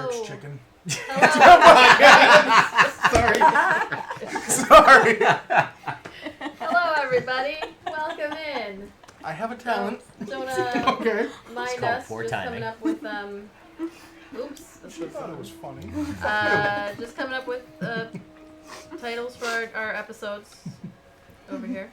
jerk's chicken. Sorry. Hello, everybody. Welcome in. I have a talent. Don't Okay. mind us just coming up with oops. I thought it was funny. Just coming up with titles for our episodes over here.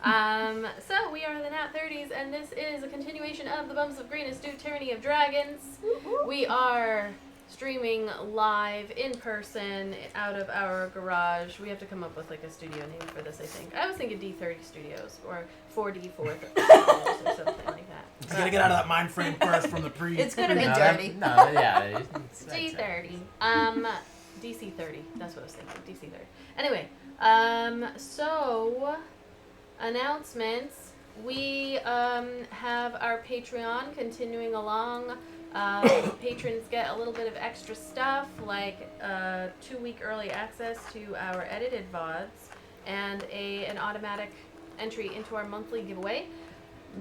So we are the NAT30s, and this is a continuation of the Bums of Green Astute Tyranny of Dragons. We are streaming live in person out of our garage. We have to come up with like a studio name for this, I think. I was thinking D30 Studios or 4D Studios or something like that. You gotta get out of that mind frame first from the pre. It's gonna be dirty. It's D30. DC 30. That's what I was thinking. DC 30. Anyway, so announcements. We have our Patreon continuing along. Patrons get a little bit of extra stuff, like 2-week early access to our edited VODs and an automatic entry into our monthly giveaway.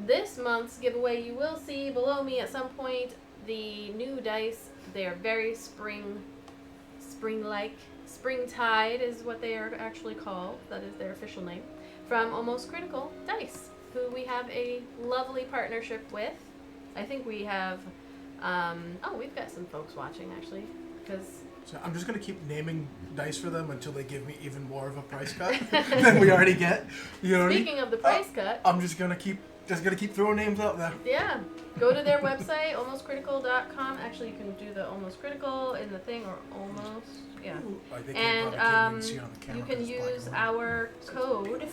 This month's giveaway, you will see below me at some point the new dice. They are very spring-like. Springtide is what they are actually called. That is their official name. From Almost Critical Dice, who we have a lovely partnership with. I think we have... we've got some folks watching, actually, because... So I'm just going to keep naming dice for them until they give me even more of a price cut than we already get. You know Speaking of the price cut... I'm just going to keep throwing names out there. Yeah. Go to their website, almostcritical.com. Actually, you can do the Almost Critical in the thing, or almost... Yeah. Ooh, and you can use our code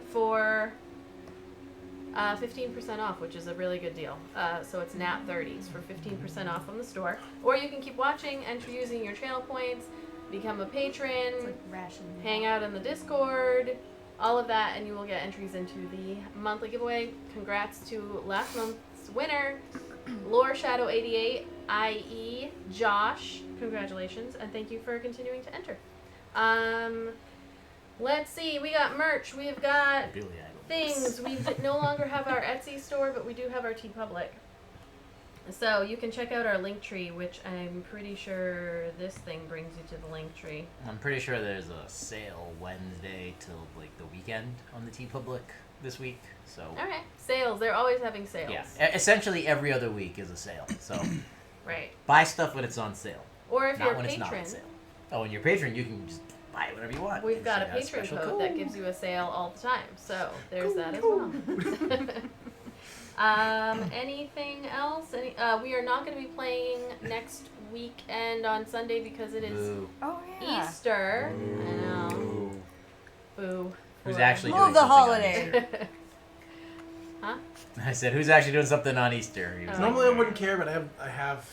for 15% off, which is a really good deal. So it's NAT30s for 15% off on the store. Or you can keep watching, enter using your channel points, become a patron, hang out in the Discord, all of that, and you will get entries into the monthly giveaway. Congrats to last month's winner, Lore Shadow 88, i.e. Josh. Congratulations, and thank you for continuing to enter. Let's see, we got merch, we've got things. We no longer have our Etsy store, but we do have our TeePublic. So you can check out our Linktree, which I'm pretty sure this thing brings you to the Linktree. I'm pretty sure there's a sale Wednesday till like the weekend on the TeePublic this week. So alright, sales. They're always having sales. Yeah, essentially every other week is a sale. So right. Buy stuff when it's on sale. Or if you're a patron. patron. Oh, when you're a patron, you can just buy it whenever you want. We've got a patron code that gives you a sale all the time. So there's that as well. Anything else? We are not going to be playing next weekend on Sunday because it is Easter. Boo. I know. Boo. Who's actually doing something the holiday? on Easter? Huh? I said, who's actually doing something on Easter? Normally I wouldn't care, but I have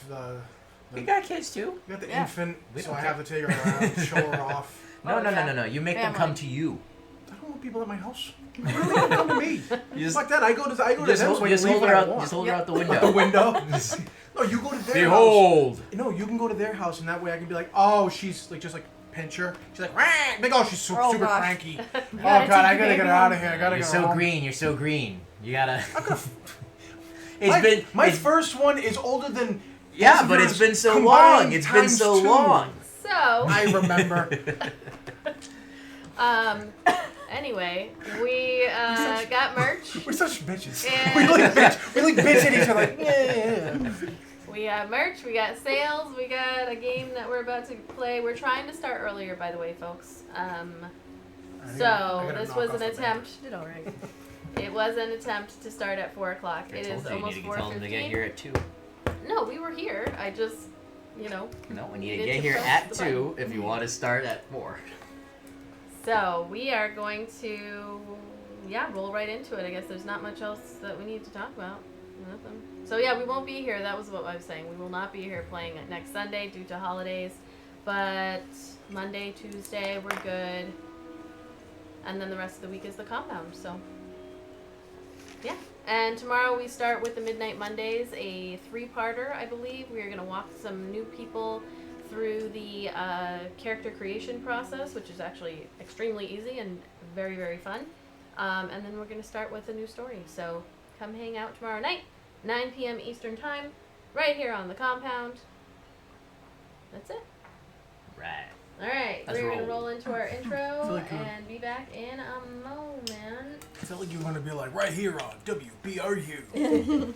we got kids too. We got the infant, so I have to take her around, show her off. No. You make them come to you. I don't want people at my house. Why do they come to me? Fuck that. I go to them. Just hold her out the window. Out the window. No, you go to their Behold. house. No, you can go to their house, and that way I can be like, oh, she's like just like pinch her. She's like, Rah! Like, oh, she's super cranky. Oh God, I gotta get her out of here. I gotta You're go. so home. green. You're so green. You gotta. My first one is older than. Yeah, but it's been so long. It's been so long. So I remember. Anyway, we got merch. We're such bitches. And we like bitch at each other. Yeah. We got merch. We got sales. We got a game that we're about to play. We're trying to start earlier, by the way, folks. So this was an attempt. Did all right. It was an attempt to start at 4 o'clock. It is almost 4:15. Tell them to get here at 2. No, we were here. I just, No, we need to get here at 2 if you want to start at 4. So we are going to, roll right into it. I guess there's not much else that we need to talk about. Nothing. So we won't be here. That was what I was saying. We will not be here playing it next Sunday due to holidays. But Monday, Tuesday, we're good. And then the rest of the week is the compound. So, yeah. And tomorrow we start with the Midnight Mondays, a 3-parter, I believe. We are going to walk some new people through the character creation process, which is actually extremely easy and very, very fun. And then we're going to start with a new story. So come hang out tomorrow night, 9 p.m. Eastern Time, right here on the compound. That's it. Right. All right, Let's we're gonna roll. roll into our intro like and be back in a moment. I felt like you were going to be like, right here on WBRU.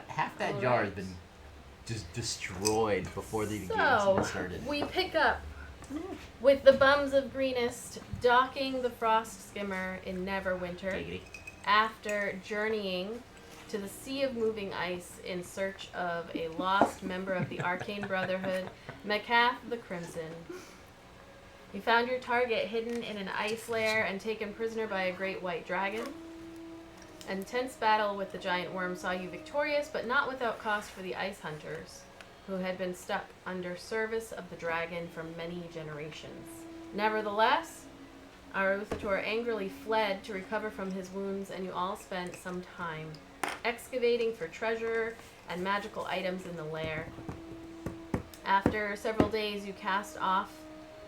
Half that All jar right. has been just destroyed before the games So even started. we pick up with the bums of greenest docking the frost skimmer in Neverwinter Giggity. after journeying to the Sea of Moving Ice in search of a lost member of the Arcane Brotherhood, Macath the Crimson. You found your target hidden in an ice lair and taken prisoner by a great white dragon. An intense battle with the giant worm saw you victorious, but not without cost for the ice hunters, who had been stuck under service of the dragon for many generations. Nevertheless, Aruthator angrily fled to recover from his wounds, and you all spent some time excavating for treasure and magical items in the lair. After several days, you cast off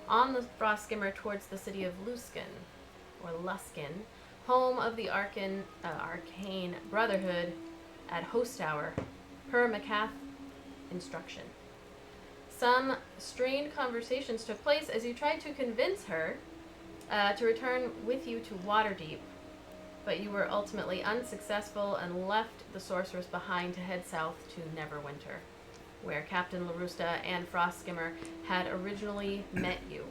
on the frost skimmer towards the city of Luskan, or Luskin, home of the Arcane Brotherhood at Host Tower, per Macath instruction. Some strained conversations took place as you tried to convince her to return with you to Waterdeep, but you were ultimately unsuccessful and left the sorceress behind to head south to Neverwinter, where Captain Larusta and Frostskimmer had originally met you.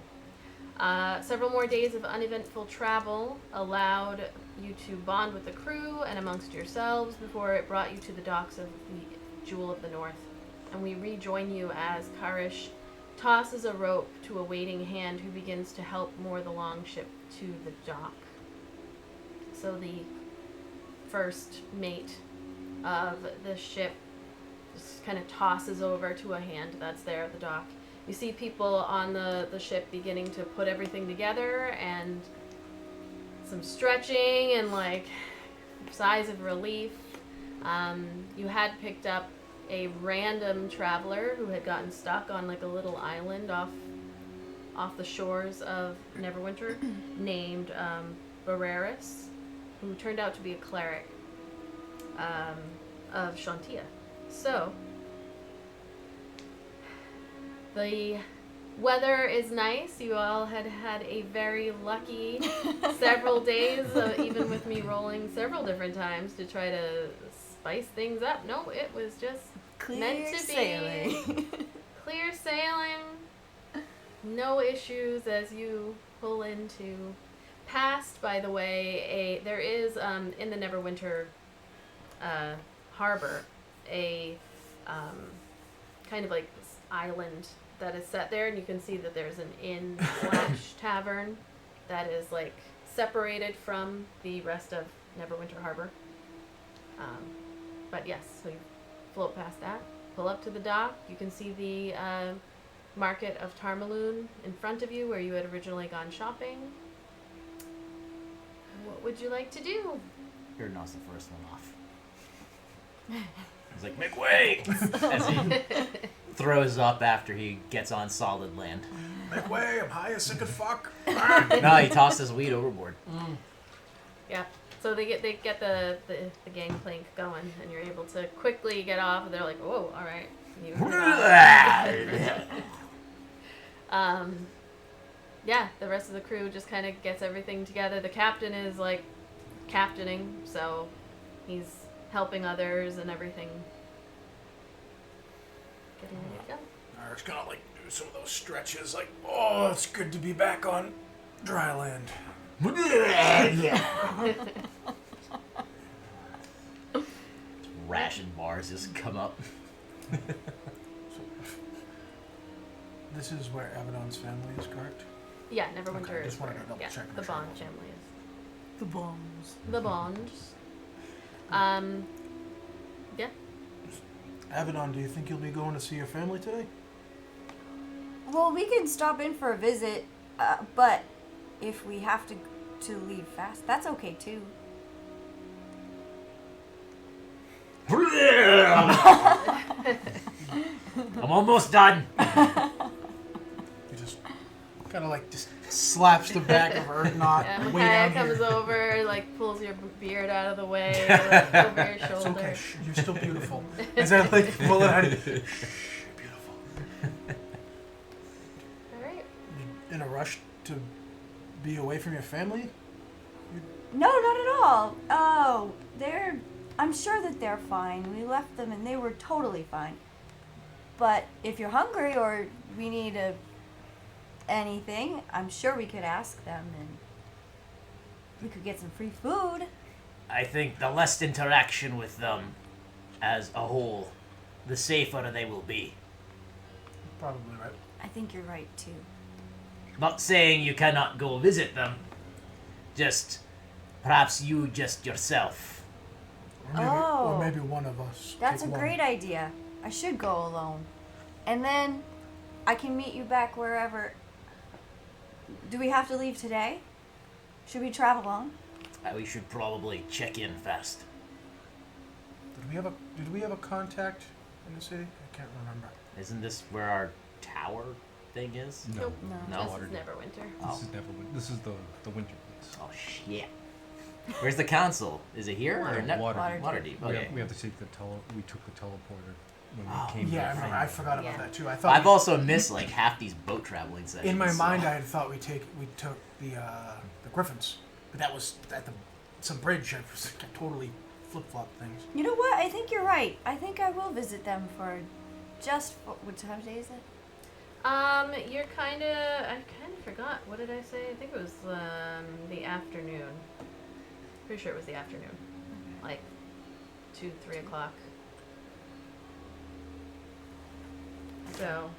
Several more days of uneventful travel allowed you to bond with the crew and amongst yourselves before it brought you to the docks of the Jewel of the North. And we rejoin you as Karish tosses a rope to a waiting hand who begins to help moor the longship to the dock. So the first mate of the ship just kind of tosses over to a hand that's there at the dock. You see people on the ship beginning to put everything together, and some stretching and like sighs of relief. You had picked up a random traveler who had gotten stuck on like a little island off the shores of Neverwinter named Barreras, who turned out to be a cleric of Shantia. So the weather is nice. You all had had a very lucky several days, even with me rolling several different times to try to spice things up. No, it was just Clear meant to sailing. be. Clear sailing. no issues as you pull into past, by the way, there is in the Neverwinter harbor a kind of like this island that is set there, and you can see that there's an inn slash tavern that is like separated from the rest of Neverwinter Harbor. But yes, so you float past that, pull up to the dock. You can see the market of Tarmaloon in front of you, where you had originally gone shopping. What would you like to do? You're not the first one off. He's like, make way! As he throws up after he gets on solid land. Make way, I'm high as sick as fuck. No, he tosses weed overboard. Yeah. So they get the gangplank going, and you're able to quickly get off. And they're like, "Whoa, all right." Yeah. The rest of the crew just kind of gets everything together. The captain is like captaining, so he's helping others and everything. Getting ready to go. Irish gonna like do some of those stretches, like, oh, it's good to be back on dry land. Ration bars just come up. This is where Abaddon's family is, correct? Yeah, Neverwinter Okay, is just wanted where, to double yeah, check, the make sure I Bond wasn't- family is. The bombs. The Bonds. Yeah. Abaddon, do you think you'll be going to see your family today? Well, we can stop in for a visit, but if we have to leave fast, that's okay too. I'm almost done. He just kind of like just slaps the back of her, not Yeah, way Micaiah down comes here. over, like pulls your beard out of the way, like, over your It's shoulder. okay, shh, you're still beautiful. As I like pull it out, shh, you're beautiful. All right. You in a rush to be away from your family? No, not at all. Oh, I'm sure that they're fine. We left them and they were totally fine. But if you're hungry or we need anything, I'm sure we could ask them and we could get some free food. I think the less interaction with them as a whole, the safer they will be. Probably right. I think you're right too. Not saying you cannot go visit them, just perhaps you just yourself. Or maybe one of us. That's take a one. great idea. I should go alone. And then I can meet you back wherever. Do we have to leave today? Should we travel on? We should probably check in first. Did we have a contact in the city? I can't remember. Isn't this where our tower thing is? No. Nope. No. This is Neverwinter. Oh. This is the winter place. Oh shit. Where's the council? Is it here or Waterdeep. Waterdeep. We Okay. have, we have to take we took the teleporter when Oh, we came Yeah, I here. remember. I forgot about Yeah. that too. I thought I've also missed like half these boat traveling sessions. in my so- mind I had thought we took the Griffins, but that was at some bridge. I totally flip flop things. You know what? I think you're right. I think I will visit them for what time of day is it? I kind of forgot. What did I say? I think it was the afternoon. Pretty sure it was the afternoon, like 2, 3 o'clock. So,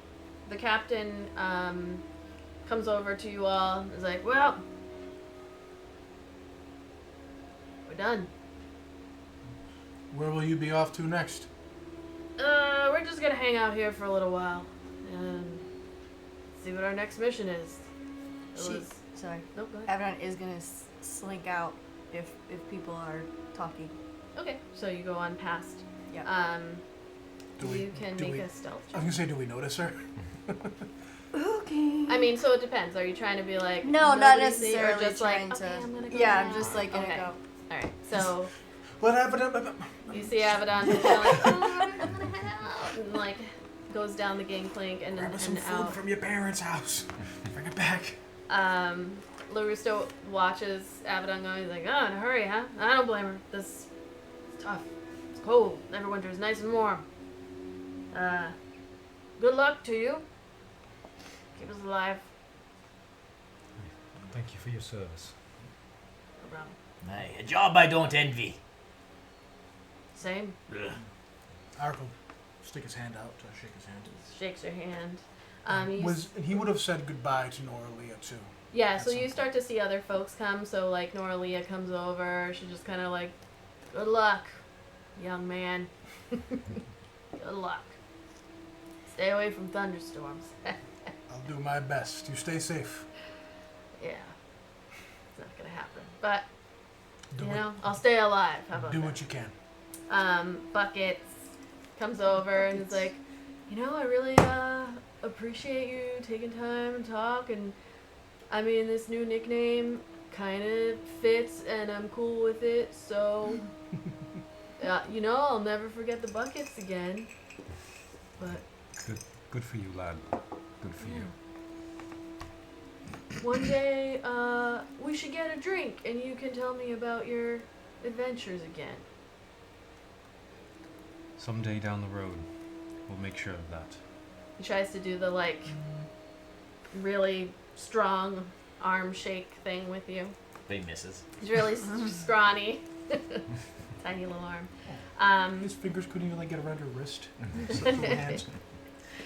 the captain comes over to you all. And is like, "Well, we're done. Where will you be off to next? We're just gonna hang out here for a little while and see what our next mission is." Sorry. Nope, go ahead. Abaddon is gonna slink out if people are talking. Okay, so you go on past. Yeah. You can make a stealth I was check. gonna say, do we notice her? Okay. I mean, so it depends. Are you trying to be like No, not nobody see, or necessarily just like trying okay, to. I'm gonna go Yeah, now. I'm just like gonna Okay. go. All right, so What happened? you see Abaddon just kinda like, oh, I'm gonna head out, and like goes down the gangplank and Grab us some and food out. from your parents' house. Bring it back. LaRusso watches Abaddon going. He's like, oh, in a hurry, huh? I don't blame her. This is tough. It's cold. Neverwinter is nice and warm. Good luck to you. Keep us alive. Thank you for your service. No problem. Aye, a job I don't envy. Same. Ugh. Ark will stick his hand out to shake his hand. Shakes your hand. He would have said goodbye to Nora Leah too. Yeah, at so some you start to see other folks come. So like Nora Leah comes over. She just kind of like, good luck, young man. Good luck. Stay away from thunderstorms. I'll do my best. You stay safe. Yeah, it's not gonna happen. But Do you it. know, I'll stay alive. How about Do that? what you can. Buckets comes over and is like, you know, I really appreciate you taking time and talk, and I mean, this new nickname kind of fits, and I'm cool with it. So, you know, I'll never forget the buckets again. But Good for you, lad. Good for you. one day, we should get a drink, and you can tell me about your adventures again. Someday down the road, we'll make sure of that. He tries to do the like really strong arm shake thing with you. But he misses. He's really scrawny, tiny little arm. His fingers couldn't even like get around her wrist. Such little hands.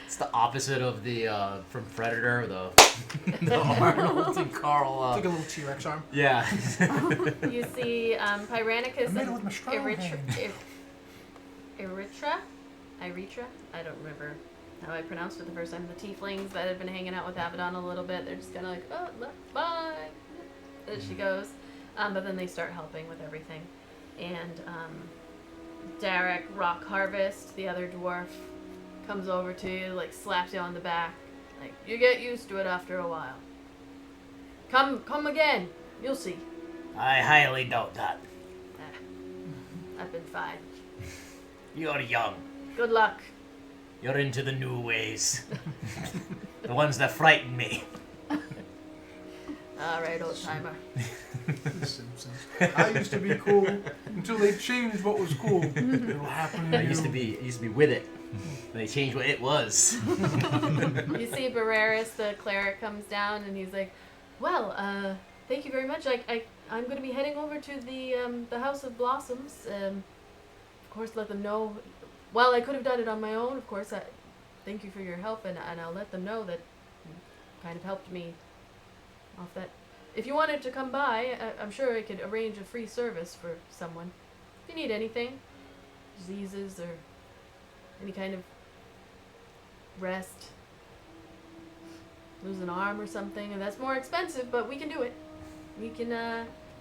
It's the opposite of the from Predator, the Arnold and Carl. It's like a little T-Rex arm. Yeah. You see I Pyranicus made it and with my strong hand. Erythra? I don't remember how I pronounced it the first time. The tieflings that had been hanging out with Abaddon a little bit, they're just kind of like, oh, bye. There she goes. But then they start helping with everything. And Derek, Rock Harvest, the other dwarf, comes over to you, like slaps you on the back. Like, you get used to it after a while. Come again. You'll see. I highly doubt that. I've been fine. You're young. Good luck. You're into the new ways. The ones that frighten me. All right, old timer. The Simpsons. I used to be cool until they changed what was cool. It'll happen to I you. used to be with it. They changed what it was. You see Barreras, the cleric, comes down and he's like, well, thank you very much. I'm going to be heading over to the House of Blossoms. Of course, let them know. Well, I could have done it on my own. Of course, thank you for your help, and I'll let them know that you kind of helped me off that. If you wanted to come by, I'm sure I could arrange a free service for someone. If you need anything, diseases or any kind of rest, lose an arm or something, and that's more expensive, but we can do it. We can,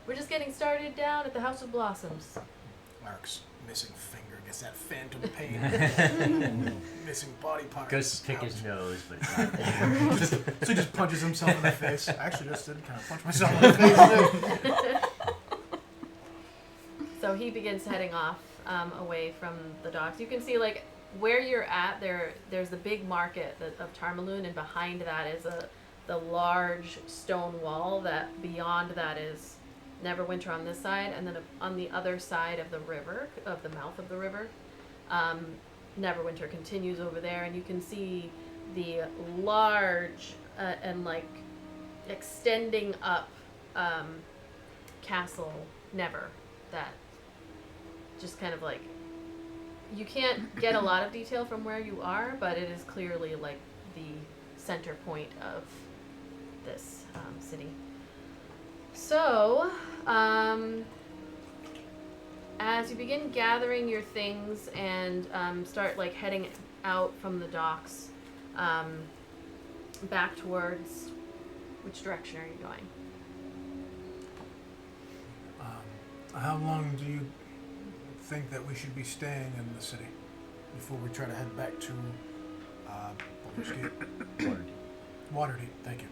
we're just getting started down at the House of Blossoms. Ark's missing finger gets that phantom pain. Missing body part. Goes to pick his nose, but it's not there. So he just punches himself in the face. I actually just did kind of punch myself in the face too. So he begins heading off away from the docks. You can see, like, where you're at, there's the big market of Tarmaloon, and behind that is the large stone wall that beyond that is Neverwinter on this side, and then on the other side of the river, of the mouth of the river, Neverwinter continues over there, and you can see the large and like extending up Castle Never that just kind of like, you can't get a lot of detail from where you are, but it is clearly like the center point of this city. So, as you begin gathering your things and start like heading out from the docks, back towards, which direction are you going? How long do you think that we should be staying in the city before we try to head back to Waterdeep? Thank you.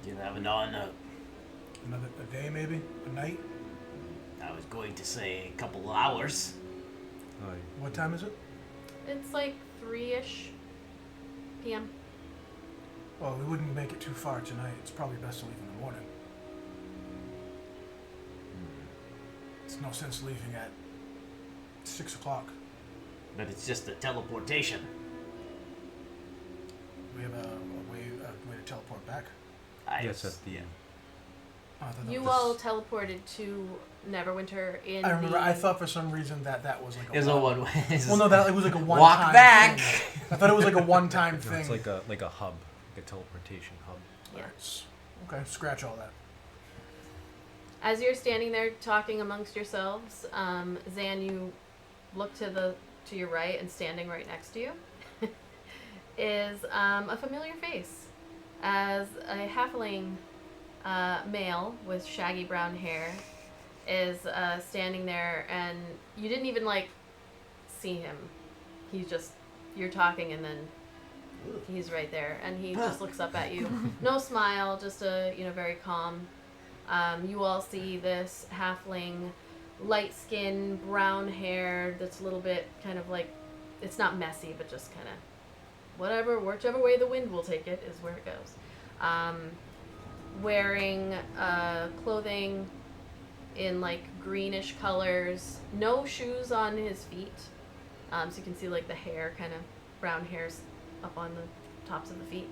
You have it on. A day, maybe a night. I was going to say a couple of hours. Aye. What time is it? It's like 3-ish p.m. Well, we wouldn't make it too far tonight. It's probably best to leave in the morning. It's no sense leaving at 6 o'clock. But it's just a teleportation. Yes, at the yeah. Oh, I thought that You was- all teleported to Neverwinter in I remember. the... I thought for some reason that was like a It was a one way. Well, no, that it was like a one-time Walk back. thing. I thought it was like a one-time No, thing. it's like a hub, like a teleportation hub. Yeah. Okay, scratch all that. As you're standing there talking amongst yourselves, Zan, you look to your right, and standing right next to you is a familiar face. As a halfling male with shaggy brown hair is standing there, and you didn't even see him. He's just, you're talking, and then he's right there, and he just looks up at you. No smile, just a very calm. You all see this halfling, light skin, brown hair that's a little bit kind of it's not messy, but just kind of whichever way the wind will take it is where it goes. Wearing clothing in greenish colors, no shoes on his feet, so you can see the hair, kind of brown hairs up on the tops of the feet.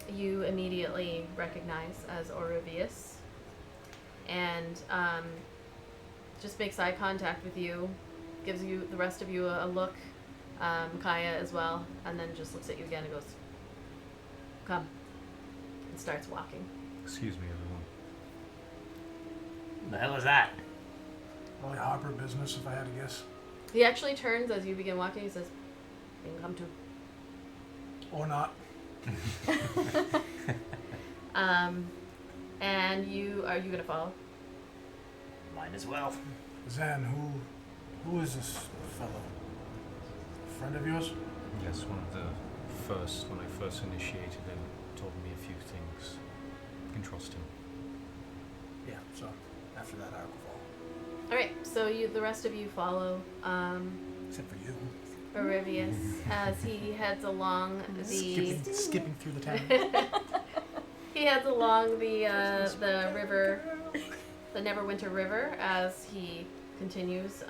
You immediately recognize as Orivius, and just makes eye contact with you, gives you the rest of you a look, Kaya as well, and then just looks at you again and goes, "Come," and starts walking. Excuse me, everyone. The hell is that? Probably Hopper business, if I had to guess. He actually turns as you begin walking. He says, "You can come too." Or not. And are you gonna follow? Might as well. Zan, who is this fellow? A friend of yours? Yes, one of the first, when I first initiated him, told me a few things. You can trust him. Yeah, so after that I will follow. All right, so the rest of you follow Except for you. Orivius as he heads along Skipping through the town. He heads along the river, the Neverwinter River, as he continues.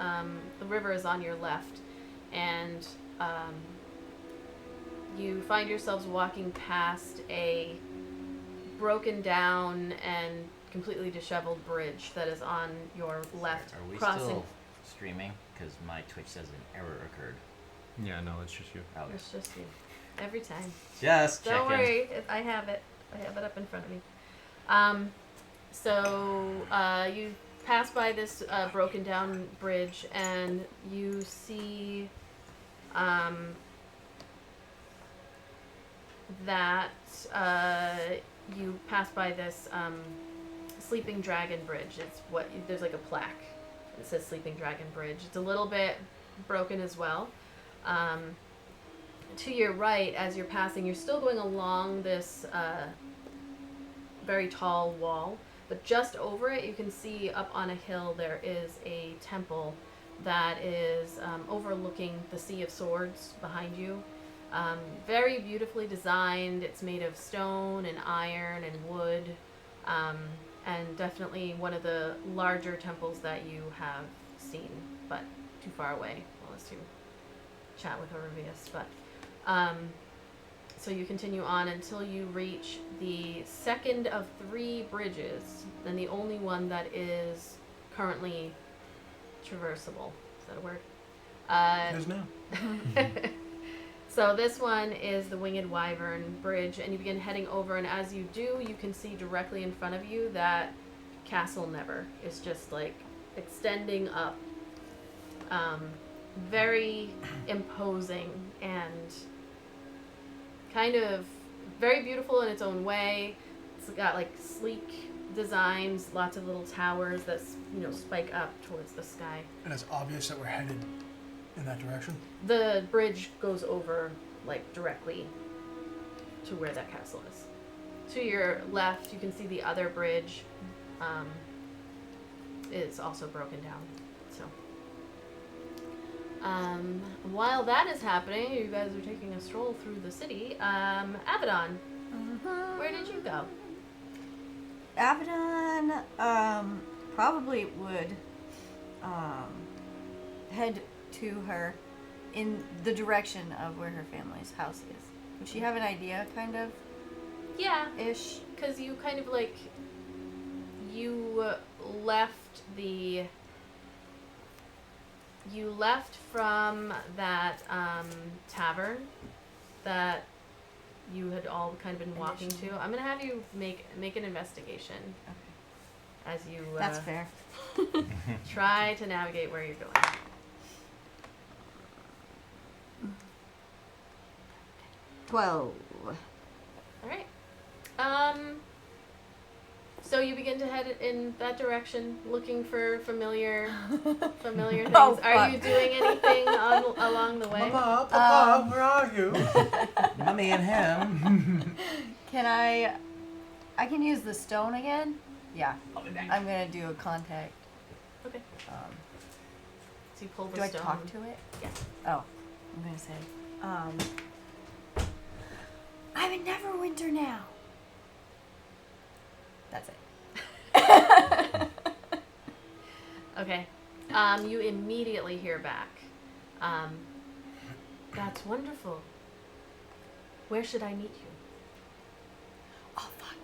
The river is on your left, and you find yourselves walking past a broken down and completely disheveled bridge that is on your left. Are we crossing. still streaming? Because my Twitch says an error occurred. Yeah, no, it's just you. Probably. It's just you. Every time. Just checking. Don't worry, I have it. I have it up in front of me. So you pass by this broken down bridge, and you see that you pass by this Sleeping Dragon Bridge. It's there's a plaque that says Sleeping Dragon Bridge. It's a little bit broken as well. To your right, as you're passing, you're still going along this very tall wall, but just over it, you can see up on a hill there is a temple that is overlooking the Sea of Swords behind you. Very beautifully designed. It's made of stone and iron and wood, and definitely one of the larger temples that you have seen, but too far away unless you chat with Orivius. But so you continue on until you reach the second of 3 bridges, and the only one that is currently traversable. Is that a word? It is now. So this one is the Winged Wyvern Bridge, and you begin heading over, and as you do, you can see directly in front of you that Castle Never is just extending up. Very imposing and kind of very beautiful in its own way. It's got sleek designs, lots of little towers that spike up towards the sky. And it's obvious that we're headed in that direction. The bridge goes over directly to where that castle is. To your left, you can see the other bridge is also broken down. So while that is happening, you guys are taking a stroll through the city. Abaddon, where did you go? Abaddon probably would head to her in the direction of where her family's house is. Would she have an idea, kind of? Yeah, ish. because you kind of like you left from that tavern that you had all kind of been walking to. I'm gonna have you make an investigation as you That's fair. try to navigate where you're going. 12. All right. So you begin to head in that direction, looking for familiar things. Oh, Are fuck. you doing anything along the way? Papa, Papa, where are you? Mummy and him. Can I can use the stone again? Yeah. I'm gonna do a contact. Okay. Um, So you pull the do I stone. talk to it? Yeah. Oh, I'm gonna say, I'm in Neverwinter now. That's it. Okay. You immediately hear back. That's wonderful. Where should I meet you? Oh fuck.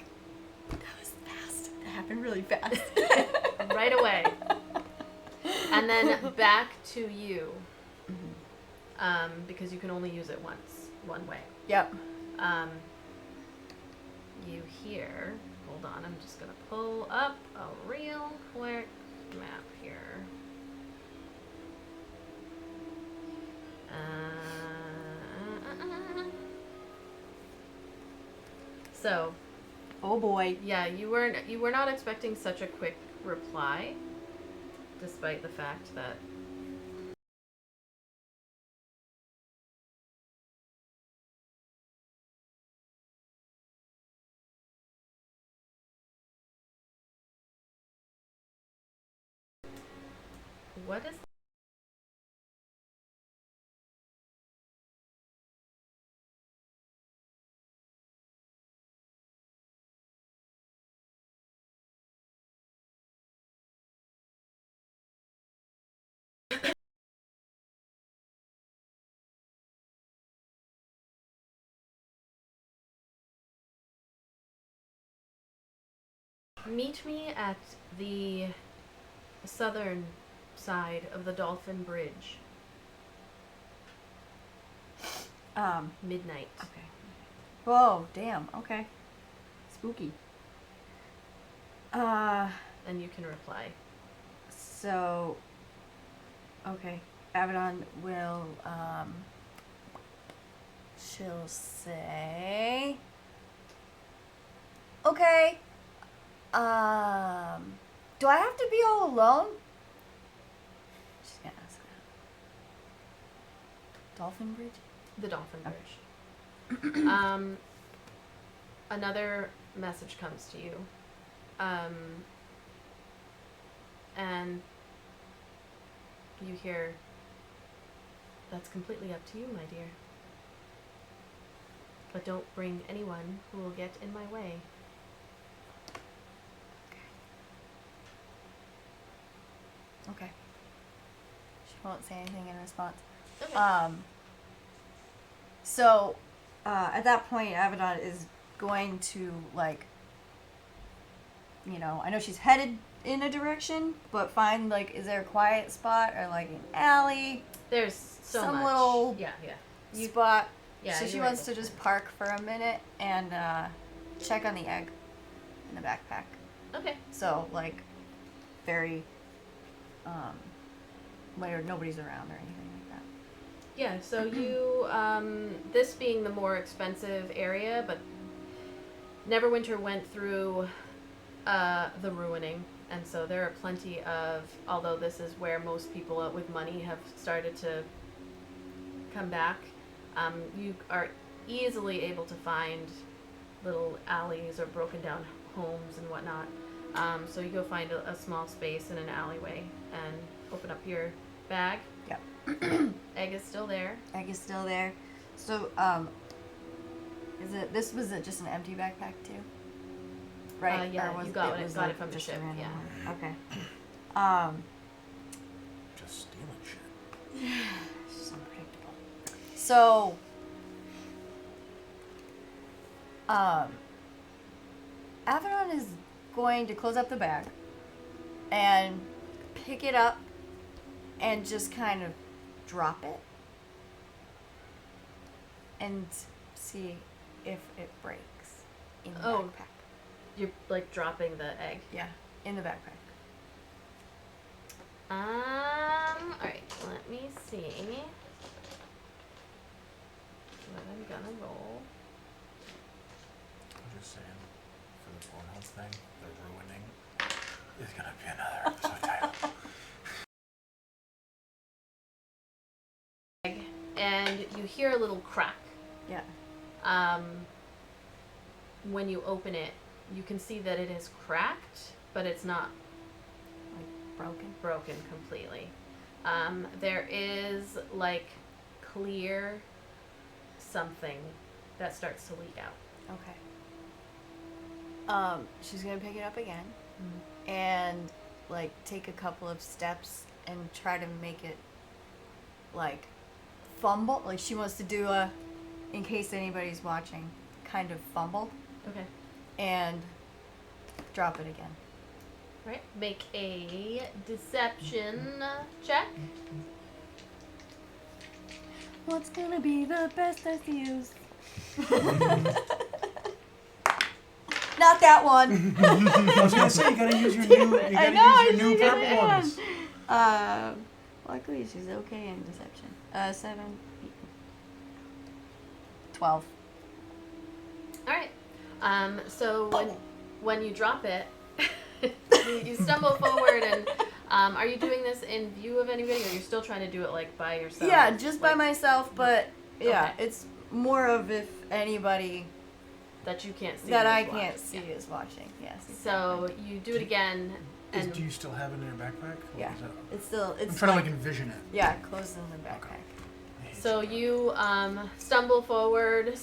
That was fast. That happened really fast. Right away. And then back to you. Because you can only use it once, one way. Yep. You hear, hold on, I'm just gonna pull up a real quick map here. So, Oh boy. yeah, you were not expecting such a quick reply, despite the fact that what is meet me at the southern side of the Dolphin Bridge, midnight. Okay. Whoa, damn. Okay. Spooky. And you can reply. So, okay. Abaddon will, she'll say, okay, do I have to be all alone? She's gonna ask that. Dolphin Bridge? The Dolphin Okay. Bridge. Another message comes to you. And you hear, that's completely up to you, my dear. But don't bring anyone who will get in my way. Okay. She won't say anything in response. Okay. So, at that point, Abaddon is going to, like, you know, I know she's headed in a direction, but find, like, is there a quiet spot or, like, an alley There's so some much. little Yeah. spot? Yeah. So she you're wants right. to just park for a minute and check on the egg in the backpack. Okay. So, like, very, where nobody's around or anything like that. Yeah, so you, this being the more expensive area, but Neverwinter went through the ruining, and so there are plenty of, although this is where most people with money have started to come back, you are easily able to find little alleys or broken down homes and whatnot. So you go find a small space in an alleyway and open up your bag. Yep. Egg is still there. Egg is still there. So, was it just an empty backpack too? Right? Yeah, Or was you got it was got like it from the just a ship, random yeah. one? Okay. Just stealing shit. It's just unpredictable. So, Avedon is going to close up the bag and pick it up and just kind of drop it and see if it breaks in the backpack. You're like dropping the egg. Yeah, in the backpack. Alright, let me see what I'm gonna roll. I'm just saying, for the Pornhub thing, the ruining is gonna be another episode title. And you hear a little crack. Yeah. When you open it, you can see that it is cracked, but it's not Like broken completely. There is like clear something that starts to leak out. Okay. She's gonna pick it up again and like take a couple of steps and try to make it like fumble. Like she wants to do a, in case anybody's watching, kind of fumble Okay. and drop it again. Right. Make a deception check. What's gonna be the best I use? Not that one. I was gonna say, you gotta use your new, use your new purple ones. Luckily she's okay in deception. 7, 12. All right. So when you drop it, you stumble forward, and are you doing this in view of anybody, or you're still trying to do it like by yourself? Yeah, just by myself, but yeah, Okay. it's more of if anybody that you can't see. that is I watching. can't see Yeah. is watching. Yes. So you do it again, and Do you still have it in your backpack? Or Yeah. is that- It's still I'm it's trying to like envision it. yeah, closed in the backpack. I hate so you. you stumble forward,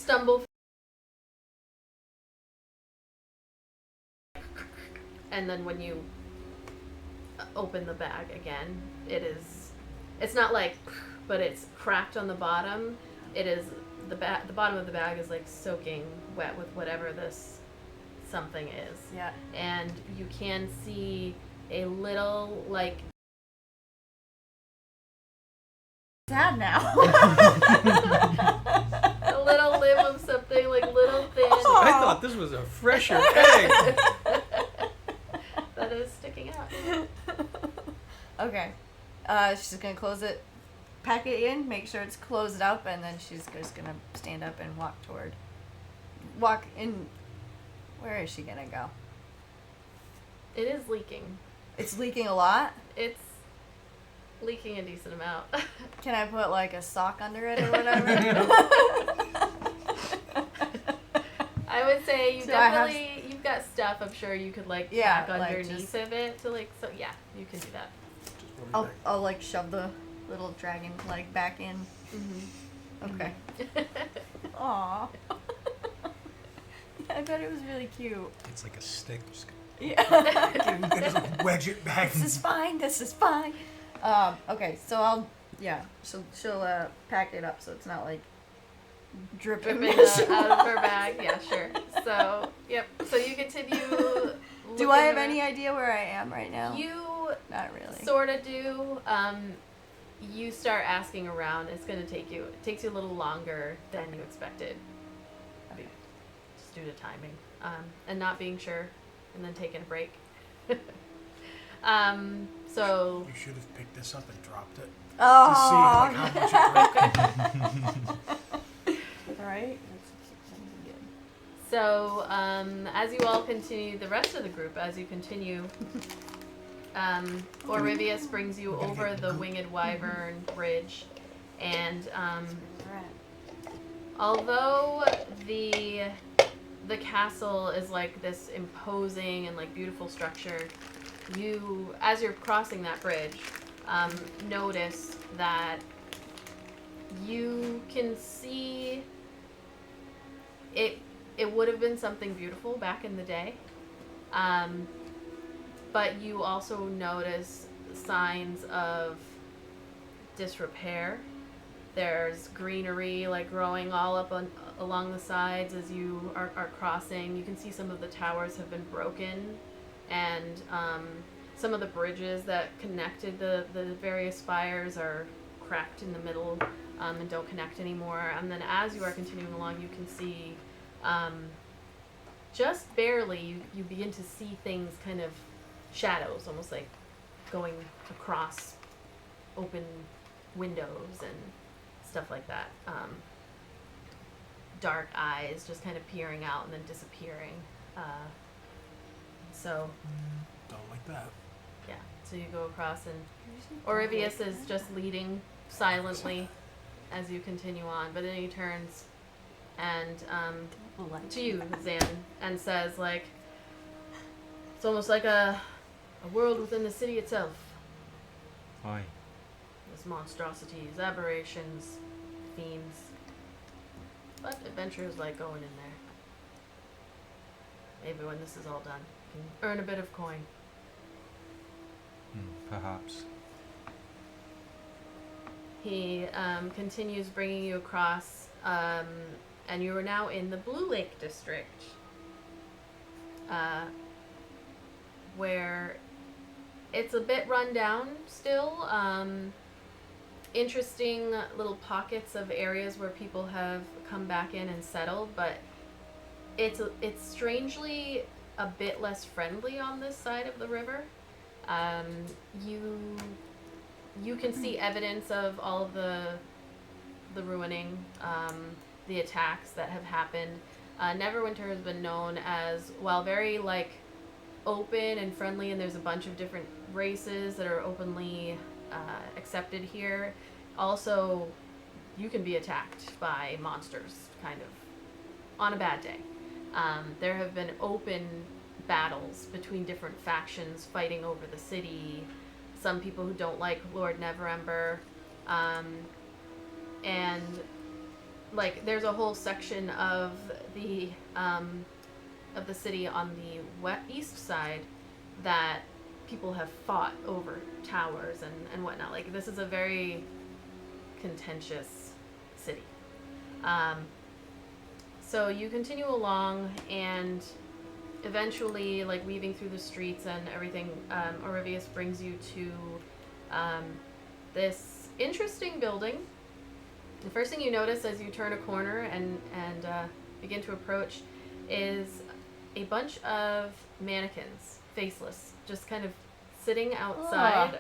and then when you open the bag again, it's not like, but it's cracked on the bottom. It is the bottom of the bag is like soaking wet with whatever this something is. Yeah. And you can see a little like Sad now. a little limb of something like little thin I thought this was a fresher egg. that is sticking out. Okay. She's gonna close it, pack it in, make sure it's closed up, and then she's just gonna stand up and walk in. Where is she gonna go? It is leaking. It's leaking a lot. It's leaking a decent amount. Can I put like a sock under it or whatever? I would say you So I have- definitely you've got stuff. I'm sure you could like Yeah, pack like, underneath just- of it to like so yeah you can do that. Just put it in your bag. I'll like shove the little dragon leg back in. Okay. Aww. I bet it was really cute. It's like a stick. Just Yeah. You gotta just wedge it back. This is fine. This is fine. Okay, so she'll pack it up so it's not like dripping. Dripping out of her bag. Yeah, sure. So yep. So you continue. Do I have looking any idea where I am right now? You Not really. sort of do. You start asking around. It takes you a little longer than you expected. Okay. Just due to timing. And not being sure, and then taking a break. So You should have picked this up and dropped it Oh. to see like how much it broke. Right. So, as you all continue, the rest of the group, as you continue, Orivius brings you over the Winged Wyvern Bridge, and although the castle is like this imposing and like beautiful structure, you, as you're crossing that bridge, notice that you can see it. It would have been something beautiful back in the day, but you also notice signs of disrepair. There's greenery like growing all up along the sides as you are crossing. You can see some of the towers have been broken, and some of the bridges that connected the various spires are cracked in the middle and don't connect anymore. And then as you are continuing along, you can see just barely, you begin to see things kind of shadows, almost like going across open windows and stuff like that. Dark eyes just kind of peering out and then disappearing. So Don't like that. yeah, so you go across, and Orivius is just leading silently as you continue on, but then he turns and to you, Zan, and says, like, it's almost like a world within the city itself. Aye. There's monstrosities, aberrations, fiends. But adventurers like going in there. Maybe when this is all done, you can earn a bit of coin. Perhaps. He continues bringing you across, and you are now in the Blue Lake District, where it's a bit run down still. Interesting little pockets of areas where people have come back in and settled, but it's strangely a bit less friendly on this side of the river. You can see evidence of all of the ruining, the attacks that have happened. Neverwinter has been known as, while very like open and friendly, and there's a bunch of different races that are openly accepted here. Also, you can be attacked by monsters, kind of, on a bad day. There have been open battles between different factions fighting over the city. Some people who don't like Lord Neverember, and like there's a whole section of the city on the east side that people have fought over towers and whatnot. Like, this is a very contentious city. So you continue along, and eventually, like, weaving through the streets and everything, Orivius brings you to this interesting building. The first thing you notice as you turn a corner and begin to approach is a bunch of mannequins, faceless, just kind of sitting outside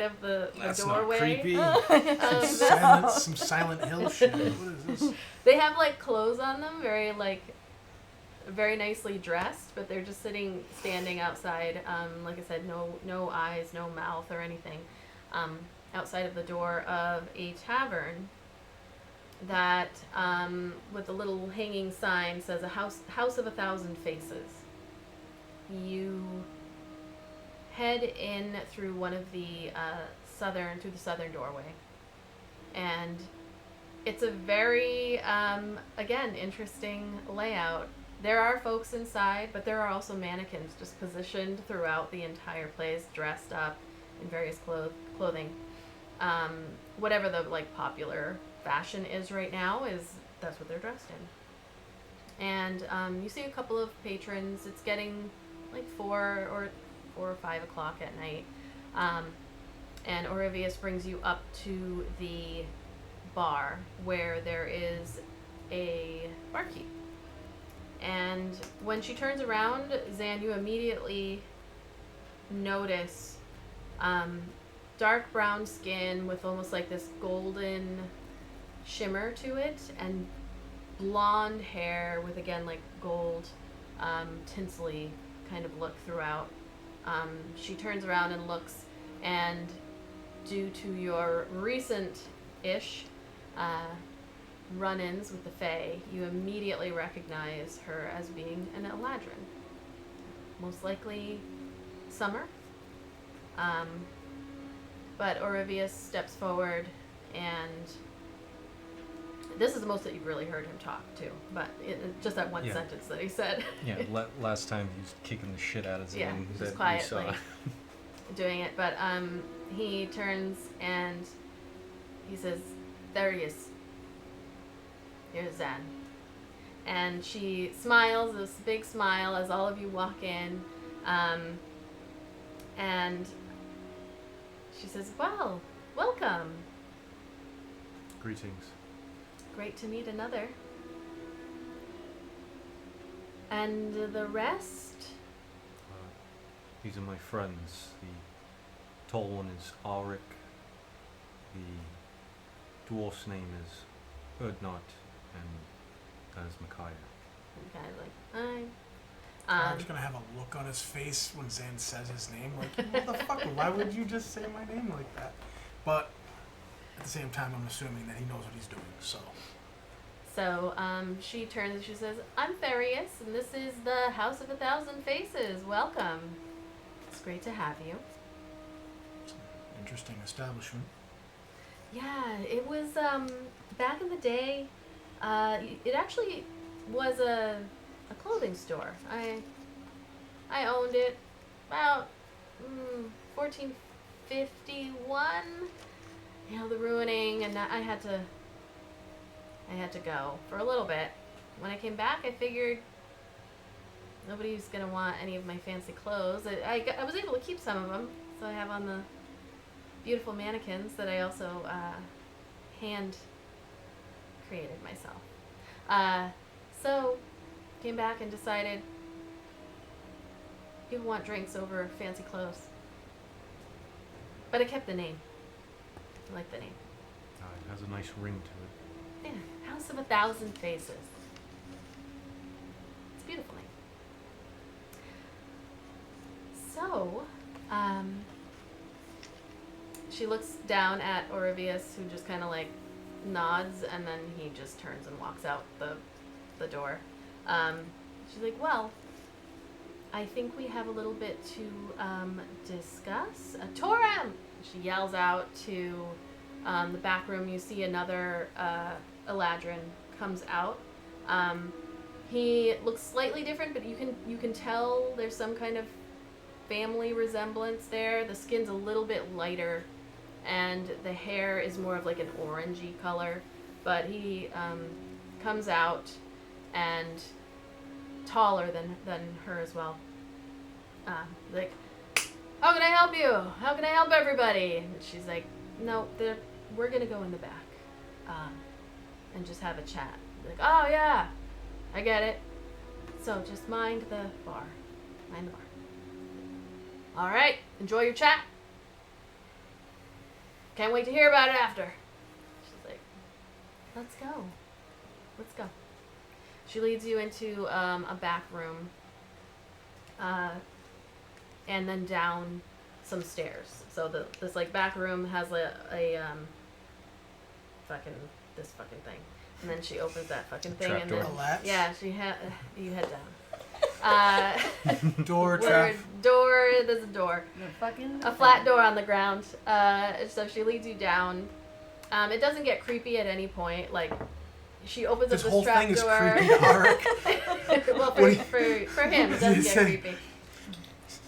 of the That's doorway. not creepy. Some Silent Hill shit. What is this? They have like clothes on them, very nicely dressed, but they're just standing outside. Like I said, no eyes, no mouth or anything. Outside of the door of a tavern that, with a little hanging sign, says a house of 1,000 faces. You head in through one of the southern doorway, and it's a very again interesting layout. There are folks inside, but there are also mannequins just positioned throughout the entire place, dressed up in various clothing. Whatever the like popular fashion is right now, that's what they're dressed in. And you see a couple of patrons. It's getting like 4 or 5 o'clock at night, and Orivius brings you up to the bar where there is a barkeep. And when she turns around, Zan, you immediately notice dark brown skin with almost like this golden shimmer to it, and blonde hair with, again, like gold tinsely kind of look throughout. She turns around and looks, and due to your recent-ish run-ins with the Fae, you immediately recognize her as being an Eladrin. Most likely Summer. But Orivius steps forward, and this is the most that you've really heard him talk to, but just that one sentence that he said. Yeah, last time he was kicking the shit out of Zane. Yeah, that just we quietly saw. doing it. But he turns and he says, "There he is. Here's Zan. And she smiles, this big smile, as all of you walk in. And she says, well, welcome. Greetings. Great to meet another. And the rest? These are my friends. The tall one is Arik. The dwarf's name is Erdnot, and that is Micaiah. Okay, like, hi. I'm just gonna have a look on his face when Zan says his name. Like, what the fuck? Why would you just say my name like that? But at the same time, I'm assuming that he knows what he's doing. So she turns and she says, I'm Therius, and this is the House of 1,000 Faces. Welcome. It's great to have you. it's an interesting establishment. Yeah, it was back in the day. It actually was a clothing store. I owned it about 1451. You know, the ruining, and I had to go for a little bit. When I came back, I figured nobody's gonna want any of my fancy clothes. I was able to keep some of them, so I have on the beautiful mannequins that I also hand created myself. So came back and decided people want drinks over fancy clothes. But I kept the name. I like the name. It has a nice ring to it. Yeah, House of 1,000 Faces. It's a beautiful name. So, she looks down at Orivius, who just kind of like nods, and then he just turns and walks out the door. She's like, well, I think we have a little bit to discuss. Toram! She yells out to the back room. You see another Eladrin comes out. He looks slightly different, but you can tell there's some kind of family resemblance there. The skin's a little bit lighter, and the hair is more of like an orangey color. But he comes out and taller than her as well. Like, how can I help you? How can I help everybody? And she's like, no, we're gonna go in the back and just have a chat. Like, oh yeah, I get it. So just mind the bar. Mind the bar. All right, enjoy your chat. Can't wait to hear about it after. She's like, let's go. Let's go. She leads you into a back room and then down some stairs. So this like back room has a this fucking thing, and then she opens that fucking thing, and then yeah, you head down. Door trap. Door. There's a door. A flat door on the ground. So she leads you down. It doesn't get creepy at any point. Like, she opens This up whole this trap thing is door. creepy to Arik. Well, for him, it doesn't get creepy.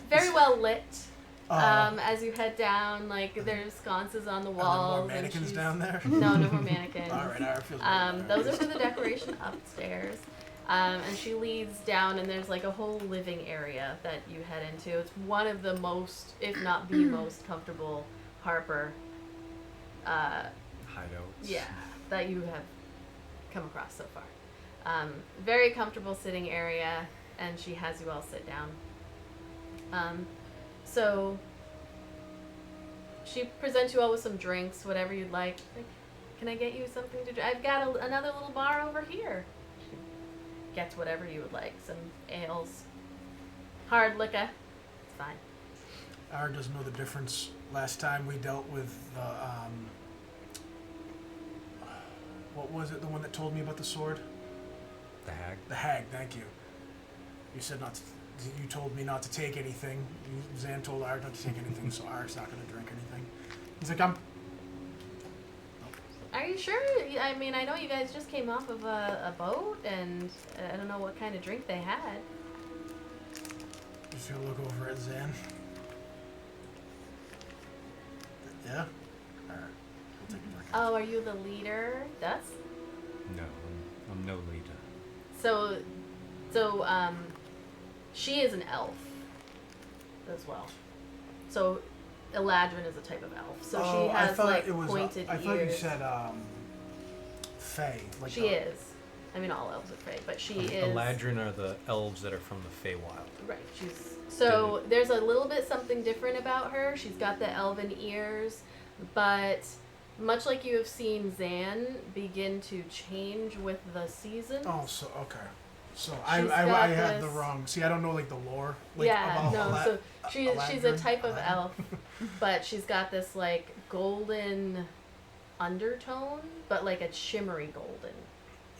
Very well lit. As you head down, like, there's sconces on the walls. Are there more mannequins down there? No more mannequins. All right, feels those are for the decoration upstairs. And she leads down, and there's like a whole living area that you head into. It's one of the most, if not the most comfortable Harper Hideouts. yeah, that you have come across so far. Very comfortable sitting area, and she has you all sit down. So she presents you all with some drinks, whatever you'd like. Like, can I get you something to drink? I've got another little bar over here. She gets whatever you would like. Some ales, hard liquor. It's fine. Arik doesn't know the difference. Last time we dealt with the what was it? The one that told me about the sword? The hag. The hag. Thank you. You said not to. You told me not to take anything. Zan told Arik not to take anything, so Arik's not going to drink anything. He's like, Are you sure? I mean, I know you guys just came off of a boat, and I don't know what kind of drink they had. Just gonna look over at Zan. Yeah? Alright. We'll take a drink. Oh, are you the leader? That's... No, I'm No leader. So, she is an elf as well. So, Eladrin is a type of elf. So she has like pointed I ears. thought you said Fae. Like She is. I mean, all elves are Fae, but she is. Eladrin are the elves that are from the Feywild. Right. So there's a little bit something different about her. She's got the elven ears, but much like you have seen Zan begin to change with the seasons. Oh, so okay. So She's I got had the this- wrong. See, I don't know like the lore. Like, Yeah, about no. So she's a Eladrin? type of Eladrin? elf, but she's got this like golden undertone, but like a shimmery golden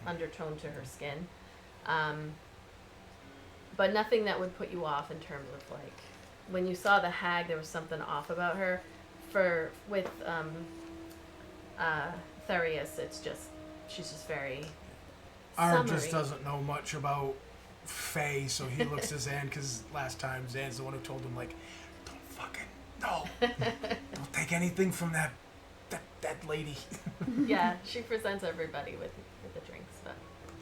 undertone to her skin. But nothing that would put you off in terms of like when you saw the hag, there was something off about her. With Therius, it's just she's just very. Arm summery. just doesn't know much about Fae, so he looks to Zan because last time Zan's the one who told him like, don't fucking no, don't take anything from that lady. Yeah, she presents everybody with the drinks, but.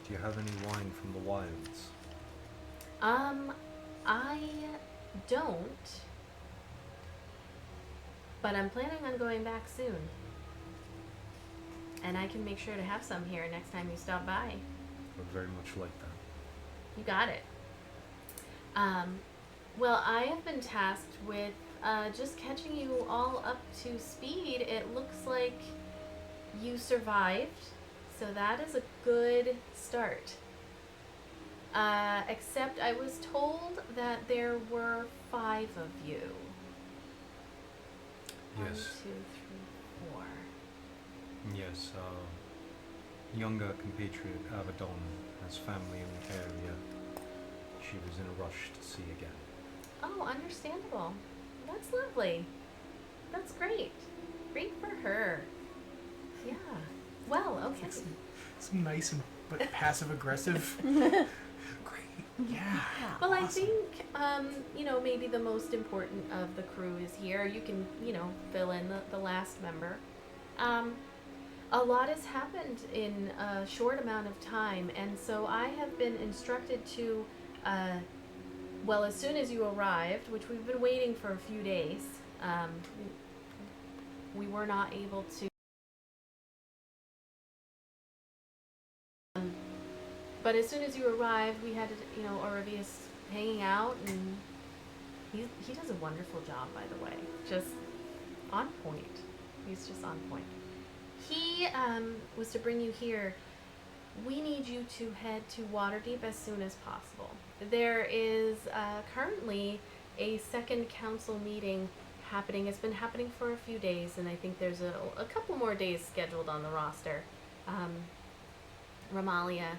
Do you have any wine from the wilds? I don't. But I'm planning on going back soon. And I can make sure to have some here next time you stop by. I would very much like that. You got it. Well, I have been tasked with just catching you all up to speed. It looks like you survived, so that is a good start. Except I was told that there were 5 of you. Yes. 1, 2, 3, 4. Yes, younger compatriot Abaddon has family in the area. She was in a rush to see again. Oh, understandable. That's lovely. That's great. Great for her. Yeah. Well, okay. Some nice and but passive aggressive. Great. Yeah. Well, awesome. I think, maybe the most important of the crew is here. You can, fill in the last member. A lot has happened in a short amount of time, and so I have been instructed to, as soon as you arrived, which we've been waiting for a few days, we were not able to. But as soon as you arrived, we had, Oravius hanging out, and he does a wonderful job, by the way. Just on point. He's just on point. He was to bring you here. We need you to head to Waterdeep as soon as possible. There is currently a Second Council meeting happening. It's been happening for a few days, and I think there's a couple more days scheduled on the roster. Ramalia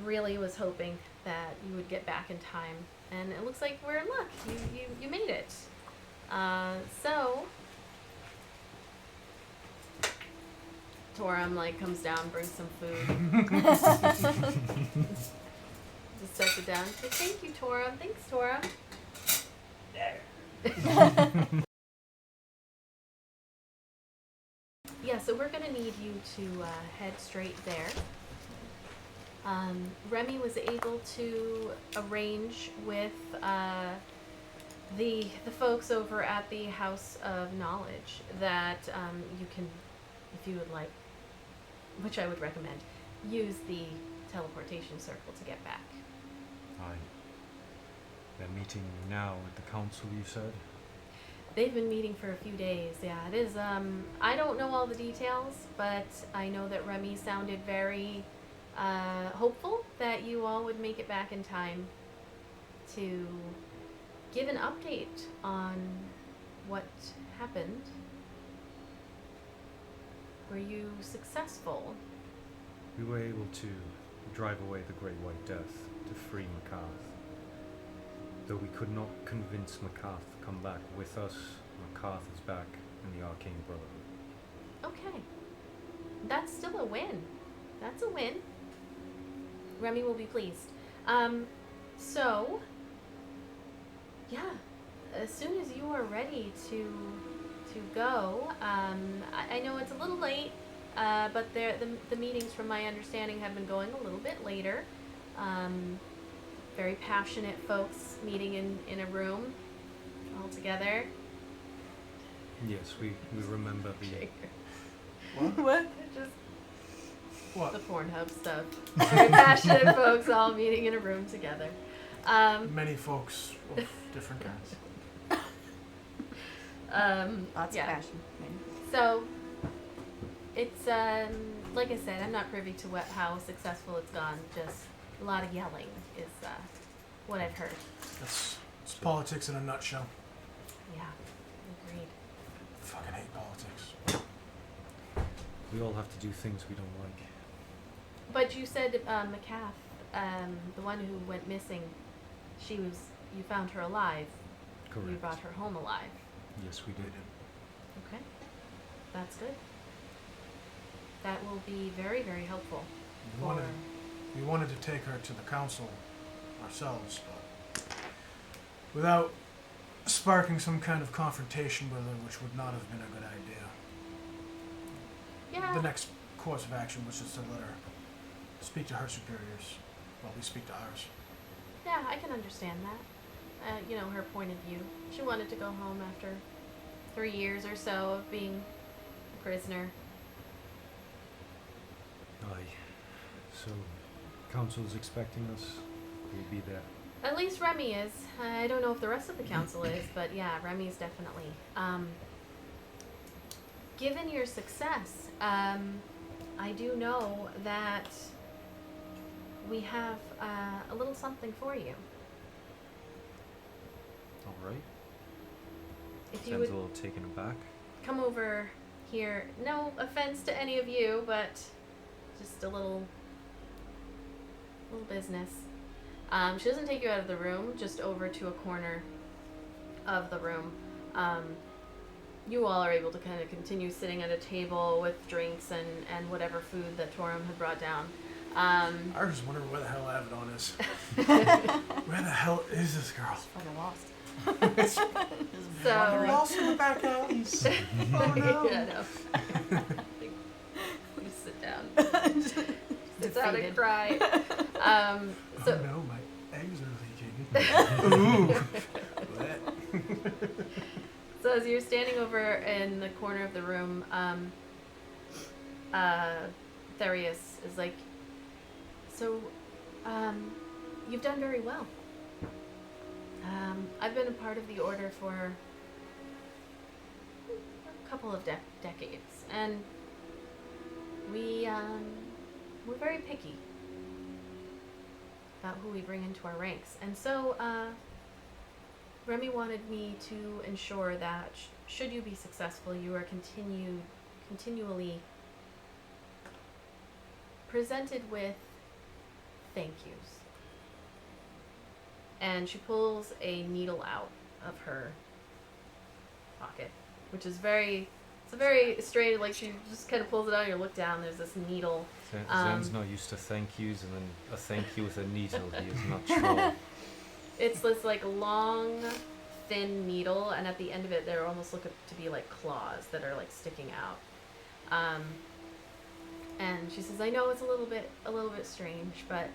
really was hoping that you would get back in time, and it looks like we're in luck. You made it. So Torum comes down, brings some food. Just sets it down. Like, thank you, Torum. Thanks, Torum. There. Yeah, so we're gonna need you to head straight there. Remy was able to arrange with the folks over at the House of Knowledge that you can, if you would like, which I would recommend, use the teleportation circle to get back. Aye. They're meeting now at the council, you said? They've been meeting for a few days, yeah. It is, I don't know all the details, but I know that Remy sounded very hopeful that you all would make it back in time to give an update on what happened. Were you successful? We were able to drive away the Great White Death to free Makarth. Though we could not convince Makarth to come back with us, Makarth is back in the Arcane Brotherhood. Okay. That's still a win. That's a win. Remy will be pleased. So, yeah, as soon as you are ready to go, I know it's a little late. but the meetings, from my understanding, have been going a little bit later. Very passionate folks meeting in a room all together. Yes, we remember the. What? Just What? the Pornhub stuff. Very passionate folks all meeting in a room together. Many folks of different kinds. Lots yeah. of passion. So, it's, like I said, I'm not privy to how successful it's gone. Just a lot of yelling is what I've heard. It's politics in a nutshell. Yeah, agreed. Fucking hate politics. We all have to do things we don't like. But you said McCaff, the one who went missing, you found her alive. Correct. You brought her home alive. Yes, we did. Okay, that's good. That will be very, very helpful. We wanted to take her to the council ourselves, but without sparking some kind of confrontation with her, which would not have been a good idea. Yeah. The next course of action was just to let her speak to her superiors while we speak to ours. Yeah, I can understand that. Her point of view. She wanted to go home after 3 years or so of being a prisoner. Aye. So, council's expecting us. We'll be there. At least Remy is. I don't know if the rest of the council is, but yeah, Remy's definitely. Given your success, I do know that we have a little something for you. All right. If you Sounds would a little taken aback. come over here, no offense to any of you, but just a little business. She doesn't take you out of the room, just over to a corner of the room. You all are able to kind of continue sitting at a table with drinks and whatever food that Torum had brought down. I was just wondering where the hell Avedon is. Where the hell is this girl? Fucking lost. So Lost in the back alleys. Oh no. yeah, no. Just sit down. Sit down and Defeated. cry. Oh So no, my eggs are leaking. Ooh. Wet. So as you're standing over in the corner of the room, Therius is like, so, you've done very well. I've been a part of the Order for a couple of decades, and we're very picky about who we bring into our ranks. And so, Remy wanted me to ensure that should you be successful, you are continually presented with thank yous. And she pulls a needle out of her pocket, which is it's a very straight, like she just kind of pulls it out and you look down, there's this needle. Zen's not used to thank yous, and then a thank you with a needle. He is not sure. It's this like long, thin needle, and at the end of it, there almost look to be like claws that are like sticking out. And she says, "I know it's a little bit strange, but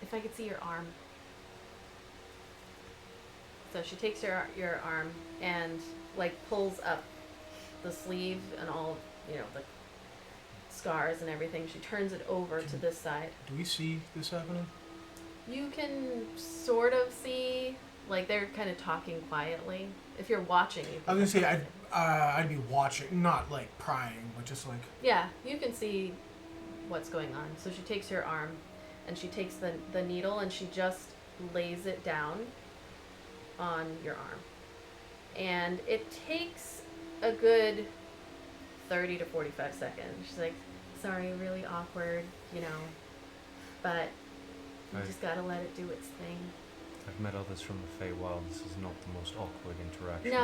if I could see your arm." So she takes your arm and like pulls up the sleeve and all, the scars and everything. She turns it over to this side. Do we see this happening? You can sort of see, like they're kind of talking quietly. If you're watching, you I was gonna say I'd be watching, not like prying, but just like. yeah, you can see what's going on. So she takes your arm, and she takes the needle and she just lays it down on your arm, and it takes a good 30 to 45 seconds. She's like, "Sorry, really awkward, but you just gotta let it do its thing." I've met others from the Feywild. This is not the most awkward interaction I've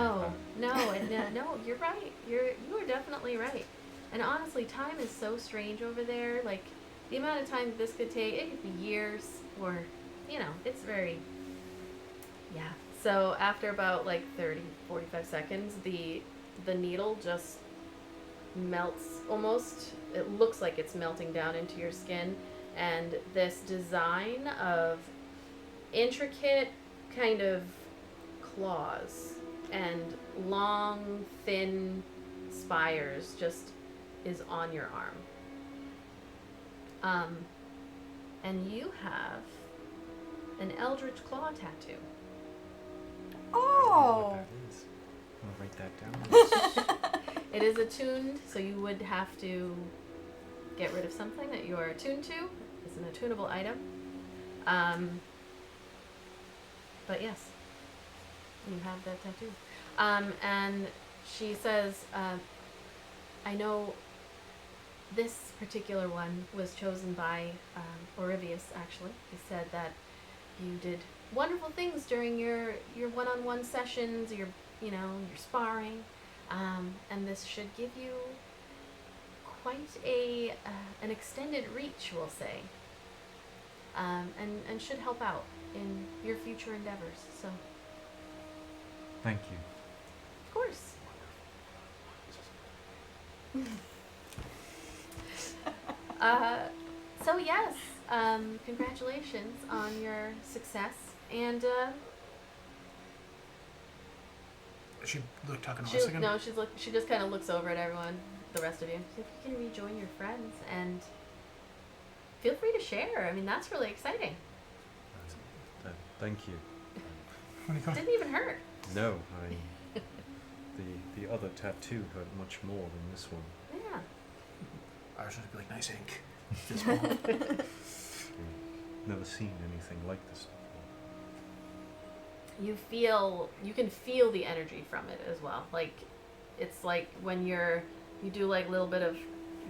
No, had. no, you're right. You are definitely right. And honestly, time is so strange over there. Like, the amount of time this could take, it could be years, or, it's very, yeah. So after about like 30, 45 seconds, the needle just melts almost. It looks like it's melting down into your skin, and this design of intricate kind of claws and long, thin spires just is on your arm. And you have an Eldritch Claw tattoo. Oh. I'll write that down. It is attuned, so you would have to get rid of something that you are attuned to. It's an attunable item. But yes, you have that tattoo. And she says, I know this particular one was chosen by Orivius, actually. He said that you did wonderful things during your one-on-one sessions, your sparring, and this should give you quite an extended reach, we'll say, and should help out in your future endeavors. So, Thank you. of course. So yes, congratulations on your success, and Is she talking to us again? no, she just kind of looks over at everyone, the rest of you. She's like, you can rejoin your friends, and feel free to share. I mean, that's really exciting. Thank you. When he comes, Didn't even hurt. No, the other tattoo hurt much more than this one. Yeah. ours would be like nice ink. This one. Never seen anything like this before. You can feel the energy from it as well. Like, it's like when you do like a little bit of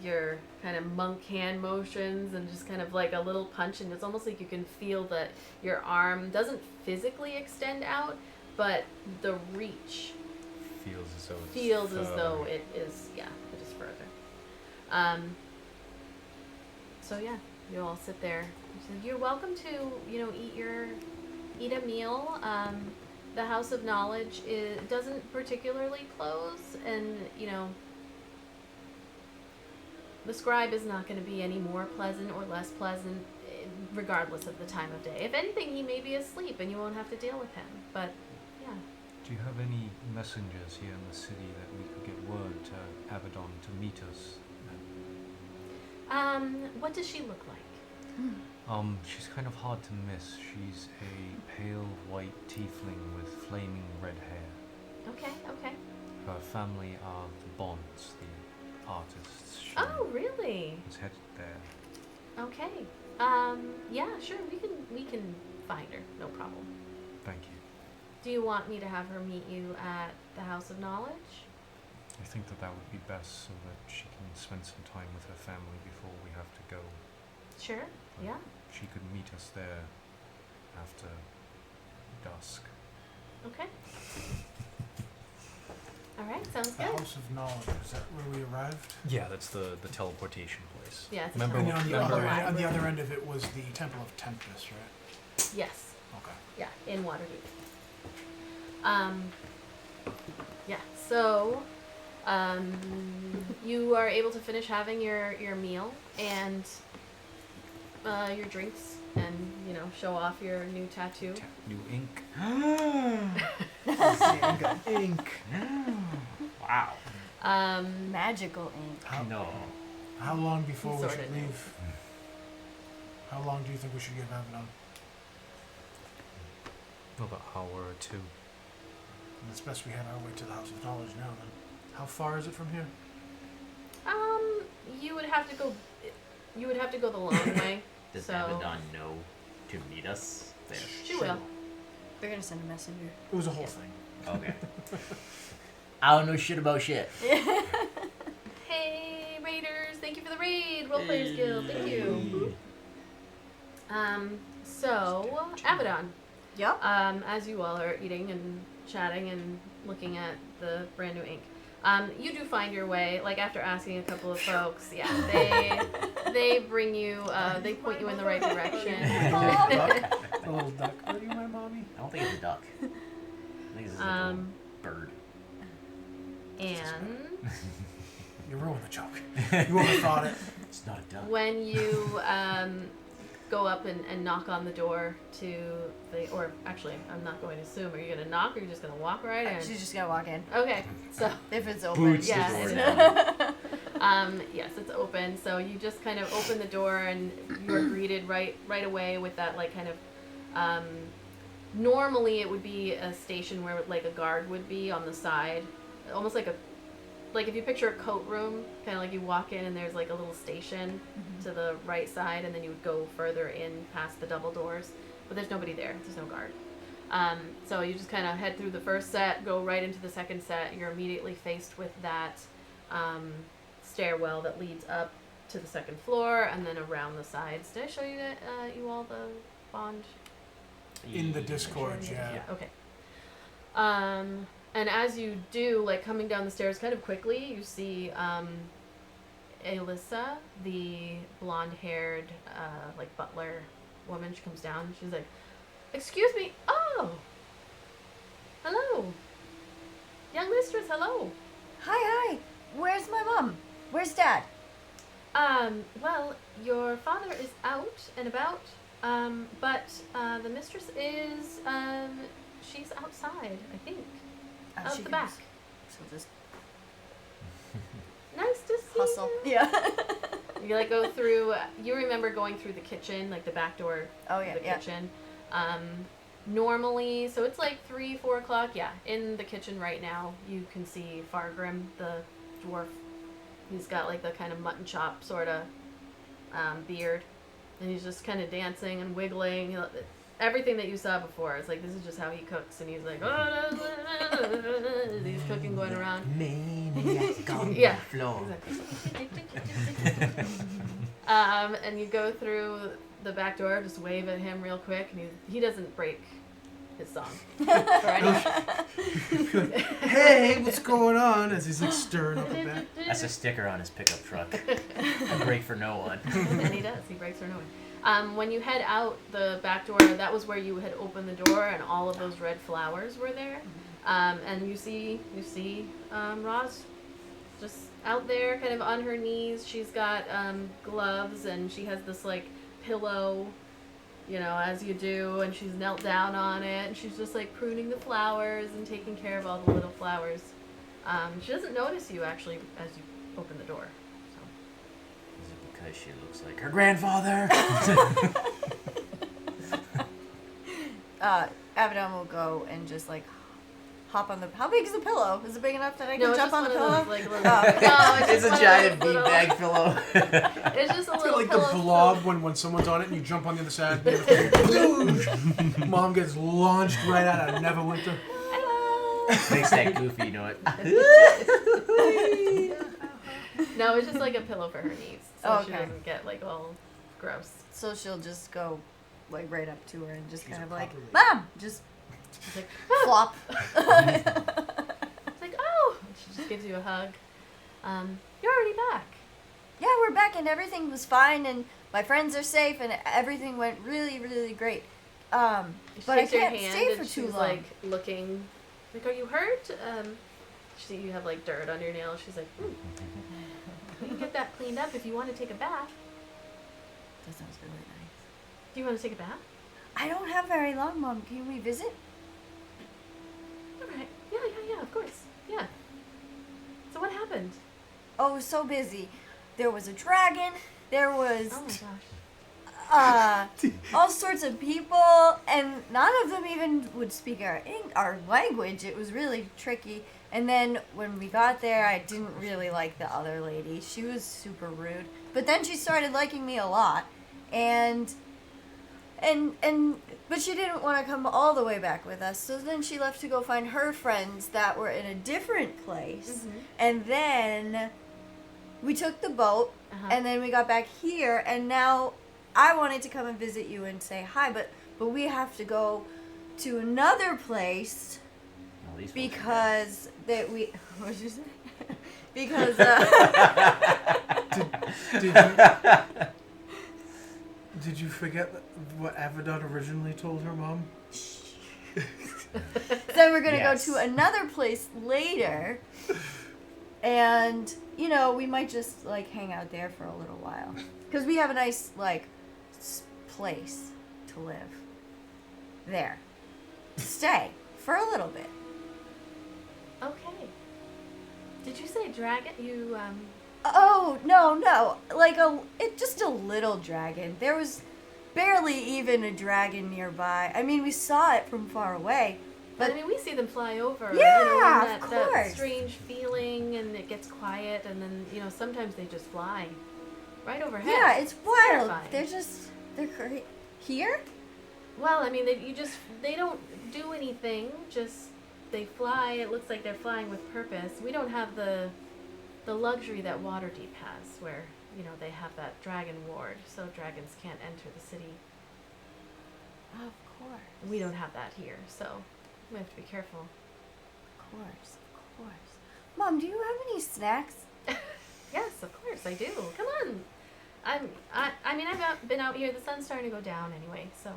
your kind of monk hand motions and just kind of like a little punch, and it's almost like you can feel that your arm doesn't physically extend out, but the reach Feels as though it is further. So yeah, you all sit there. You're welcome to, eat a meal. The House of Knowledge doesn't particularly close, and, the scribe is not going to be any more pleasant or less pleasant, regardless of the time of day. If anything, he may be asleep, and you won't have to deal with him. But, yeah. Do you have any messengers here in the city that we could get word to Abaddon to meet us? What does she look like? She's kind of hard to miss. She's a pale white tiefling with flaming red hair. Okay. Her family are the Bonds, the artists. She Oh, really? is headed there. Okay. Yeah, sure. We can find her. No problem. Thank you. Do you want me to have her meet you at the House of Knowledge? I think that would be best so that she can spend some time with her family before we have to go. Sure. Yeah. She could meet us there after dusk. Okay. All right. Sounds The good. House of Knowledge, is that where we arrived? Yeah, that's the teleportation place. Yeah. It's Remember a And town. on the, Remember- on the other end of it was the Temple of Tempest, right? Yes. Okay. Yeah. In Waterdeep. Yeah. So, you are able to finish having your meal and your drinks, and show off your new tattoo. New ink. Ink. Wow. Magical ink. No. How long before we Sorta should new. leave? How long do you think we should give Abaddon? Another hour or two. It's best we head our way to the House of Knowledge now then. How far is it from here? You would have to go. You would have to go the long way. Does So- Abaddon know to meet us there? She will. We're gonna send a messenger. It was a whole thing. Okay. I don't know shit about shit. Hey, Raiders! Thank you for the raid, Role Players Guild. Thank you. So Abaddon. Yep. As you all are eating and chatting and looking at the brand new ink, you do find your way. Like, after asking a couple of folks, yeah, they bring you, they point you in the right direction. The little duck. Are you my mommy? I don't think it's a duck. I think it's like a little bird. And You ruined the joke. You overthought it. It's not a duck. When you go up and knock on the door to or actually, I'm not going to assume. Are you going to knock, or are you just going to walk right in? She's just gonna walk in. Okay, so If it's open. Boots Yeah. the door down. yes, it's open. So you just kind of open the door, and you're greeted right away with that like kind of. Normally, it would be a station where like a guard would be on the side, almost like if you picture a coat room, kind of like you walk in and there's like a little station to the right side, and then you would go further in past the double doors, but there's nobody there. There's no guard. So you just kind of head through the first set, go right into the second set. You're immediately faced with that stairwell that leads up to the second floor, and then around the sides. Did I show you that you all the bond? In the Discord, yeah. Okay. And as you do, like coming down the stairs kind of quickly, you see Alyssa, the blonde-haired, like butler woman. She comes down. She's like, "Excuse me. Oh, hello, young mistress. Hello. Hi. Where's my mom? Where's Dad? Well, your father is out and about. But the mistress is she's outside, I think. Out She the can back. So just Nice to see hustle. you. Yeah. You like go through. You remember going through the kitchen, like the back door. Oh of yeah, the yeah. kitchen. Normally, so it's like 3-4 o'clock. Yeah, in the kitchen right now, you can see Fargrim, the dwarf. He's got like the kind of mutton chop sort of beard, and he's just kind of dancing and wiggling. Everything that you saw before. It's like this is just how he cooks, and he's like, he's cooking, going around. Maniac on Yeah, the floor. exactly. And you go through the back door, just wave at him real quick, and he doesn't break his song. For anyone. Hey, what's going on? As he's like stirring up a bit. That's a sticker on his pickup truck. A break for no one. And he does. He breaks for no one. When you head out the back door, that was where you had opened the door, and all of those red flowers were there. And you see Roz just out there, kind of on her knees. She's got gloves, and she has this like pillow, as you do, and she's knelt down on it, and she's just like pruning the flowers and taking care of all the little flowers. She doesn't notice you actually as you open the door. Is it because she looks like her grandfather? Abaddon will go and just like hop on the. How big is the pillow? Is it big enough that I can No, it's jump just on the one of pillow? those, like, little, Oh. no, It's a just one of giant those little- beanbag pillow. It's just a It's little like pillow. the blob when someone's on it and you jump on the other side. Mom gets launched right out of Neverwinter. Makes that goofy, you know it. No, it's just like a pillow for her knees, so Oh, she okay. doesn't get like all gross. So she'll just go like right up to her and just She's kind of a like, proper lady. Mom, just She's like, flop. it's like, oh, she just gives you a hug. You're already back. Yeah, we're back and everything was fine and my friends are safe and everything went really, really great. She But I shakes your can't hand stay and for too she's long. like looking, like, are you hurt? She see you have like dirt on your nails. She's like, we can get that cleaned up if you want to take a bath. That sounds really nice. Do you want to take a bath? I don't have very long, Mom. Can we visit? All right. Yeah, of course. Yeah. So what happened? Oh, it was so busy. There was a dragon. There was Oh my gosh. all sorts of people, and none of them even would speak our language. It was really tricky. And then when we got there, I didn't really like the other lady. She was super rude. But then she started liking me a lot, but she didn't want to come all the way back with us. So then she left to go find her friends that were in a different place. Mhm. And then we took the boat, Uh-huh. and then we got back here, and now I wanted to come and visit you and say hi, but we have to go to another place Well, these folks are because that we. What did you say? Because Did you forget what Abaddon originally told her mom? then we're gonna Yes. go to another place later, and you know, we might just like hang out there for a little while because we have a nice like place to live there, to stay for a little bit. Okay. Did you say dragon? You Oh no, like just a little dragon. There was barely even a dragon nearby. I mean, we saw it from far away. But I mean, we see them fly over. Yeah, and of that course. strange feeling, and it gets quiet, and then sometimes they just fly right overhead. Yeah, it's wild. Terrifying. They're here. Well, I mean, they don't do anything. Just they fly. It looks like they're flying with purpose. We don't have the luxury that Waterdeep has, where they have that dragon ward, so dragons can't enter the city. Of course. We don't have that here, so we have to be careful. Of course. Mom, do you have any snacks? Yes, of course I do. Come on. I mean, I've been out here. The sun's starting to go down anyway, so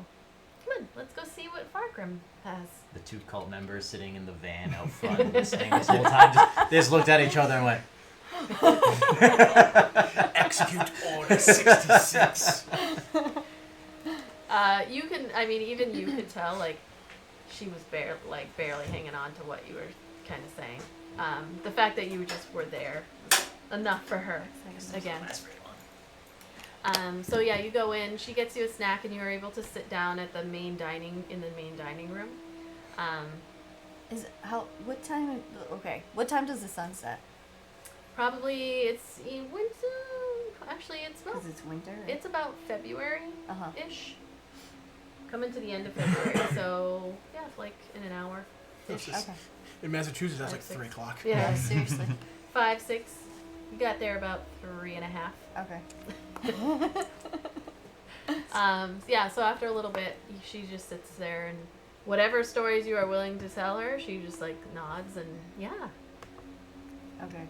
come on. Let's go see what Fargrim has. The two cult members sitting in the van out front listening this whole time just looked at each other and went, Execute Order 66. Even you could tell, like, she was barely hanging on to what you were kind of saying. The fact that you just were there was enough for her. Again. So yeah, you go in. She gets you a snack, and you are able to sit down at the main dining room. What time? Okay, what time does the sun set? Probably it's in winter. Actually, Because it's winter. it's about February Uh-huh. ish. Coming to the end of February, so yeah, like in an hour. That's just- Okay. In Massachusetts, that's like 5, 6. 3 o'clock. Yeah, Seriously. 5, 6. You got there about 3.5. Okay. Yeah, so after a little bit, she just sits there, and whatever stories you are willing to tell her, she just like nods, and yeah. Okay.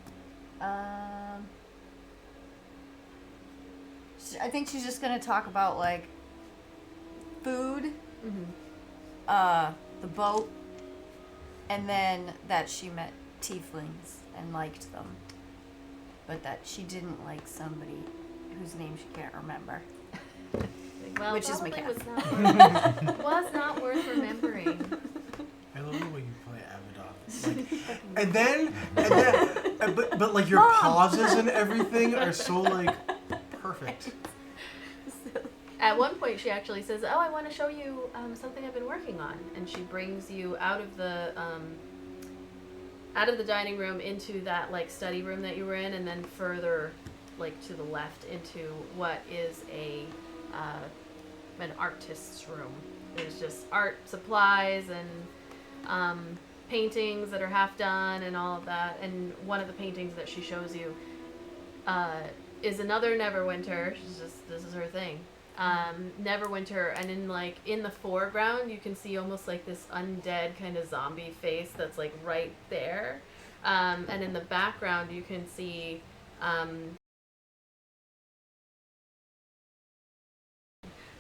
I think she's just gonna talk about like food, the boat, and then that she met tieflings and liked them, but that she didn't like somebody whose name she can't remember. Well, Which is probably Macaf. was not worth remembering. I love the way you play Abaddon. But like your pauses and everything are so like perfect. At one point, she actually says, "Oh, I want to show you something I've been working on," and she brings you out of the dining room into that like study room that you were in, and then further like to the left into what is an artist's room. There's just art supplies and paintings that are half done and all of that. And one of the paintings that she shows you is another Neverwinter. This is her thing. Neverwinter, and in the foreground you can see almost like this undead kind of zombie face that's like right there. And in the background you can see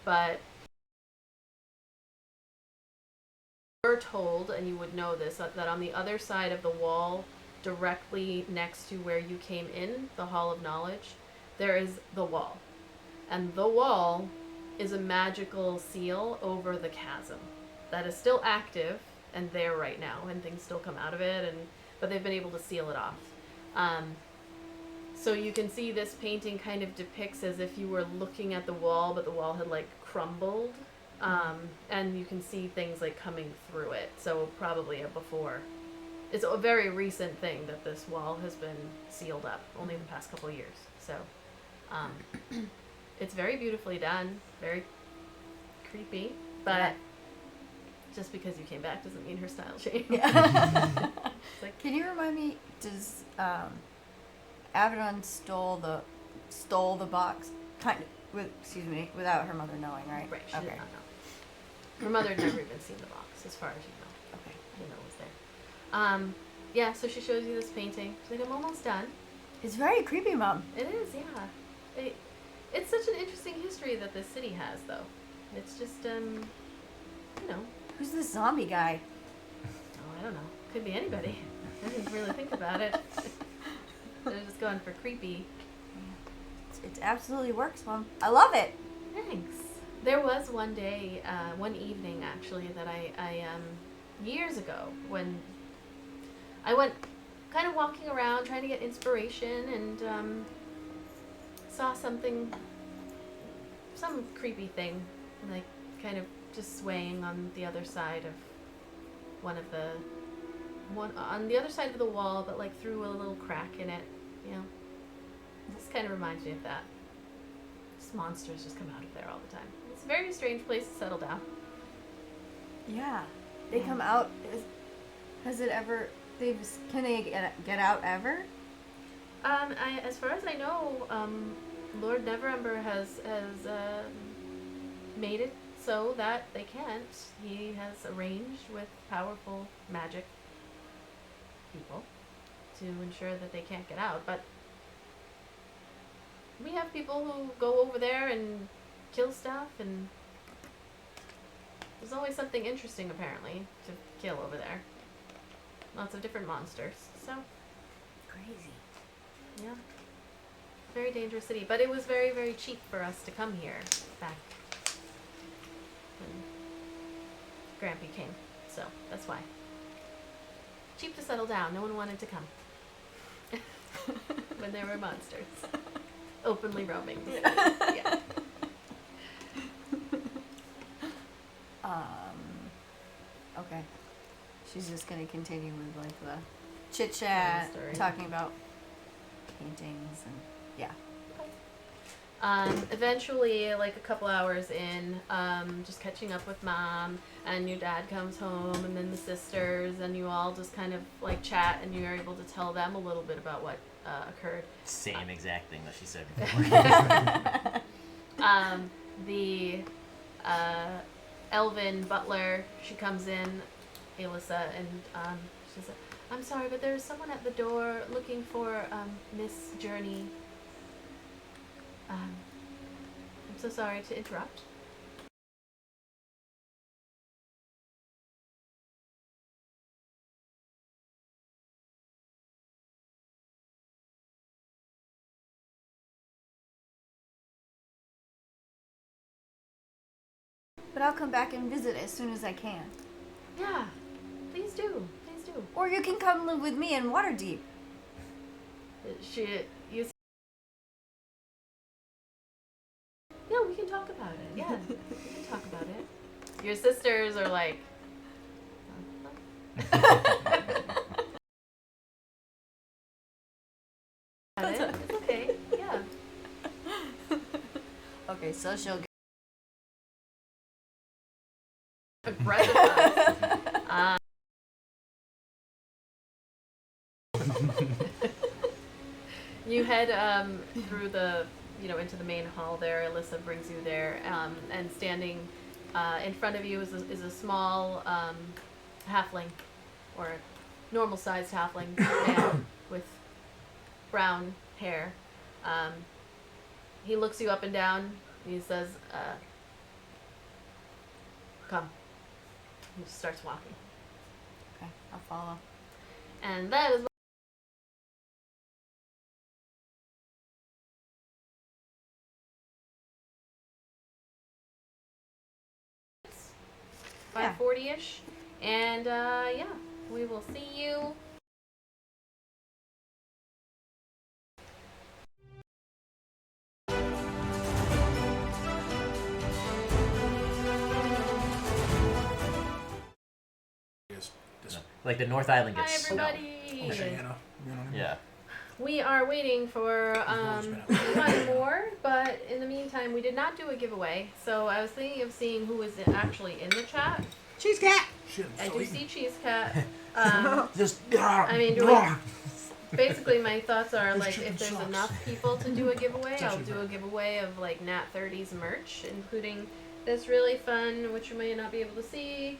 but we're told, and you would know this, that on the other side of the wall, directly next to where you came in, the Hall of Knowledge, there is the wall. And the wall is a magical seal over the chasm that is still active and there right now, and things still come out of it, but they've been able to seal it off. So you can see this painting kind of depicts as if you were looking at the wall, but the wall had like crumbled, and you can see things like coming through it. So probably a before. It's a very recent thing that this wall has been sealed up, only in the past couple of years. So it's very beautifully done, very creepy, but just because you came back doesn't mean her style changed. Yeah. It's like, Can you remind me? Does Abaddon stole the box without her mother knowing, right? right, she Okay. did not know. Her mother had never even seen the box, as far as you know. Okay. Didn't know it was there. Yeah, so she shows you this painting. She's like, I'm almost done. It's very creepy, Mom. It is, yeah. It's such an interesting history that this city has, though. It's just, Who's this zombie guy? I don't know. Could be anybody. I didn't really think about it. They're just going for creepy. It absolutely works, Mom. I love it. Thanks. There was one day, one evening actually, that I years ago, when I went kind of walking around trying to get inspiration and saw something, some creepy thing, like kind of just swaying on the other side of one on the other side of the wall, but like through a little crack in it, you know. This kind of reminds me of that. Just monsters just come out of there all the time. It's a very strange place to settle down. Yeah. They Yeah. come out. Has it ever? Can they get out ever? As far as I know, Lord Neverember has made it so that they can't. He has arranged with powerful magic people to ensure that they can't get out. But we have people who go over there and kill stuff, and there's always something interesting apparently to kill over there. Lots of different monsters. So Crazy. yeah. Very dangerous city. But it was very, very cheap for us to come here back when Grampy came. So that's why. Cheap to settle down. No one wanted to come. When there were monsters. Openly roaming the city. Yeah. Okay. She's just gonna continue with like the chit chat, story. talking about paintings and yeah. Eventually, like a couple hours in, just catching up with Mom, and your dad comes home, and then the sisters, and you all just kind of like chat, and you're able to tell them a little bit about what occurred. Same exact thing that she said before. The elven butler, she comes in, Alyssa, and she says, "I'm sorry, but there's someone at the door looking for Miss Journey. I'm so sorry to interrupt." But I'll come back and visit as soon as I can. Yeah, please do, please do. Or you can come live with me in Waterdeep. Yeah, we can talk about it. Yeah, we can talk about it. Your sisters are like, it's okay. Yeah. Okay, so she'll get Aggressive. You head through the, into the main hall there. Alyssa brings you there, and standing in front of you is a small halfling, or normal-sized halfling man with brown hair. He looks you up and down. He says, "Come." He just starts walking, Okay, I'll follow. and that is. 5:40ish, and yeah, we will see you. Like the North Island Hi gets snow. everybody. Oh, Diana. You know what I mean? Yeah. We are waiting for one more, but in the meantime, we did not do a giveaway. So I was thinking of seeing who was actually in the chat. Cheese cat. Shit, I I'm do so see Cheese Cat. Just. I mean, do we, basically, my thoughts are This like, chicken if there's sucks. enough people to do a giveaway, It's I'll actually do a good. giveaway of like NAT30s merch, including this really fun, which you may not be able to see,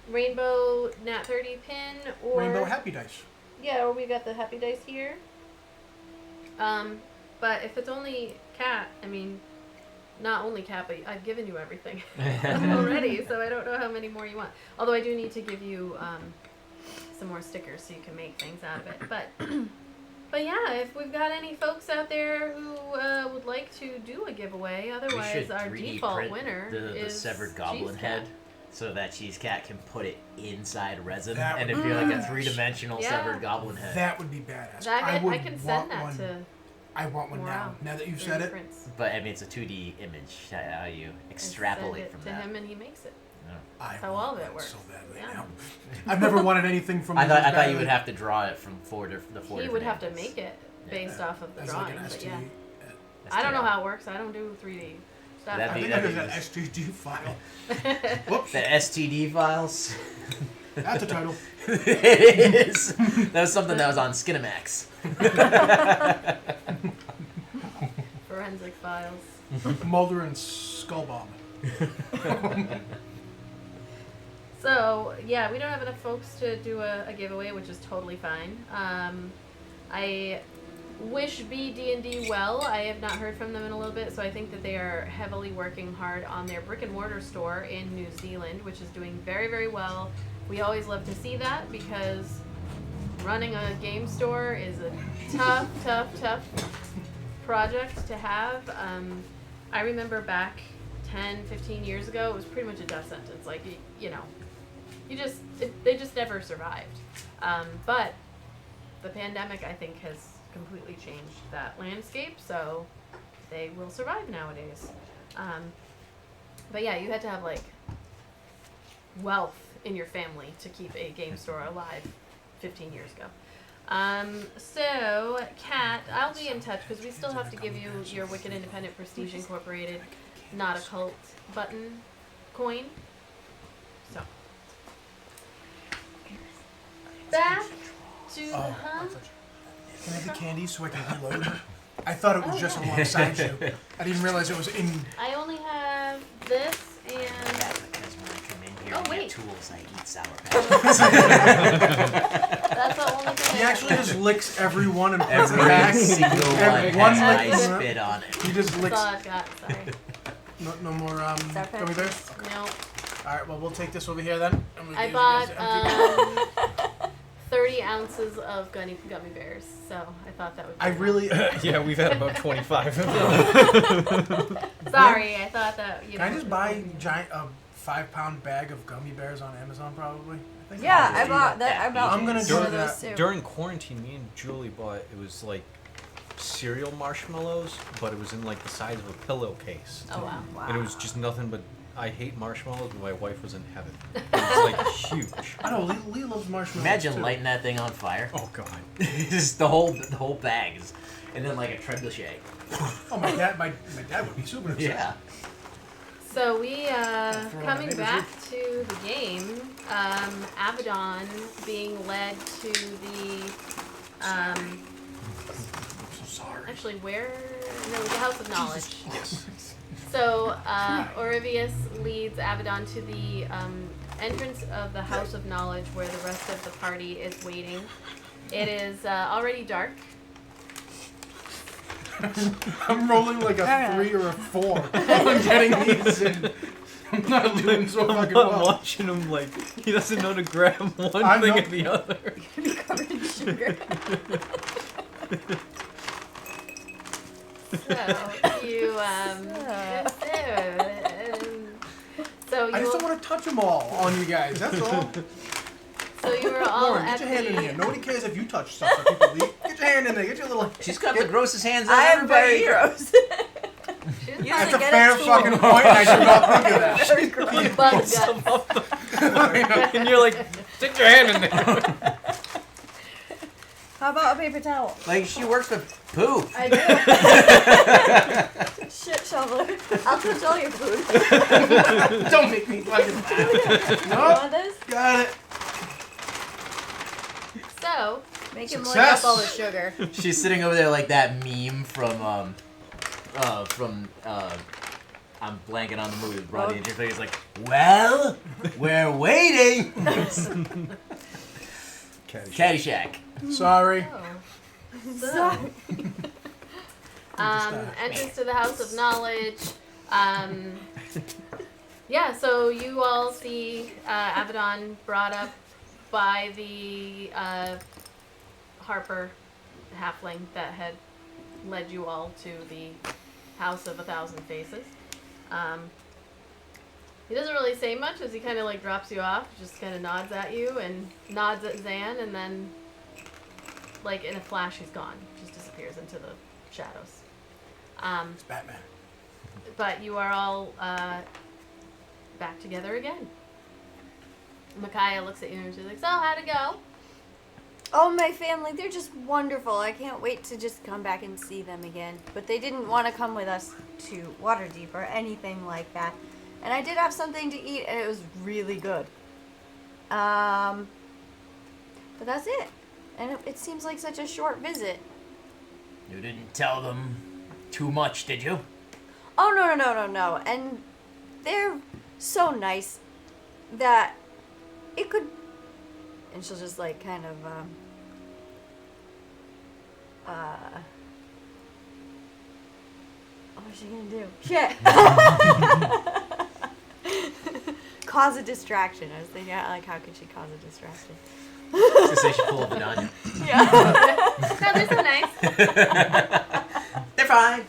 rainbow NAT30 pin, or Rainbow Happy Dice. yeah, or we got the happy dice here. But if it's only cat, I mean, not only cat, but I've given you everything already, so I don't know how many more you want. Although I do need to give you some more stickers so you can make things out of it. But yeah, if we've got any folks out there who would like to do a giveaway, We otherwise should our 3D default print winner the is severed goblin Cheese head, Cat. so that Cheese Cat can put it inside resin, That and would it'd be be like a badass. 3-dimensional Yeah. severed goblin head. That would be badass. I would can want send that one. to I want one now. Wow. Now that you've 3D said it, prints. But I mean, it's a 2D image. How you And extrapolate send from it that? to him and he makes it. No. I how want all of it one works. so badly Yeah. now. I've never wanted anything from. I these thought badly. you would have to draw it from the four He different would have to angles. make it based off of the As drawing, like an but ST. yeah. That's I don't know terrible. how it works. I don't do 3D stuff. That'd I be- think that'd it is an STG file. Whoops, The STD files. that's a title. It is. That was something that was on Skinamax. Forensic files. Mulder and Skullbomb. So yeah, we don't have enough folks to do a giveaway, which is totally fine. I wish BD&D well. I have not heard from them in a little bit, so I think that they are heavily working hard on their brick and mortar store in New Zealand, which is doing very, very well. We always love to see that because running a game store is a tough project to have. I remember back 10, 15 years ago, it was pretty much a death sentence. Like, you know, they just never survived. But the pandemic, I think, has completely changed that landscape, so they will survive nowadays. But yeah, you had to have, like, wealth in your family to keep a game store alive 15 years ago. So, Kat, I'll be in touch because we still have to give you your Wicked Independent Prestige Incorporated Not a Cult button coin. So, back to the Oh, hum. can I have the candy so I can reload? I thought it was just alongside you. I didn't realize it was in. I only have this and Yeah, because when I come in here Oh, and wait. get tools, I eat Sour Patch. that's the only thing He I actually just licks every one and puts it Every back. single one Every one has lick. I spit on it. He just That's licks. all I've got, sorry. No more Sour gummy bears. No. All right, well we'll take this over here then. And we'll I use you guys bought to empty- 30 ounces of gummy bears, so I thought that would be I enough. really. Yeah, we've had about 25. Sorry, I thought that, you Can I know. just buy a 5-pound bag of gummy bears on Amazon? Probably. I think Yeah, I'll I do bought that. that. I bought I'm gonna do one of that. those too. During quarantine, me and Julie bought, it was like cereal marshmallows, but it was in like the size of a pillowcase. Oh, wow. Wow. And it was just nothing but, I hate marshmallows, but my wife was in heaven. It was like huge. I know Lee loves marshmallows. Imagine too. lighting that thing on fire. Oh god. Just the whole bag is, and then like a trebuchet. Oh my dad would be super excited. Yeah. So we, Throw on the coming neighbor's back to the game, Abaddon being led to the, I'm so sorry. actually where, no, the House of Knowledge. Yes. So, Orivius leads Abaddon to the entrance of the House of Knowledge where the rest of the party is waiting. It is already dark. I'm rolling like a Alright. 3 or a 4. I'm getting these in. I'm not doing so fucking I'm well. watching him like, he doesn't know to grab one I thing know. and the other. Be covered in sugar. So, you, so I just don't you, want to touch them all on you guys. That's all. so you were all Lauren, at get your hand in the, here. Nobody cares if you touch stuff that people eat. Get your hand in there. Get your little. She's got the grossest hands I've I ever am been very here. gross. she's You That's should a get fair tool. fucking point. I did not think of that. Very gross. bug guts. And you're like, stick your hand in there. How about a paper towel? Like she works with poo. I do. Shit shoveler. I'll touch all your food. Don't make me fucking laugh. You No, want this? got it. So, Make him lick Success. up all the sugar. She's sitting over there like that meme from I'm blanking on the movie with Rodney and He's like, well, we're waiting. Caddyshack. Sorry. oh. Sorry. Entrance to the House of Knowledge. Yeah, so you all see Abaddon brought up by the Harper halfling that had led you all to the House of 1,000 Faces. He doesn't really say much as he kind of like drops you off, just kind of nods at you and nods at Zan, and then like in a flash he's gone, just disappears into the shadows. It's Batman. But you are all back together again. Micaiah looks at you and she's like, so how'd it go? Oh, my family, they're just wonderful. I can't wait to just come back and see them again. But they didn't want to come with us to Waterdeep or anything like that. And I did have something to eat, and it was really good. But that's it. And it seems like such a short visit. You didn't tell them too much, did you? Oh, no. And they're so nice that it could... And she'll just, like, kind of, what's she gonna do? Shit! Cause a distraction. I was thinking, like, how could she cause a distraction? To say she pulled it on you. Yeah. No, they're so nice. They're fine.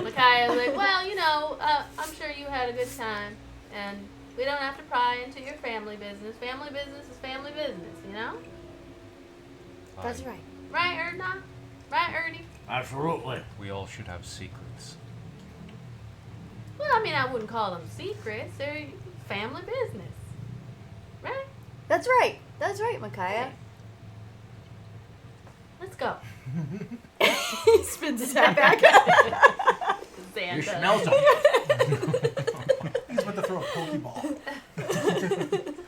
Micaiah's like, well, you know, I'm sure you had a good time, and we don't have to pry into your family business. Family business is family business, you know? That's right. Right, Erdna? Right, Ernie? Absolutely. We all should have secrets. Well, I mean, I wouldn't call them secrets. They're family business. Right? That's right. That's right, Micaiah. Let's go. He spins his hat back. Zan You does. smell something. He's about to throw a Pokeball.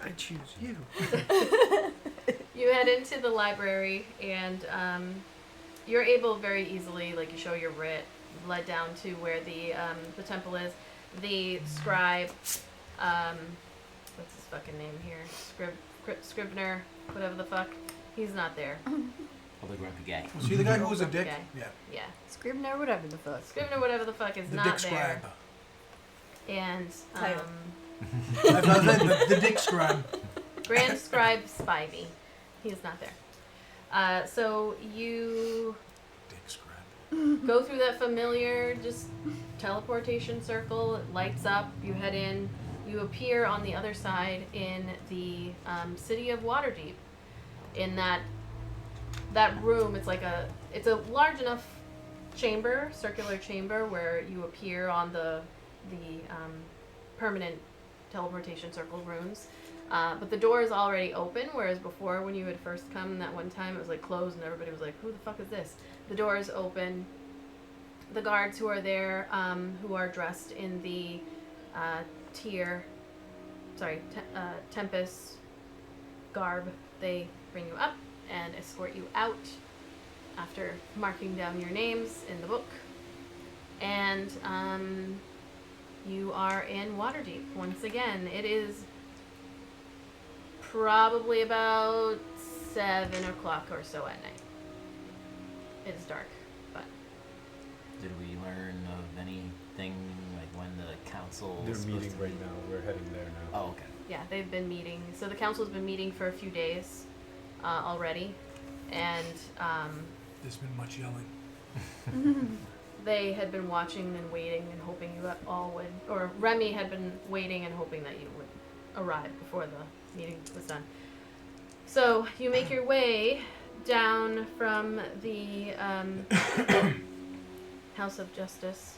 I choose you. You head into the library, and you're able very easily, like you show your writ, led down to where the temple is. The scribe, what's his fucking name here? Scrivener, whatever the fuck. He's not there. Oh, the grumpy guy. Was he the guy who was a dick? Okay. Yeah. Yeah. Scrivener, whatever the fuck. Scrivener, whatever the fuck, is The not dick there. scribe. And Title. The dick scribe. Grand Scribe Spivey. He's not there. So you Dick scribe. go through that familiar just teleportation circle. It lights up. You head in. You appear on the other side in the city of Waterdeep. In that room, it's a large enough chamber, circular chamber, where you appear on the permanent teleportation circle runes. But the door is already open, whereas before, when you had first come that one time, it was like closed and everybody was like, who the fuck is this? The door is open. The guards who are there, who are dressed in the Tempest garb, they bring you up and escort you out after marking down your names in the book. And you are in Waterdeep once again. It is probably about 7 o'clock or so at night. It's dark, but Did we learn of anything, like when the council They're was supposed meeting to right meet? now. We're heading there now. Oh, okay. yeah, they've been meeting. So the council's been meeting for a few days already, and There's been much yelling. they had been watching and waiting and hoping you all would, or Remy had been waiting and hoping that you would arrive before the meeting was done. So you make your way down from the House of Justice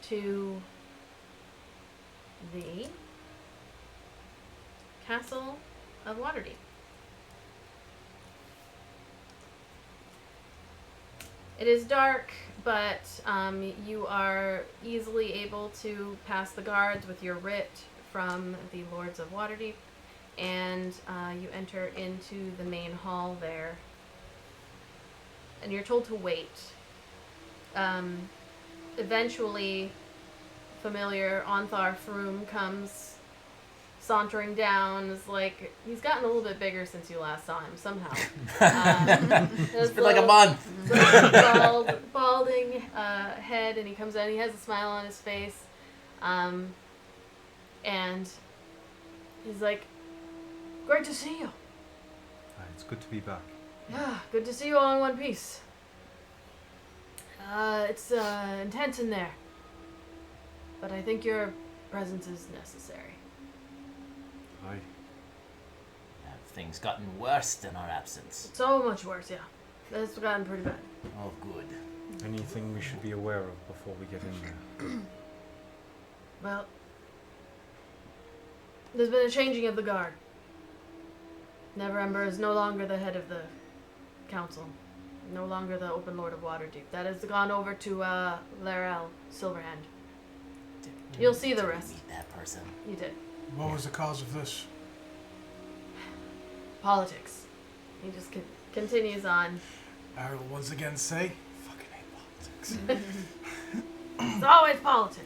to the Castle of Waterdeep. It is dark, but you are easily able to pass the guards with your writ from the Lords of Waterdeep, and you enter into the main hall there. And you're told to wait. Eventually, familiar Ontharr Froom comes sauntering down. Is like, he's gotten a little bit bigger since you last saw him somehow. It's been like a month. Balding head, and he comes out. He has a smile on his face, and he's like, Great to see you. It's good to be back. Yeah, good to see you all in one piece. It's intense in there. But I think your presence is necessary. Aye. Have things gotten worse in our absence? So much worse, yeah. It's gotten pretty bad. Oh, good. Anything we should be aware of before we get in there? Well, there's been a changing of the guard. Neverember is no longer the head of the council. No longer the Open Lord of Waterdeep. That has gone over to Larel Silverhand. You'll see the Did we rest. meet that person? You did. What was the cause of this? Politics. He just continues on. I will once again say, fucking hate politics. It's always politics.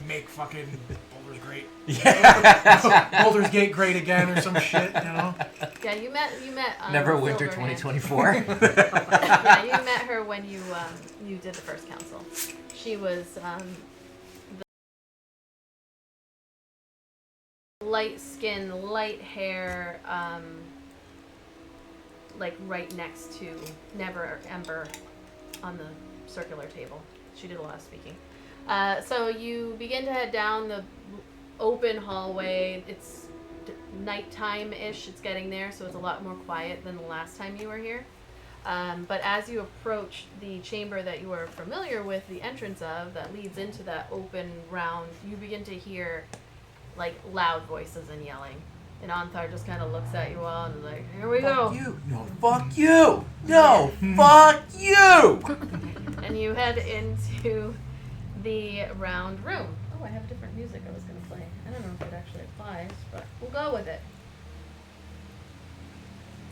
Make fucking Boulder's great. Yeah. Boulder's Gate great again or some shit, you know? Yeah, you met. Neverwinter Silverhand. 2024. Yeah, you met her when you did the first council. She was the light skin, light hair, like right next to Neverember on the circular table. She did a lot of speaking. So you begin to head down the open hallway. It's nighttime-ish. It's getting there, so it's a lot more quiet than the last time you were here. But as you approach the chamber that you are familiar with, the entrance of, that leads into that open round, you begin to hear, like, loud voices and yelling. And Anthar just kind of looks at you all and is like, here we go. Fuck you. No, fuck you. No, fuck you. And you head into the round room. Oh, I have different music I was going to play. I don't know if it actually applies, but we'll go with it.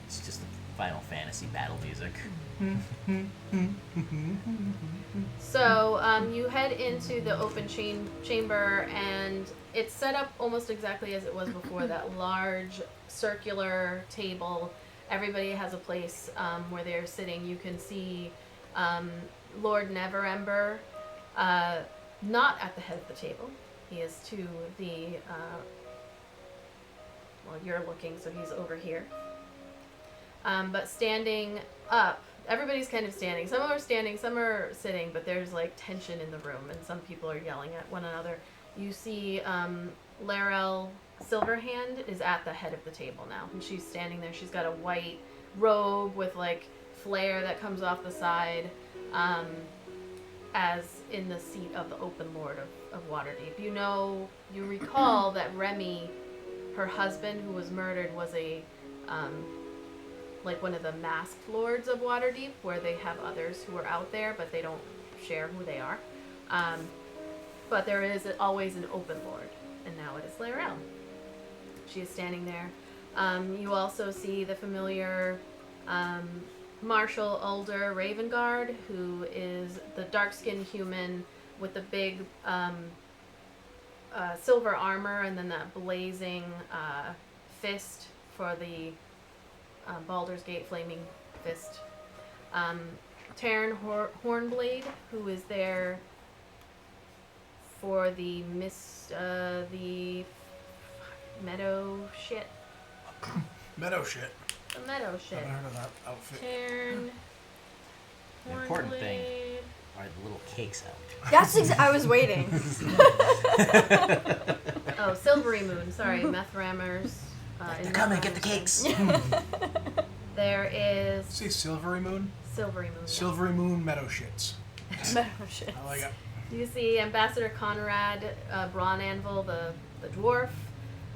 It's just the Final Fantasy battle music. So you head into the open chamber, and it's set up almost exactly as it was before. That large circular table. Everybody has a place where they're sitting. You can see Lord Neverember, not at the head of the table. He is to the well, you're looking, so he's over here. But standing up, everybody's kind of standing. Some are standing, some are sitting, but there's like tension in the room, and some people are yelling at one another. You see Larel Silverhand is at the head of the table now, and she's standing there. She's got a white robe with like flare that comes off the side, as in the seat of the Open Lord of Waterdeep. You recall that Remy, her husband who was murdered, was a like one of the masked lords of Waterdeep, where they have others who are out there, but they don't share who they are. But there is always an open lord, and now it is Larel. She is standing there. You also see the familiar Marshal Ulder Ravengard, who is the dark-skinned human with the big silver armor and then that blazing fist for the Baldur's Gate flaming fist. Taryn Hornblade, who is there for the the meadow shit. Meadow shit. The meadow shit. Haven't heard of that outfit. Taryn. The important thing Hornblade. are the little cakes out. That's I was waiting. Oh, Silvery Moon. Sorry, Meth Rammers. They're coming, get the cakes. There is See, Silvery Moon? Silvery Moon. Silvery Moon Meadow Shits. Meadow shit. I like it. You see Ambassador Conrad Braun Anvil, the dwarf.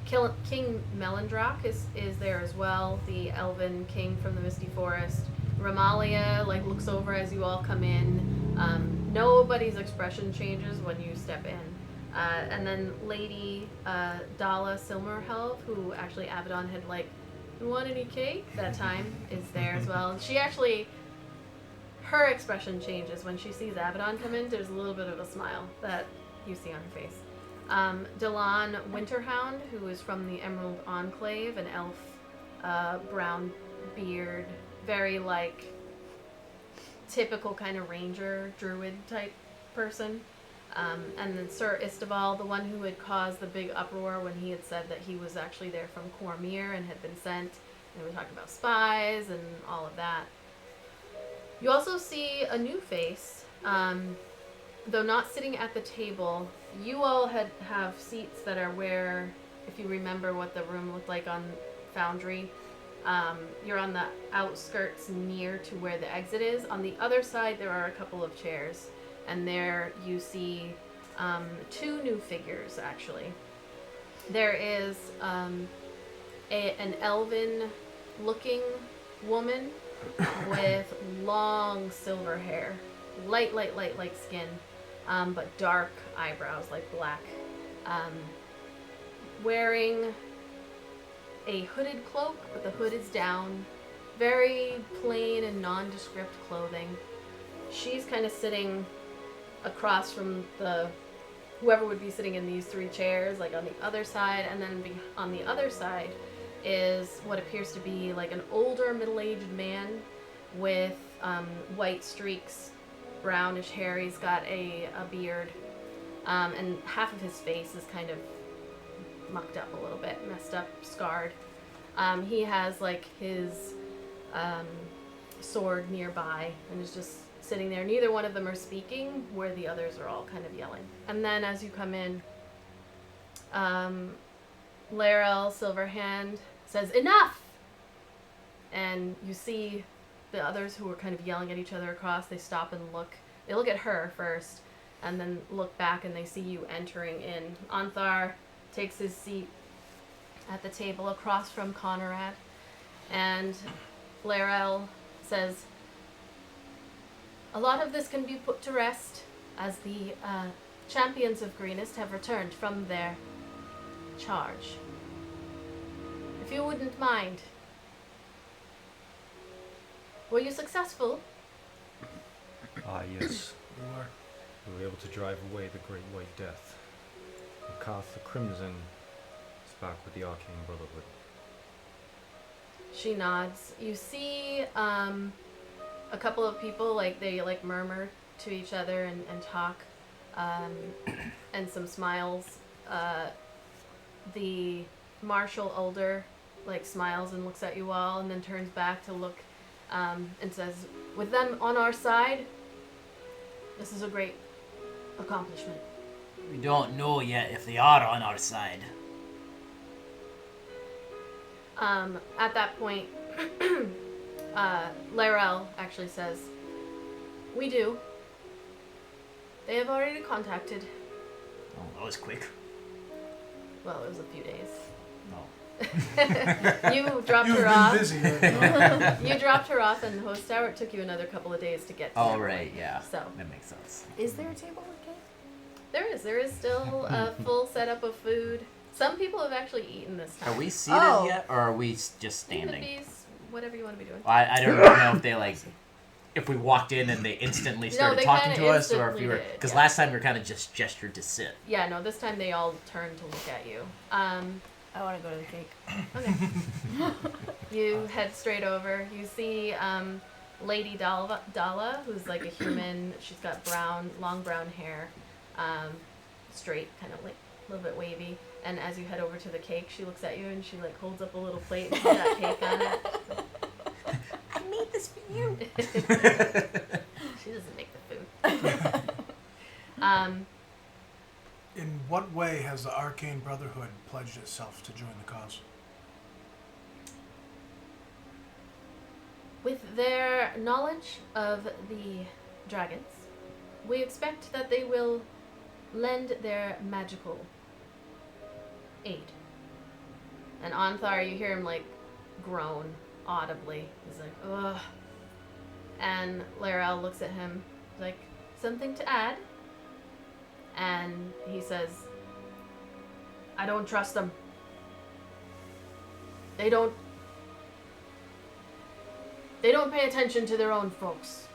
King Melendrock is there as well, the elven king from the Misty Forest. Ramalia looks over as you all come in. Nobody's expression changes when you step in. And then Lady Dala Silmerhelve, who actually Abaddon had you want any cake? That time is there as well. And she actually, her expression changes when she sees Abaddon come in. There's a little bit of a smile that you see on her face. Delan Winterhound, who is from the Emerald Enclave, an elf, brown beard, very typical kind of ranger druid type person. And then Sir Istibal, the one who had caused the big uproar when he had said that he was actually there from Cormyr and had been sent. And we talked about spies and all of that. You also see a new face, though not sitting at the table. You all have seats that are where, if you remember what the room looked like on Foundry, you're on the outskirts near to where the exit is. On the other side, there are a couple of chairs, and there you see two new figures, actually. There is an elven-looking woman with long silver hair, light skin, but dark eyebrows, like black, wearing a hooded cloak, but the hood is down, very plain and nondescript clothing. She's kind of sitting across from whoever would be sitting in these three chairs, like on the other side, and then on the other side is what appears to be like an older middle-aged man with white streaks, brownish hair. He's got a beard, and half of his face is kind of mucked up a little bit, messed up, scarred. He has like his sword nearby and is just sitting there. Neither one of them are speaking, where the others are all kind of yelling. And then as you come in, Larel Silverhand says, "Enough!" And you see the others who are kind of yelling at each other across. They stop and look. They look at her first, and then look back, and they see you entering in. Anthar takes his seat at the table across from Conrad, and Larel says, "A lot of this can be put to rest, as the champions of Greenest have returned from their charge. If you wouldn't mind, were you successful?" Ah, yes. We were. We were able to drive away the Great White Death. Makarth the Crimson is back with the Arcane Brotherhood. She nods. You see a couple of people, they murmur to each other and talk, and some smiles. The Marshal Older smiles and looks at you all, and then turns back to look and says, "With them on our side, this is a great accomplishment." We don't know yet if they are on our side. At that point, Larel actually says, "We do. They have already contacted." Oh, that was quick. Well, it was a few days. Oh. You dropped You've her been off. busy. Right? You dropped her off in the host tower. It took you another couple of days to get to Oh, that right, point. yeah. So That makes sense. Is there a table with cake? there is still a full setup of food. Some people have actually eaten this time. Are we seated Oh. yet, or are we just You could standing? be whatever you want to be doing. I don't know if they if we walked in and they instantly No, started they talking kinda to us, or if we were, instantly did, because yeah. last time we were kind of just gestured to sit. Yeah, no, this time they all turned to look at you. I want to go to the cake. Okay. You head straight over. You see Lady Dala, who's like a human. She's got long brown hair, straight, kind of a little bit wavy. And as you head over to the cake, she looks at you and she holds up a little plate and she's got cake on it. I made this for you. She doesn't make the food. In what way has the Arcane Brotherhood pledged itself to join the cause? With their knowledge of the dragons, we expect that they will lend their magical aid. And Anthar, you hear him groan audibly. He's like, ugh. And Larel looks at him, like, something to add? And he says, "I don't trust them. They don't pay attention to their own folks.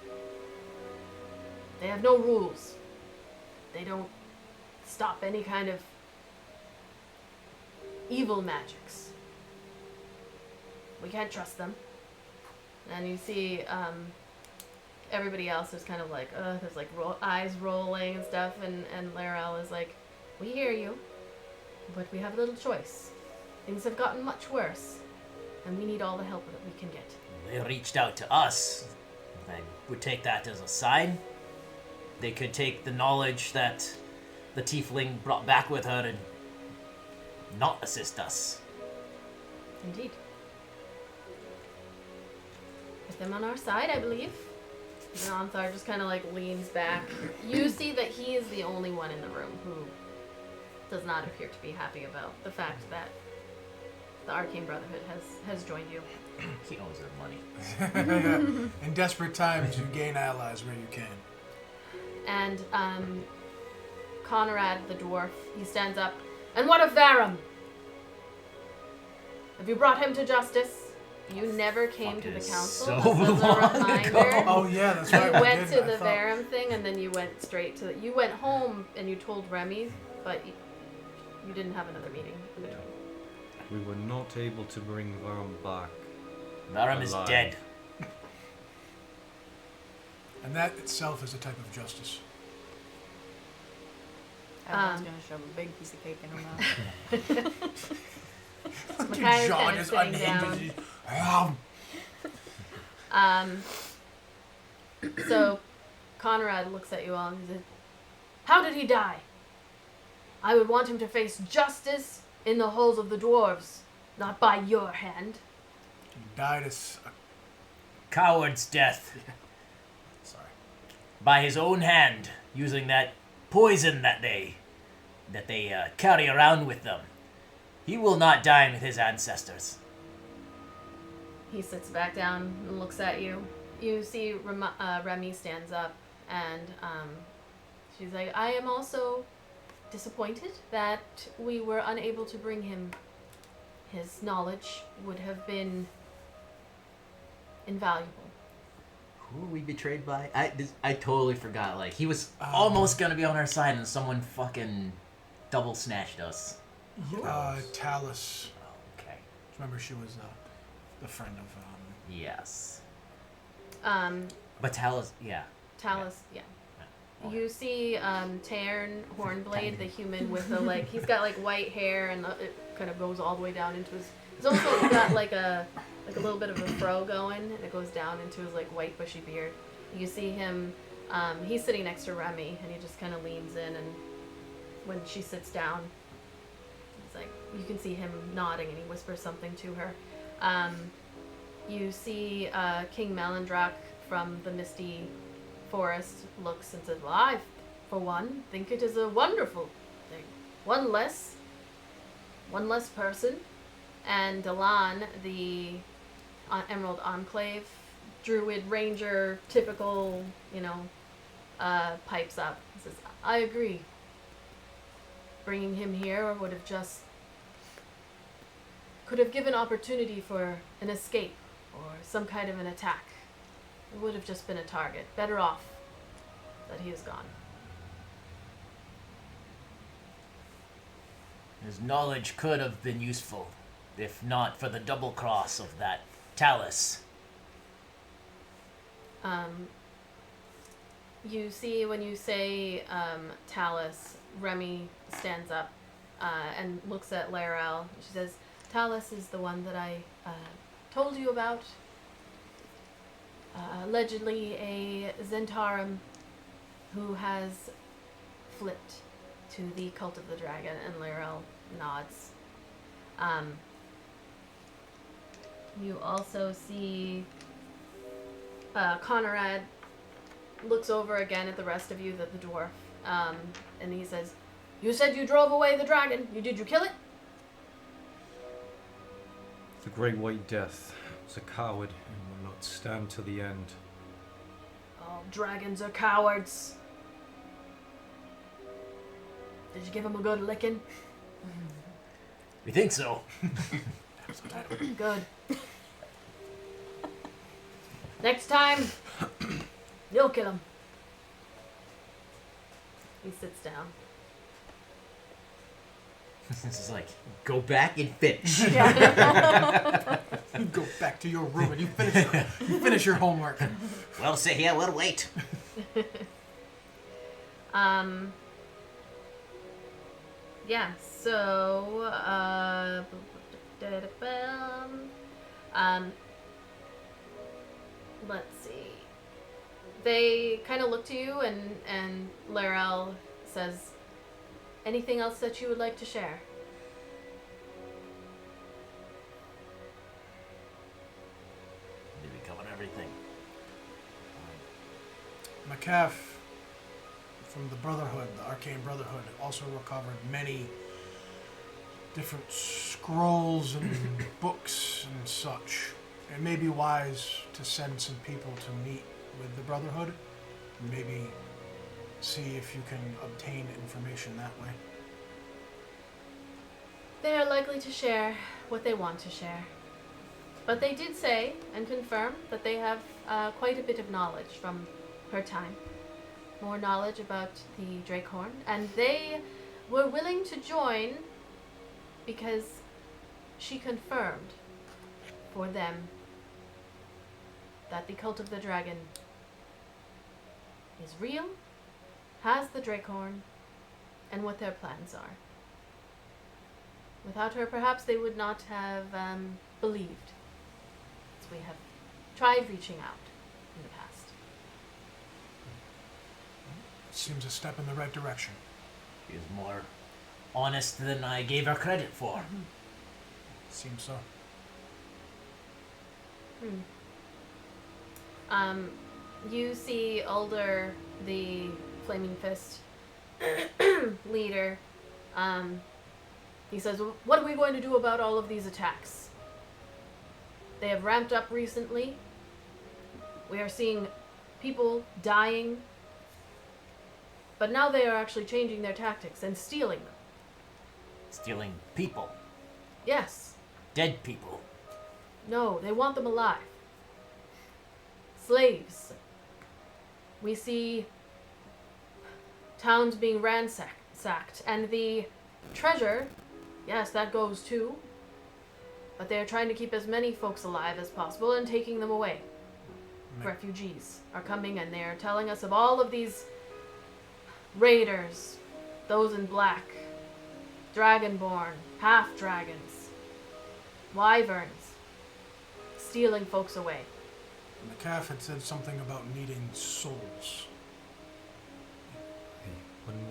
They have no rules. They don't stop any kind of evil magics. We can't trust them." And you see everybody else is kind of like, there's like eyes rolling and stuff, and Larell is like, we hear you, but we have a little choice. Things have gotten much worse, and we need all the help that we can get. They reached out to us. I would take that as a sign. They could take the knowledge that the tiefling brought back with her and not assist us. Indeed. With them on our side, I believe. And Anthar just kind of like leans back. You see that he is the only one in the room who does not appear to be happy about the fact that the Arcane Brotherhood has joined you. He owes her money. In desperate times, you gain allies where you can. And Conrad the dwarf, he stands up. And what of Varum? Have you brought him to justice? You never came to the council. So This was a long reminder. Oh yeah, that's right. You we went did. to I the thought- Varum thing, and then you went straight to you went home and you told Remy, but you didn't have another meeting in between. We were not able to bring Varum back. Varum is Alive. dead. And that itself is a type of justice. Everyone's gonna shove a big piece of cake in her mouth. Micaiah's Jaw kind of just sitting unhinged. down. So Conrad looks at you all and he says, "How did he die? I would want him to face justice in the halls of the dwarves, not by your hand." He died as. Coward's death Sorry. by his own hand, using that poison that they carry around with them. He will not dine with his ancestors. He sits back down and looks at you. You see Remy stands up and she's like, "I am also disappointed that we were unable to bring him. His knowledge would have been invaluable." Who were we betrayed by? I totally forgot. Like, he was almost gonna be on our side and someone fucking double snatched us. Talus. Okay. Remember, she was the friend of. Yes. Um, But Talus, yeah. Talus, yeah. Okay. You see Tairn Hornblade, the human with the like, he's got like white hair and it kind of goes all the way down into his. He's also got like a little bit of a fro going, and it goes down into his like white bushy beard. You see him. He's sitting next to Remy, and he just kind of leans in, and when she sits down, he's like, you can see him nodding, and he whispers something to her. You see King Malandrak from the Misty Forest looks and says, "Well, I, for one, think it is a wonderful thing. One less person." And Delan, the Emerald Enclave druid ranger, typical, pipes up and says, "I agree. Bringing him here could have given opportunity for an escape or some kind of an attack. It would have just been a target. Better off that he is gone." His knowledge could have been useful, if not for the double cross of that Talus. You see when you say Talus, Remy stands up and looks at Larell. She says, "Talus is the one that I told you about. Allegedly a Zentarum who has flipped to the Cult of the Dragon," and Larell nods. You also see Conrad looks over again at the rest of you, the dwarf, and he says, "You said you drove away the dragon. Did you kill it?" The Great White Death was a coward and will not stand till the end. "All dragons are cowards. Did you give him a good licking?" We think so. "Good. Next time, you'll kill him." He sits down. This is like, go back and finish. You go back to your room and you finish your homework. We'll sit here, we'll wait. Yeah, so, let's see. They kind of look to you, and Larell says, anything else that you would like to share? Did we cover everything? McCaff from the Brotherhood, the Arcane Brotherhood, also recovered many different scrolls and books and such. It may be wise to send some people to meet with the Brotherhood, and maybe see if you can obtain information that way. They are likely to share what they want to share. But they did say and confirm that they have quite a bit of knowledge from her time. More knowledge about the Drakehorn. And they were willing to join because she confirmed for them that the Cult of the Dragon is real, has the Drakehorn, and what their plans are. Without her, perhaps they would not have believed, as we have tried reaching out in the past. Seems a step in the right direction. She is more honest than I gave her credit for. Seems so. You see Alder, the Flaming Fist leader. He says, what are we going to do about all of these attacks? They have ramped up recently. We are seeing people dying. But now they are actually changing their tactics and stealing them. Stealing people. Yes. Dead people. No, they want them alive. Slaves. We see towns being ransacked, and the treasure, yes, that goes too. But they are trying to keep as many folks alive as possible and taking them away. Refugees are coming, and they are telling us of all of these raiders, those in black, dragonborn, half-dragons, wyverns, stealing folks away. McCaff had said something about needing souls. When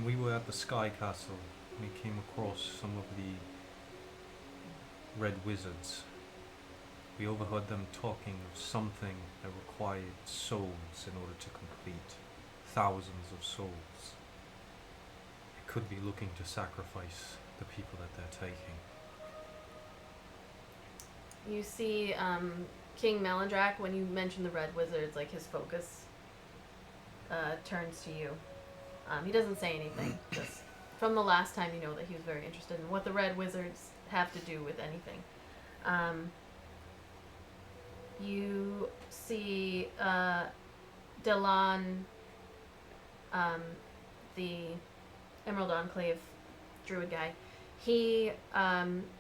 we were at the Sky Castle, we came across some of the Red Wizards. We overheard them talking of something that required souls in order to complete. Thousands of souls. They could be looking to sacrifice the people that they're taking. You see King Malandrak, when you mention the Red Wizards, like his focus turns to you. He doesn't say anything, just from the last time you know that he was very interested in what the Red Wizards have to do with anything. You see Delan, the Emerald Enclave druid guy. He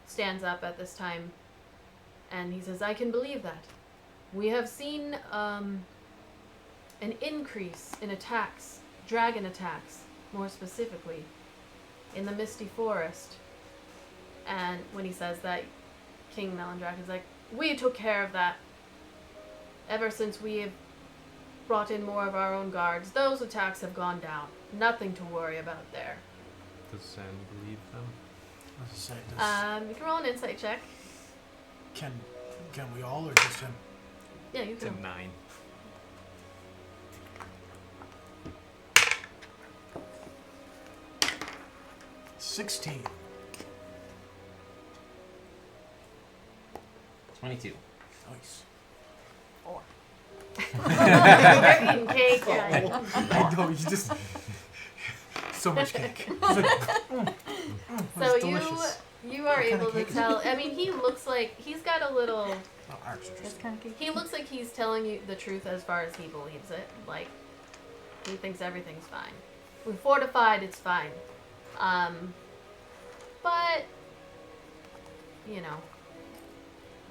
stands up at this time and he says, I can believe that. We have seen an increase in attacks, dragon attacks, more specifically, in the Misty Forest. And when he says that, King Malandrak is like, we took care of that. Ever since we have brought in more of our own guards, those attacks have gone down. Nothing to worry about there. Does Zen believe them? As I say, You can roll an insight check. can we all, or just him? Yeah, you It's a can. 9. $16. 22. Nice. You're eating cake. Yeah. I know, you just... so much cake. So delicious. you are What kind able of to cake is it? tell. I mean, he looks like he's got a little. Oh, art's interesting. kind of cake. He looks like he's telling you the truth as far as he believes it. Like he thinks everything's fine. We're fortified. It's fine. But you know,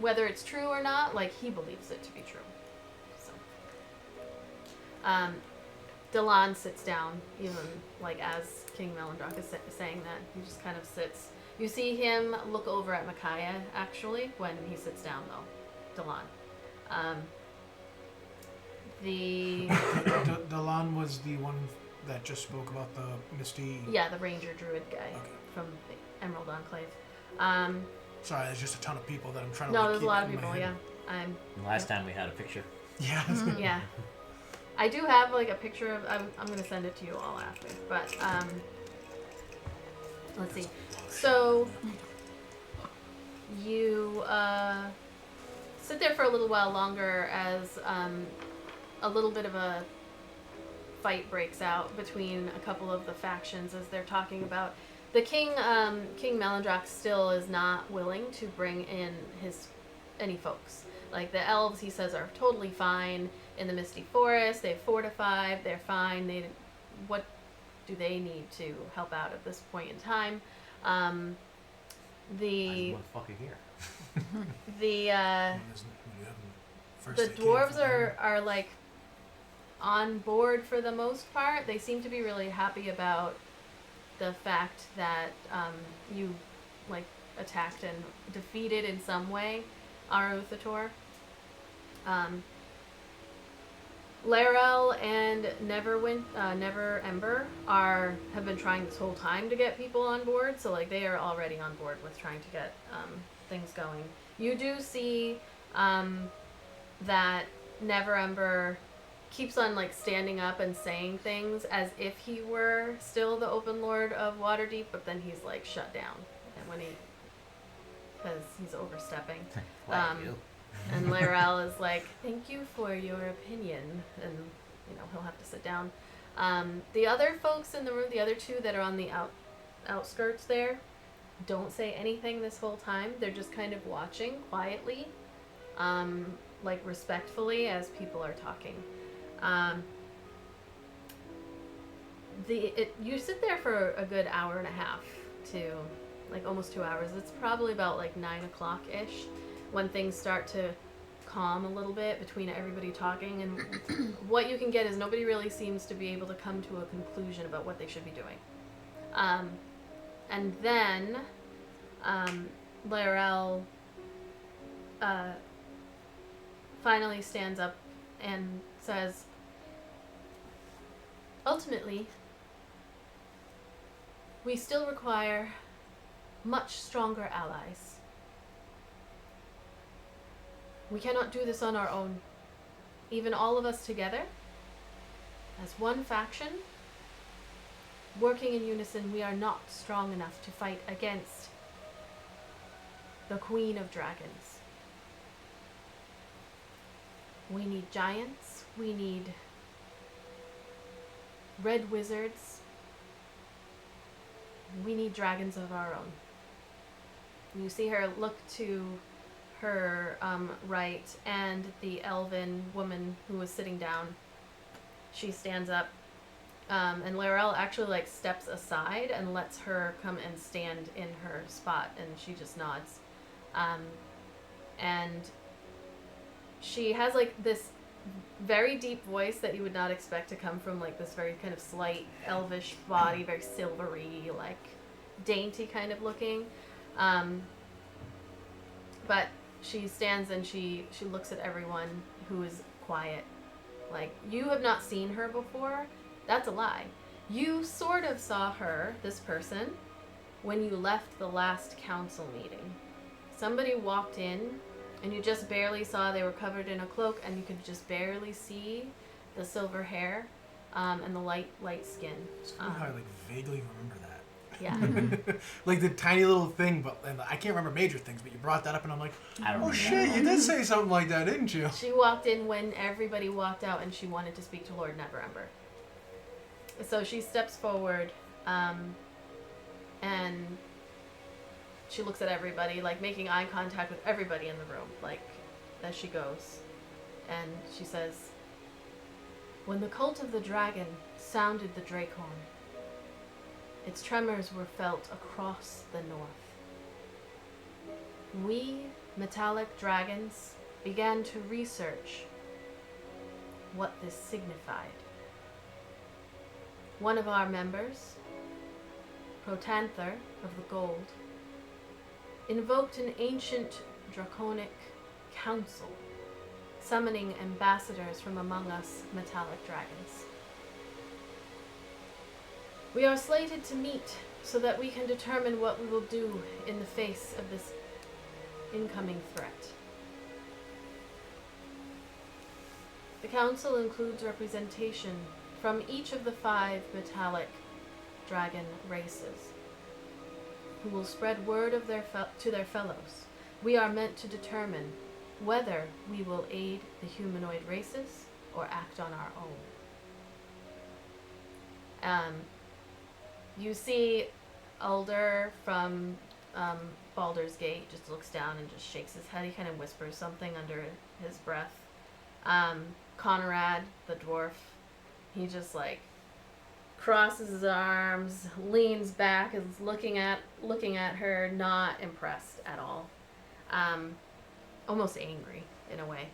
whether it's true or not, like, he believes it to be true. So, Delan sits down, even, like, as King Melindrock is saying that. He just kind of sits. You see him look over at Micaiah, actually, when he sits down, though. Delan. Delan was the one that just spoke about the Misty... Yeah, the Ranger Druid guy from the Emerald Enclave. Sorry, there's just a ton of people that I'm trying to No, like, there's a keep lot in of my people, head. yeah. Last time we had a picture. Yeah. Yeah. I do have, like, a picture of... I'm going to send it to you all after. But, let's see. So, you, sit there for a little while longer as, a little bit of a fight breaks out between a couple of the factions as they're talking about... The king, King Melindrock still is not willing to bring in any folks. Like, the elves, he says, are totally fine in the Misty Forest. They've fortified. They're fine. What do they need to help out at this point in time? The dwarves are like on board for the most part. They seem to be really happy about the fact that you like attacked and defeated in some way Aruthator. Larel and Never Ember have been trying this whole time to get people on board, so like they are already on board with trying to get things going. You do see that Never Ember keeps on like standing up and saying things as if he were still the Open Lord of Waterdeep, but then he's like shut down, and because he's overstepping. And Larel is like, thank you for your opinion, and you know he'll have to sit down. The other folks in the room, the other two that are on the outskirts there, don't say anything this whole time. They're just kind of watching quietly, like respectfully as people are talking. You sit there for a good hour and a half to like almost 2 hours. It's probably about like 9 o'clock ish when things start to calm a little bit between everybody talking, and what you can get is nobody really seems to be able to come to a conclusion about what they should be doing. And then Larel finally stands up and says, ultimately, we still require much stronger allies. We cannot do this on our own. Even all of us together, as one faction, working in unison, we are not strong enough to fight against the Queen of Dragons. We need giants, we need red wizards, we need dragons of our own. You see her look to her right, and the elven woman who was sitting down, she stands up, and Larel actually like steps aside and lets her come and stand in her spot, and she just nods. And she has like this very deep voice that you would not expect to come from like this very kind of slight elvish body, very silvery, like dainty kind of looking. But she stands and she looks at everyone who is quiet. Like, you have not seen her before. That's a lie. You sort of saw her, this person, when you left the last council meeting. Somebody walked in, and you just barely saw they were covered in a cloak, and you could just barely see the silver hair and the light skin. It's funny how I like vaguely remember that. Yeah. Like the tiny little thing, but and I can't remember major things, but you brought that up and I'm like, oh shit, you did say something like that, didn't you? She walked in when everybody walked out and she wanted to speak to Lord Neverember. So she steps forward and she looks at everybody, like making eye contact with everybody in the room, like as she goes. And she says, when the cult of the dragon sounded the Dracon, its tremors were felt across the north. we metallic dragons began to research what this signified. One of our members, Protanther of the Gold, invoked an ancient draconic council, summoning ambassadors from among us metallic dragons. We are slated to meet so that we can determine what we will do in the face of this incoming threat. The council includes representation from each of the 5 metallic dragon races, who will spread word of to their fellows. We are meant to determine whether we will aid the humanoid races or act on our own. You see Alder from Baldur's Gate just looks down and just shakes his head. He kind of whispers something under his breath. Conrad, the dwarf, he just like crosses his arms, leans back, is looking at her, not impressed at all. Almost angry in a way.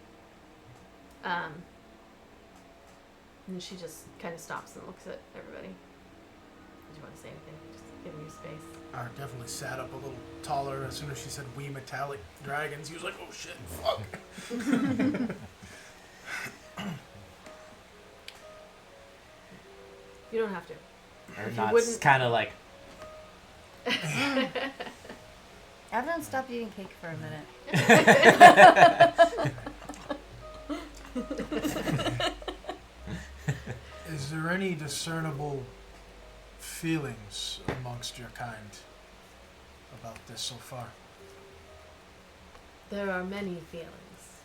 And she just kind of stops and looks at everybody. Did you want to say anything? Just giving you space. I definitely sat up a little taller as soon as she said we metallic dragons. He was like, oh shit, fuck. You don't have to. Ernat's kind of like, Everyone stop eating cake for a minute. Is there any discernible feelings amongst your kind about this so far? There are many feelings,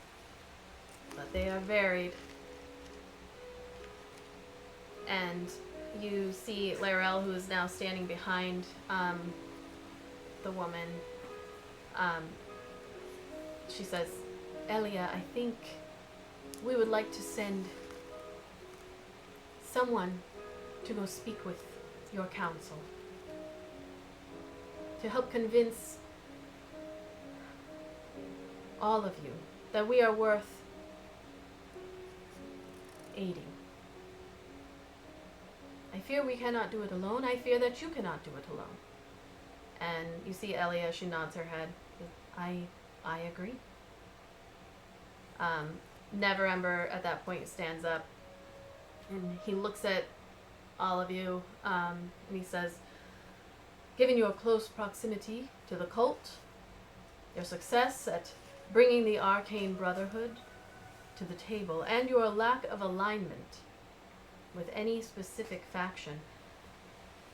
but they are varied. And you see Larell, who is now standing behind the woman. She says, Elia, I think we would like to send someone to go speak with your council, to help convince all of you that we are worth aiding. I fear we cannot do it alone. I fear that you cannot do it alone. And you see Elia, she nods her head. I agree. Neverember at that point stands up and he looks at all of you and he says, given your close proximity to the cult, your success at bringing the arcane brotherhood to the table, and your lack of alignment with any specific faction,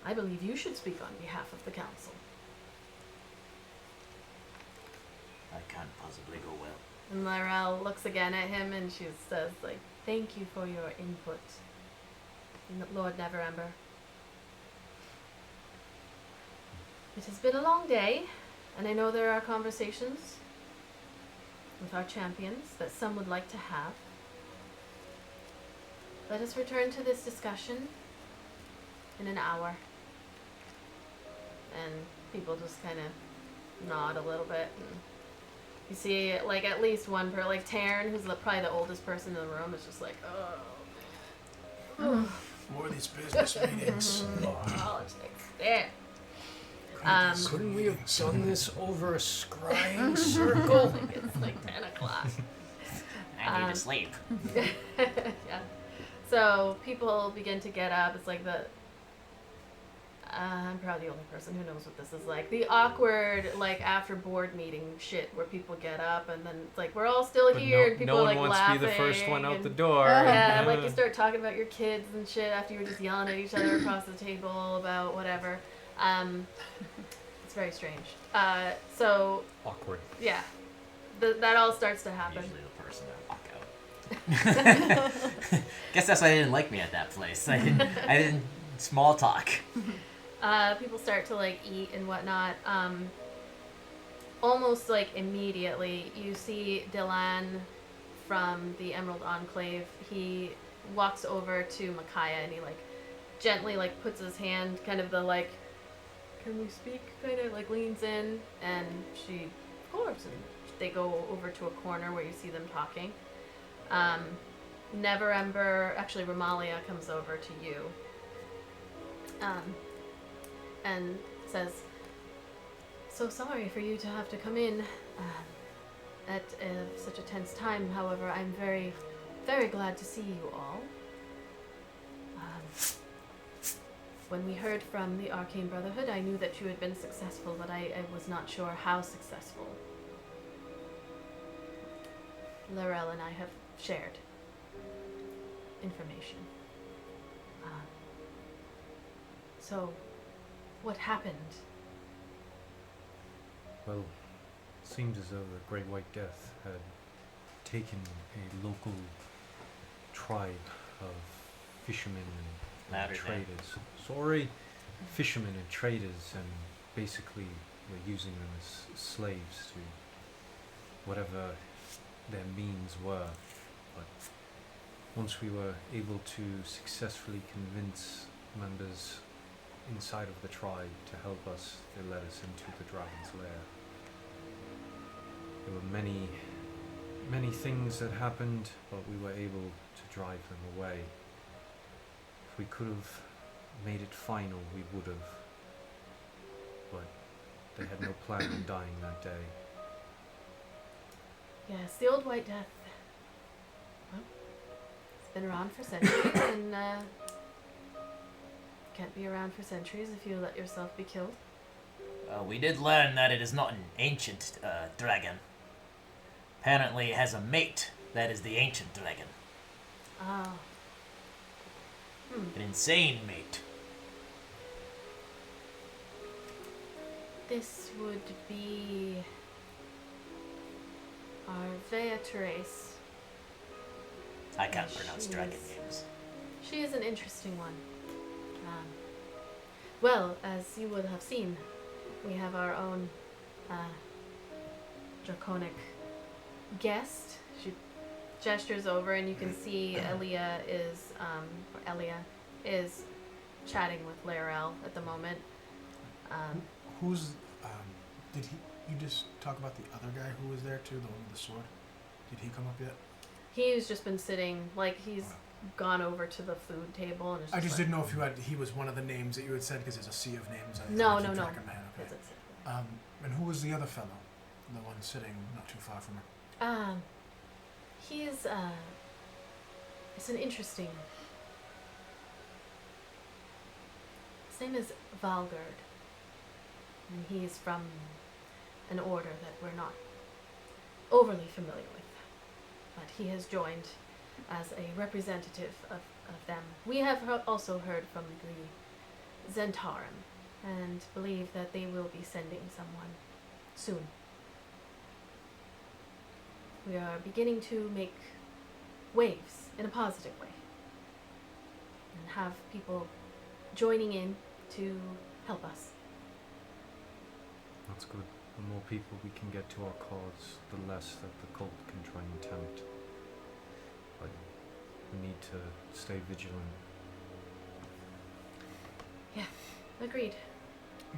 I believe you should speak on behalf of the council. that can't possibly go well. And Lyrell looks again at him and she says, like, thank you for your input, Lord Neverember. It has been a long day, and I know there are conversations with our champions that some would like to have. Let us return to this discussion in an hour. And people just kind of nod a little bit. And you see, like, at least one per, like, Taryn, who's probably the oldest person in the room, is just like, oh. More of these business meetings. Politics. There. Couldn't we have done this over a scrying circle? It's like 10 o'clock. I need to sleep. Yeah. So people begin to get up. It's like I'm probably the only person who knows what this is like. The awkward, like, after board meeting shit where people get up and then it's like, we're all still But here and people no are one like wants laughing. to be the first one out and- the door. Yeah, like you start talking about your kids and shit after you were just yelling at each other across the table about whatever. It's very strange. So, Awkward. yeah, that all starts to happen. Usually the person that walk out. Guess that's why they didn't like me at that place. I didn't small talk. People start to, like, eat and whatnot. Almost, like, immediately, you see Dylan from the Emerald Enclave. He walks over to Micaiah and he, like, gently, like, puts his hand, kind of the, like, can we speak, kind of, like, leans in, and she, of course. And they go over to a corner where you see them talking. Never Ember, actually Romalia comes over to you and says, "So sorry for you to have to come in at such a tense time. However, I'm very, very glad to see you all. When we heard from the Arcane Brotherhood, I knew that you had been successful, but I was not sure how successful. Laurel and I have shared information. So, what happened?" Well, it seems as though the Great White Death had taken a local tribe of fishermen and Louder, man. traders. Sorry, fishermen and traders, and basically were using them as slaves to whatever their means were. But once we were able to successfully convince members inside of the tribe to help us, they led us into the dragon's lair. There were many, many things that happened, but we were able to drive them away. If we could have made it final, we would have. But they had no plan on dying that day. Yes, the Old White Death. Well, it's been around for centuries, and can't be around for centuries if you let yourself be killed. We did learn that it is not an ancient dragon. Apparently it has a mate that is the ancient dragon. Ah. An insane mate. This would be Arvea Therese. I can't Yes, pronounce she dragon is. names. She is an interesting one. Well, as you would have seen, we have our own draconic guest. She gestures over, and you can see Elia is chatting with Laurel at the moment. Who's you just talk about the other guy who was there too, the one with the sword? Did he come up yet? He's just been sitting, like he's gone over to the food table and is I just like, didn't know if he was one of the names that you had said, because there's a sea of names. No, I keep no. track in my head, okay. That's it. And who was the other fellow? The one sitting not too far from her. He's it's an interesting. His name is Valgard, and he's from an order that we're not overly familiar with, but he has joined as a representative of them. We have also heard from the Zentarum, and believe that they will be sending someone soon. We are beginning to make waves in a positive way, and have people joining in to help us. That's good. The more people we can get to our cause, the less that the cult can try and tempt. But we need to stay vigilant. Agreed.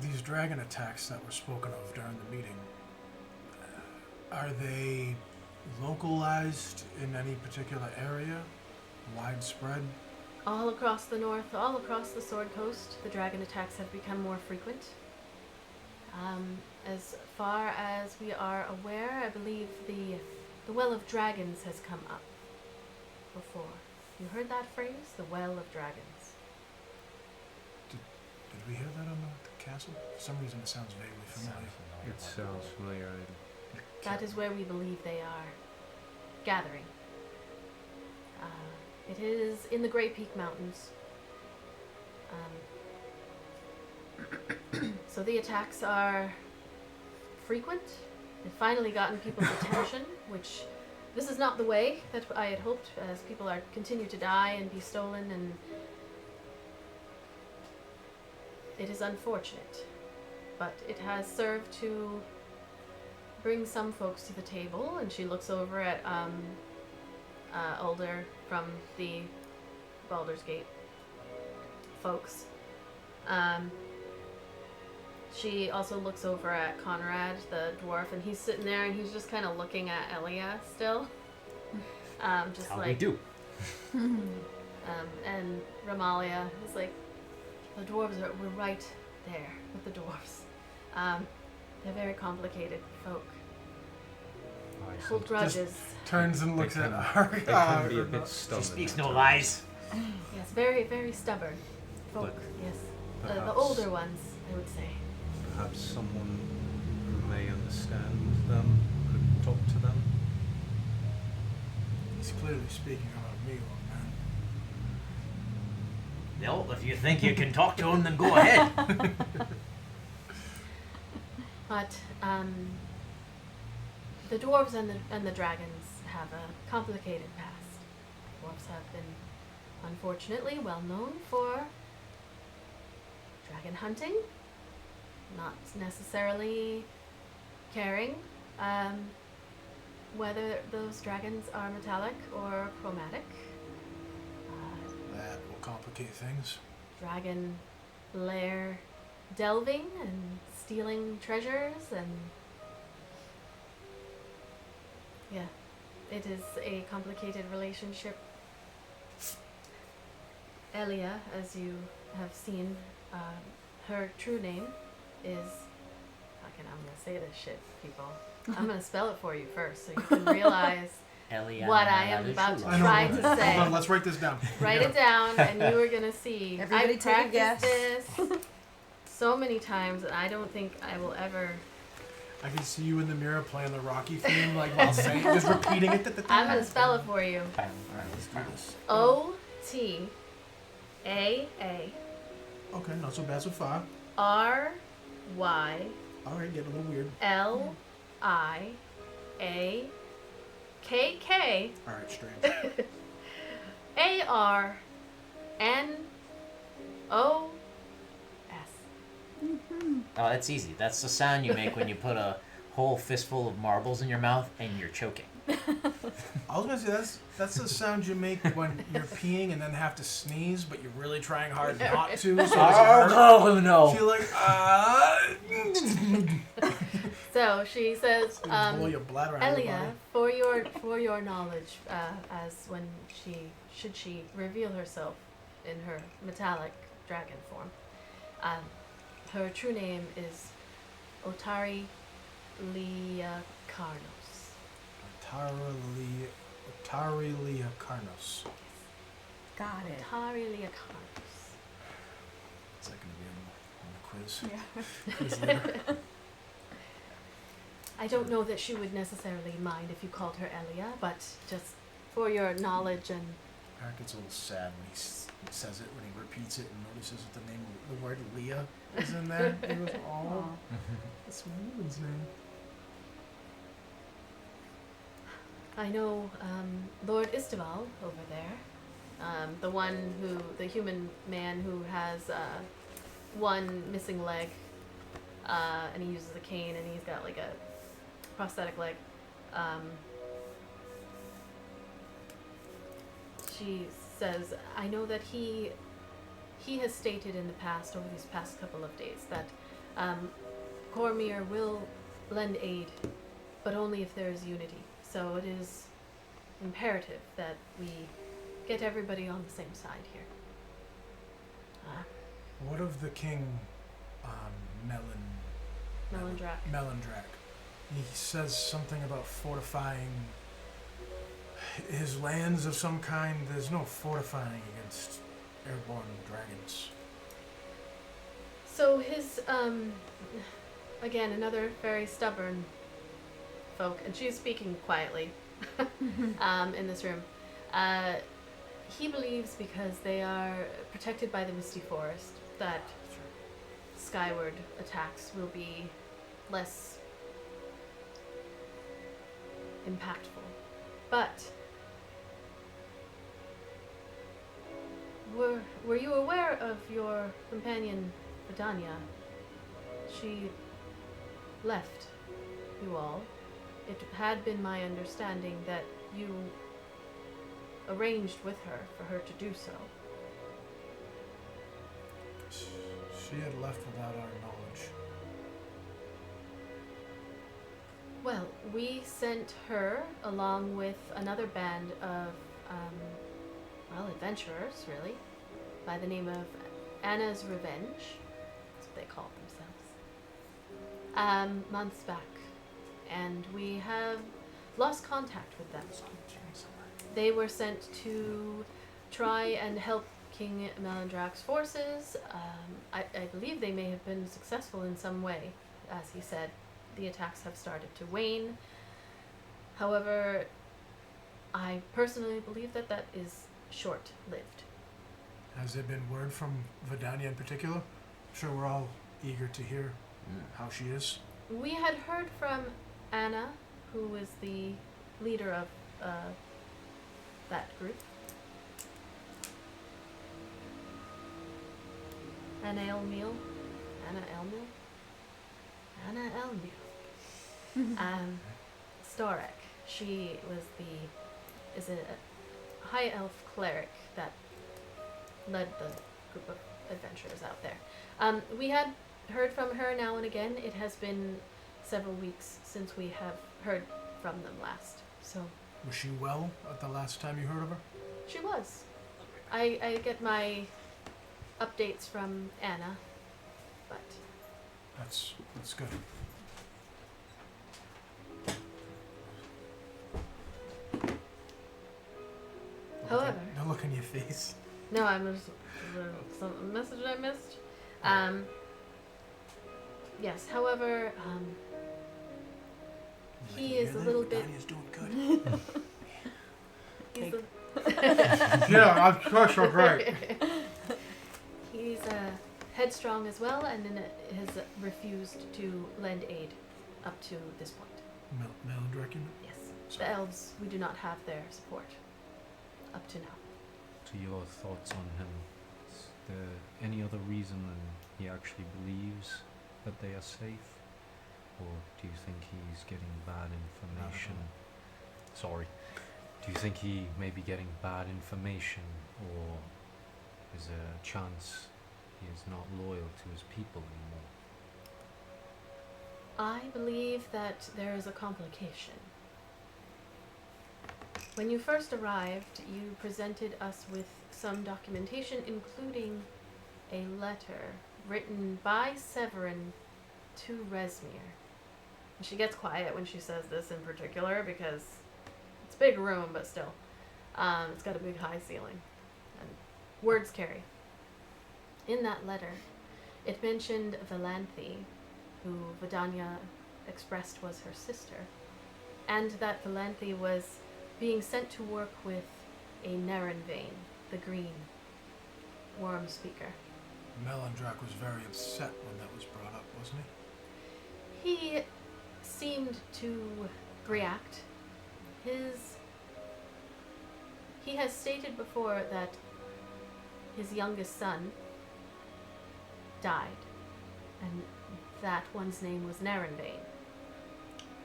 These dragon attacks that were spoken of during the meeting, are they localized in any particular area? Widespread? All across the north, all across the Sword Coast, the dragon attacks have become more frequent. As far as we are aware, I believe the Well of Dragons has come up before. You heard that phrase? The Well of Dragons. Did we hear that on the castle? For some reason it sounds vaguely familiar. It sounds familiar. That is where we believe they are gathering. It is in the Great Peak Mountains. So the attacks are frequent. They've finally gotten people's attention, which this is not the way that I had hoped, as people continue to die and be stolen, and it is unfortunate. But it has served to bring some folks to the table, and she looks over at Alder from the Baldur's Gate folks. She also looks over at Conrad, the dwarf, and he's sitting there and he's just kind of looking at Elia still. Just How like, we do. and Ramalia is like, the dwarves we're right there with the dwarves. They're very complicated folk. I Hold see. grudges. Turns and looks at They can be a bit stubborn. She speaks at no times. lies. Yes, very, very stubborn folk. But Yes, the perhaps- older ones, I would say. Perhaps someone who may understand them could talk to them. He's clearly speaking about me, old man. Well, if you think you can talk to him, then go ahead. But the dwarves and the dragons have a complicated past. Dwarves have been, unfortunately, well known for dragon hunting, not necessarily caring whether those dragons are metallic or chromatic. That will complicate things. Dragon lair delving and stealing treasures, and yeah, it is a complicated relationship. Elia, as you have seen, her true name is, fucking, I'm gonna say this shit, people. I'm gonna spell it for you first so you can realize what I am about to I know. try to Hold say. on, let's write this down. Write it down, and you are gonna see. Everybody I've take a practiced guess. this so many times, and I don't think I will ever. I can see you in the mirror playing the Rocky theme, like while saying, just repeating it. I'm gonna spell it for you. Alright, let's do this. OTAA Okay, not so bad so far. RYLIA Alright, getting a little weird. KK Alright, strange. ARNOS. Oh, that's easy. That's the sound you make when you put a whole fistful of marbles in your mouth and you're choking. I was gonna say that's the sound you make when you're peeing and then have to sneeze, but you're really trying hard not to. So it doesn't hurt. Oh no! You're like, So she says, blow your bladder out of your Elia, body. for your knowledge, as when should she reveal herself in her metallic dragon form, her true name is Otari Liakarnos. Otari Liakarnos. Got it. Otari Liakarnos. Is that gonna be on the quiz? Yeah. Quiz later. I don't know that she would necessarily mind if you called her Elia, but just for your knowledge and Eric gets a little sad when he says it, when he repeats it and notices that the word Leah is in there. He goes, oh, that's my woman's name. I know Lord Istival over there, the human man who has one missing leg, and he uses a cane, and he's got like a prosthetic leg. She says, I know that he has stated in the past, over these past couple of days, that Cormir will lend aid, but only if there is unity. So it is imperative that we get everybody on the same side here. What of the king, Melindrak. Melindrak? He says something about fortifying his lands of some kind. There's no fortifying against airborne dragons. So his, again, another very stubborn folk, and she's speaking quietly in this room. He believes, because they are protected by the Misty Forest, that skyward attacks will be less impactful. But were you aware of your companion, Vidania? She left you all. It had been my understanding that you arranged with her for her to do so. She had left without our knowledge. Well, we sent her along with another band of, adventurers, really, by the name of Anna's Revenge. That's what they called themselves. Months back. And we have lost contact with them. They were sent to try and help King Melandrak's forces. I believe they may have been successful in some way. As he said, the attacks have started to wane. However, I personally believe that that is short-lived. Has there been word from Vidania in particular? I'm sure we're all eager to hear how she is. We had heard from Anna, who is the leader of that group. Anna Elmiel. Storek. She is a high elf cleric that led the group of adventurers out there. We had heard from her now and again. It has been several weeks since we have heard from them last. So Was she well at the last time you heard of her? she was. I get my updates from Anna, but That's good. however, The look on your face. no, I'm just some message I missed. Yes, however, he is a little bit. Vidania's doing good. He's a, Yeah, I'm sure she'll great. he's headstrong as well, and has refused to lend aid up to this point. Melandrak, you know? Yes, the elves, we do not have their support up to now. To your thoughts on him, is there any other reason than he actually believes that they are safe? Or do you think he's getting bad information? Sorry. Do you think he may be getting bad information, or is there a chance he is not loyal to his people anymore? I believe that there is a complication. When you first arrived, you presented us with some documentation, including a letter written by Severin to Resmir. And she gets quiet when she says this in particular because it's a big room, but still. It's got a big high ceiling. And words carry. In that letter, it mentioned Valanthe, who Vidania expressed was her sister, and that Valanthe was being sent to work with a Nerenvain, the green worm speaker. Melandrak was very upset when that was brought up, wasn't he? He seemed to react. He has stated before that his youngest son died, and that one's name was Nerenvain.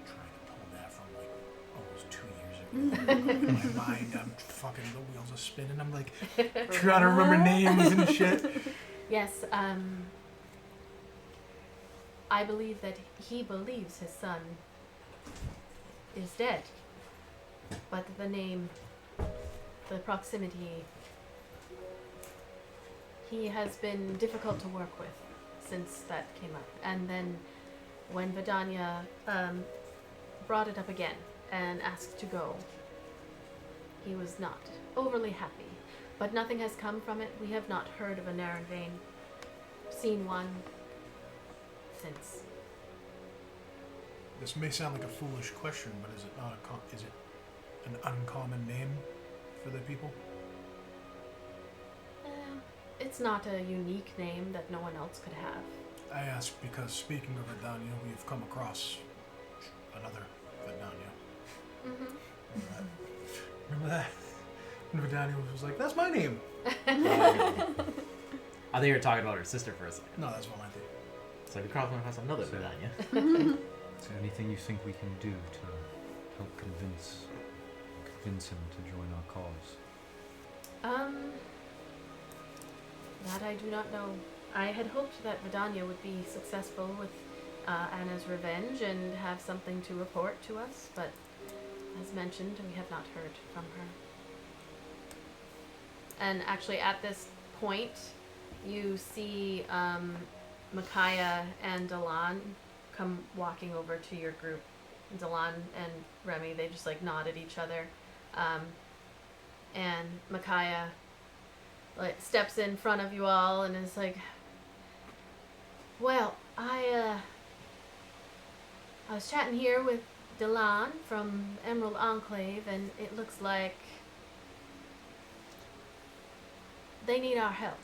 Trying to pull that from like almost 2 years ago. In my mind, I'm fucking, the wheels are spinning. I'm like trying to remember names and shit. Yes, I believe that he believes his son is dead, but the proximity, he has been difficult to work with since that came up. And then when Vidania brought it up again and asked to go, he was not overly happy. But nothing has come from it. We have not heard of a Nerenvain, seen one since. This may sound like a foolish question, but is it not is it an uncommon name for the people? It's not a unique name that no one else could have. I ask because speaking of Vidania, we've come across another Vidania. Mm-hmm. Remember that? And Vidania was like, "That's my name." I think you were talking about her sister for a second. No, that's what I think. So we crossed across another So- Vidania. Is there anything you think we can do to help convince him to join our cause? That I do not know. I had hoped that Vidania would be successful with Anna's revenge and have something to report to us, but as mentioned, we have not heard from her. And actually, at this point, you see Micaiah and Delan come walking over to your group. Delan and Remy, they just like nod at each other. And Micaiah like steps in front of you all and is like, well, I was chatting here with Delan from Emerald Enclave, and it looks like they need our help.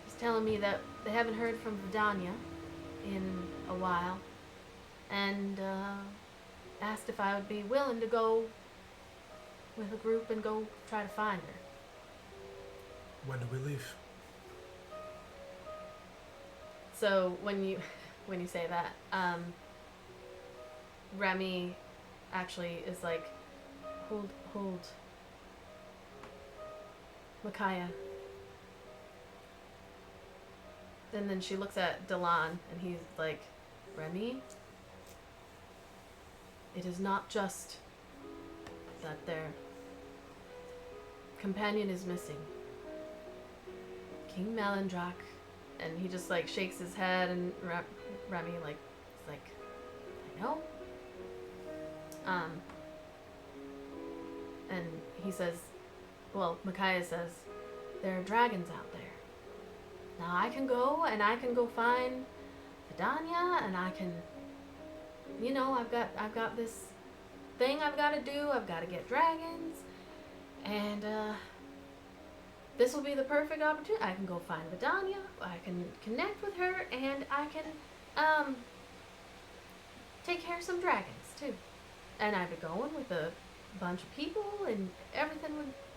He's telling me that they haven't heard from Vidania in a while, and asked if I would be willing to go with a group and go try to find her. When do we leave? So when you say that, Remy actually is like, hold, Micaiah. And then she looks at Delan, and he's like, Remy, it is not just that their companion is missing. King Melindrak. And he just like shakes his head, and Remy like is like, I know. And he says, well, Micaiah says, there are dragons out there. Now I can go find Vidania, and I can, you know, I've got this thing I've got to do. I've got to get dragons, and this will be the perfect opportunity. I can go find Vidania, I can connect with her, and I can take care of some dragons too. And I'd be going with a bunch of people, and everything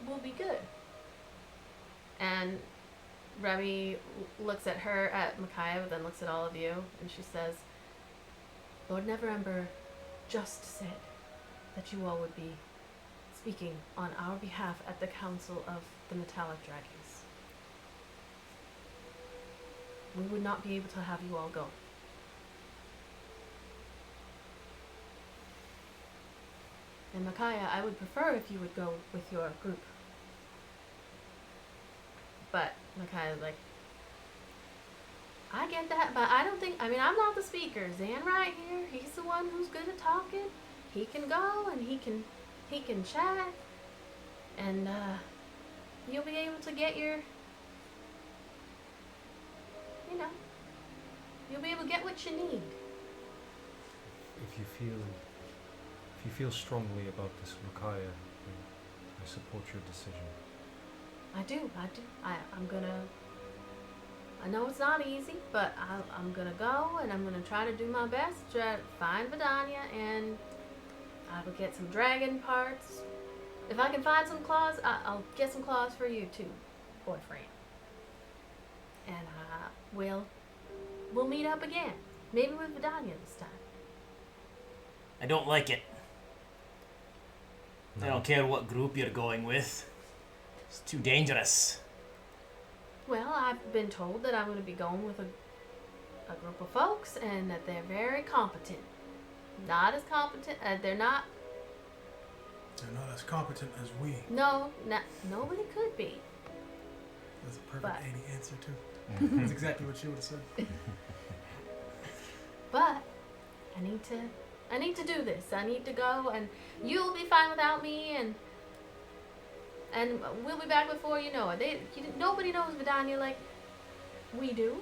will be good. And Remy looks at her, at Micaiah, but then looks at all of you, and she says, Lord Neverember just said that you all would be speaking on our behalf at the Council of the Metallic Dragons. We would not be able to have you all go. And Micaiah, I would prefer if you would go with your group. But Micaiah's like, I get that, but I don't think, I mean, I'm not the speaker. Zan right here, he's the one who's good at talking. He can go and he can chat, and you'll be able to get your, you know, you'll be able to get what you need. If you feel strongly about this, Micaiah, I support your decision. I do. I know it's not easy, but I'm gonna go, and I'm gonna try to do my best to try to find Vidania, and I will get some dragon parts. If I can find some claws, I'll get some claws for you too, boyfriend. And we'll meet up again, maybe with Vidania this time. I don't like it. No. I don't care what group you're going with. It's too dangerous. Well, I've been told that I'm going to be going with a group of folks, and that they're very competent. Not as competent. They're not. They're not as competent as we. No, nobody could be. That's a perfect But- Annie answer too. That's exactly what she would have said. But I need to do this. I need to go, and you'll be fine without me, and we'll be back before you know it. Nobody knows Vidania like we do,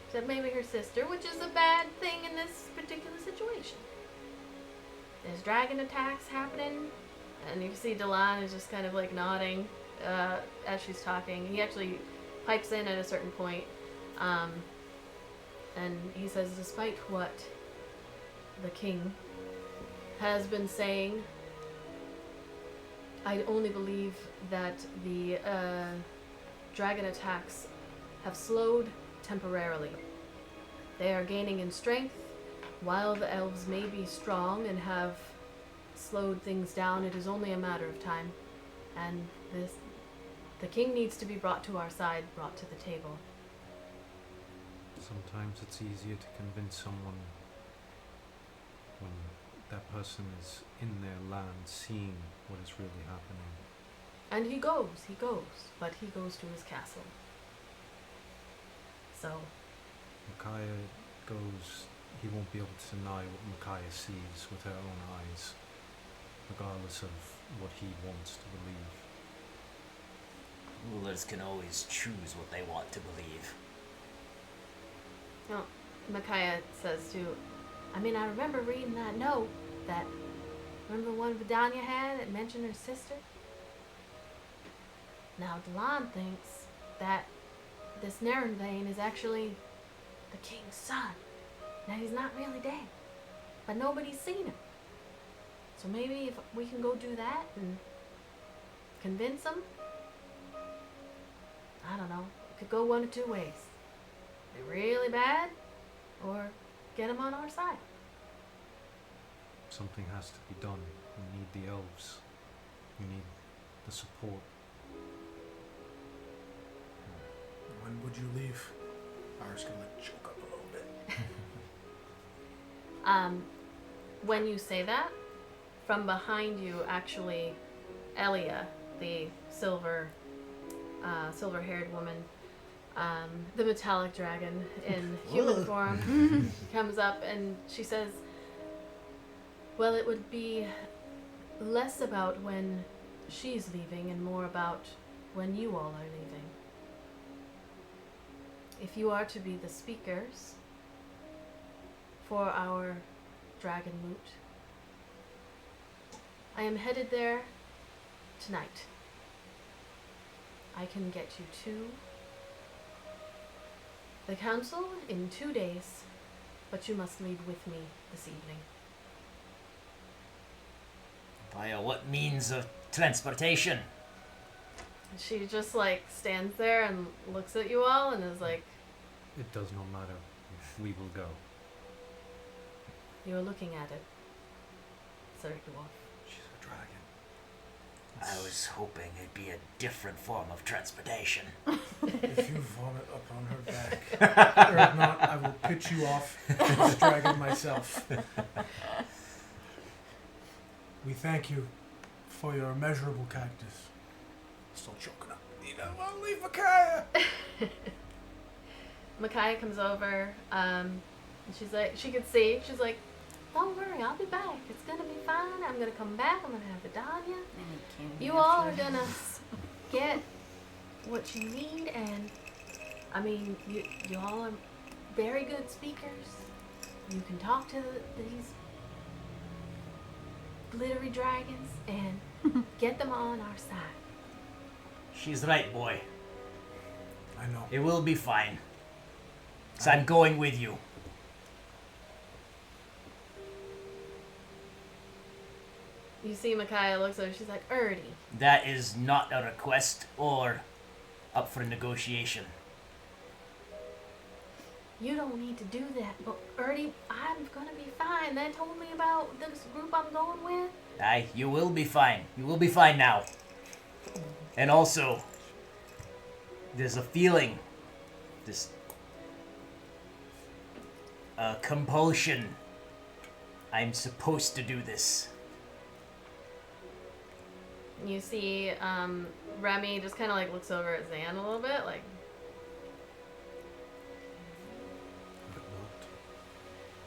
except maybe her sister, which is a bad thing in this particular situation. There's dragon attacks happening, and you see Delan is just kind of like nodding as she's talking. He actually pipes in at a certain point, and he says, despite what the king has been saying, I only believe that the dragon attacks have slowed temporarily. They are gaining in strength. While the elves may be strong and have slowed things down, it is only a matter of time. And the king needs to be brought to our side, brought to the table. Sometimes it's easier to convince someone when that person is in their land seeing what is really happening. And he goes, but he goes to his castle. So, Micaiah goes, he won't be able to deny what Micaiah sees with her own eyes, regardless of what he wants to believe. Rulers can always choose what they want to believe. well, Micaiah says to, I mean, I remember reading that note that, remember the one Vidania had that mentioned her sister? Now, Delon thinks that this Nerenvain is actually the king's son. Now, he's not really dead, but nobody's seen him. So maybe if we can go do that and convince him, I don't know, it could go one of two ways. Be really bad, or get him on our side. Something has to be done. We need the elves. We need the support. When would you leave? Ara's gonna choke up a little bit. When you say that, from behind you, actually, Elia, the silver-haired woman, the metallic dragon in human form, comes up and she says, well, it would be less about when she's leaving and more about when you all are leaving. If you are to be the speakers for our dragon moot, I am headed there tonight. I can get you to the council in 2 days, but you must leave with me this evening. Via what means of transportation? And she just like stands there and looks at you all and is like, It does not matter. We will go. you're looking at it, Sir Dwarf. She's a dragon. I was hoping it'd be a different form of transportation. If you vomit upon her back, or if not, I will pitch you off this dragon myself. We thank you for your immeasurable kindness. Still choking up. You don't want to leave Micaiah. Micaiah comes over, and she's like, she could see, she's like, don't worry, I'll be back. It's gonna be fine. I'm gonna come back. I'm gonna have Vidania. You all are gonna get what you need, and I mean, you all are very good speakers. You can talk to these glittery dragons and get them on our side. She's right, boy. I know. It will be fine. So I'm going with you. You see Micaiah looks over, she's like, Erdy. That is not a request or up for negotiation. You don't need to do that, but Erdy, I'm gonna be fine. They told me about this group I'm going with. Aye, you will be fine. You will be fine now. And also, there's a feeling, this compulsion. I'm supposed to do this. You see Remy just kind of like looks over at Zan a little bit, like, But not.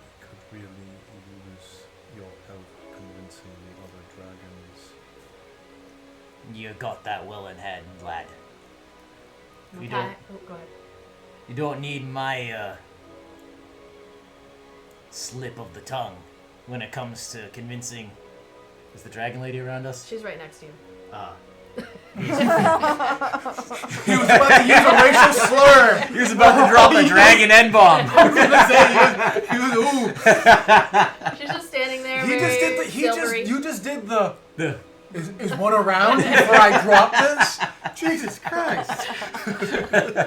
We could really use your help convincing the other dragons. You got that well in hand, lad. You okay. don't. Oh, go ahead. You don't need my slip of the tongue when it comes to convincing. Is the dragon lady around us? She's right next to you. He was about to use a racial slur. He was about to drop a dragon N-bomb. I was gonna say he was ooh. She's just standing there. He very just did the. silvery. You just did the. Is one around before I drop this? Jesus Christ!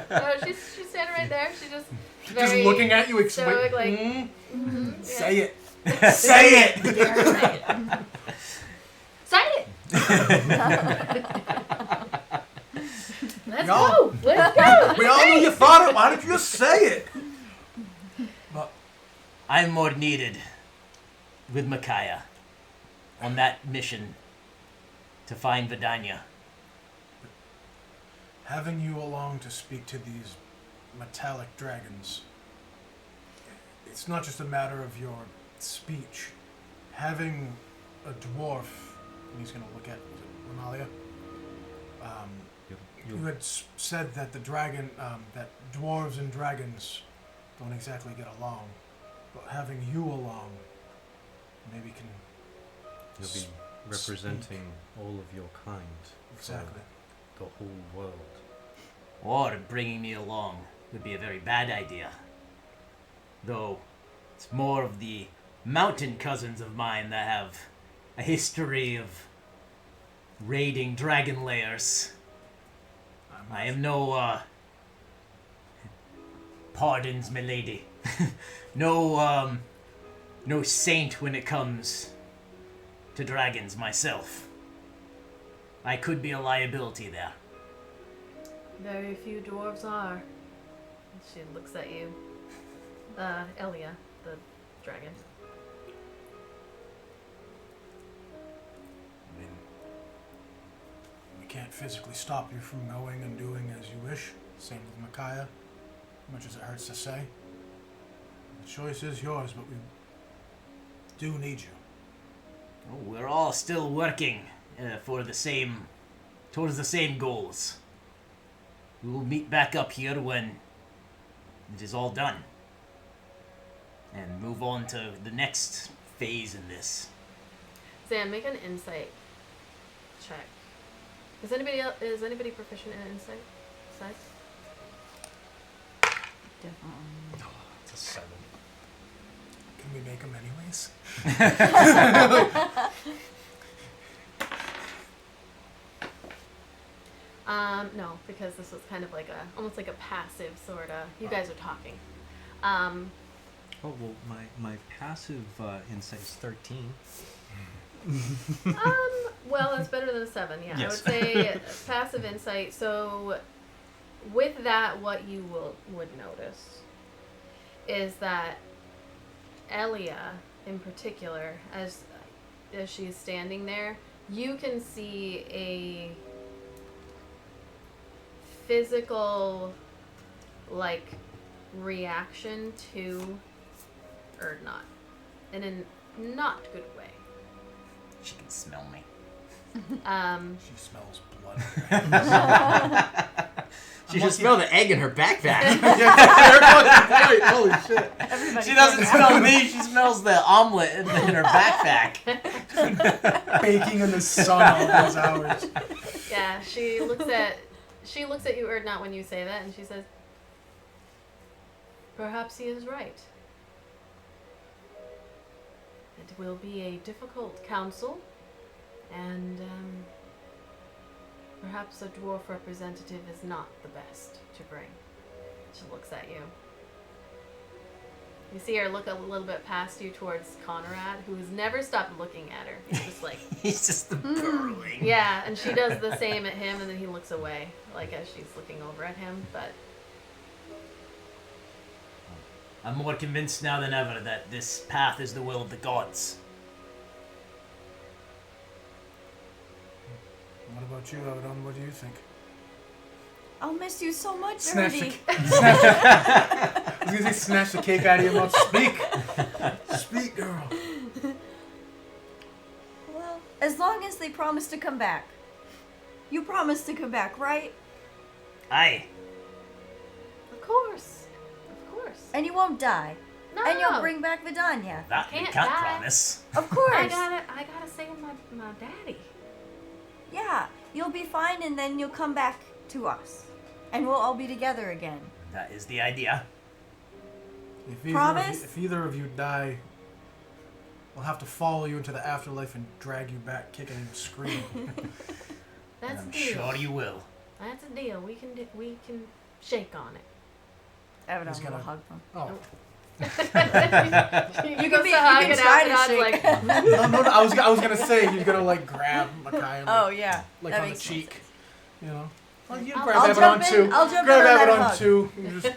No, she's standing right there. She's just very Just looking at you, stoic, like, yeah. yeah. Say it. Say it. Dare say it. Say it. Let's Y'all- go. Let's go. We all knew you thought it. Why don't you just say it? I'm more needed with Micaiah on that mission to find Vidania. Having you along to speak to these metallic dragons, it's not just a matter of your speech. Having a dwarf, and he's going to look at Ronalia, you had said that the dragon, that dwarves and dragons don't exactly get along, but having you along, maybe can. You'll be representing all of your kind. Exactly. For the whole world. Or bringing me along would be a very bad idea. Though, it's more of the mountain cousins of mine that have a history of raiding dragon lairs. I am no, pardons, milady. No saint when it comes to dragons myself. I could be a liability there. Very few dwarves are. She looks at you. Elia, the dragon. I mean, we can't physically stop you from going and doing as you wish. Same with Micaiah, much as it hurts to say. The choice is yours, but we do need you. Oh, we're all still working towards the same goals. We will meet back up here when it is all done. And move on to the next phase in this. Zan, make an insight check. Is anybody proficient in insight? Besides? Definitely. It's a 7. Can we make them anyways? No, because this was kind of like almost like a passive sort of. You guys are talking. Oh, well, my passive insight is 13. Well, that's better than a 7. Yeah, Yes. I would say passive insight. So, with that, what you would notice is that Elia, in particular, as she's standing there, you can see a physical, like, reaction to, or not, in a not good way. She can smell me. She smells blood. She should smell the egg in her backpack. Right. Holy shit. She doesn't smell me, she smells the omelet in her backpack. Baking in the sun all those hours. Yeah, she looks at you, or not when you say that, and she says, "Perhaps he is right. It will be a difficult council, and perhaps a dwarf representative is not the best to bring." She looks at you. You see her look a little bit past you towards Conrad, who has never stopped looking at her. He's just like, He's just the burrowing. yeah, and she does the same at him, and then he looks away, like as she's looking over at him, but I'm more convinced now than ever that this path is the will of the gods. What about you, Abaddon? What do you think? I'll miss you so much, Snatch the, Ernie. I was gonna say snatch the cake out of your mouth. Speak! Speak, girl. Well, as long as they promise to come back. You promised to come back, right? Aye. of course. And you won't die. No. And you'll bring back Vidania. That we Can't can't die. promise. Of course. I gotta save my daddy. Yeah, you'll be fine and then you'll come back to us. And we'll all be together again. That is the idea. Promise? If either of you die, we'll have to follow you into the afterlife and drag you back kicking and screaming. That's I'm a deal. sure you will. That's a deal. We can shake on it. Abaddon He's will gonna- hug them. Oh. you can try to shake. like, No, I was gonna say you're gonna like grab Micaiah Oh, yeah. like that on the makes more cheek. sense. You know? Well, you I'll grab jump Abaddon in- too. I'll jump grab in on that Abaddon hug. too. You just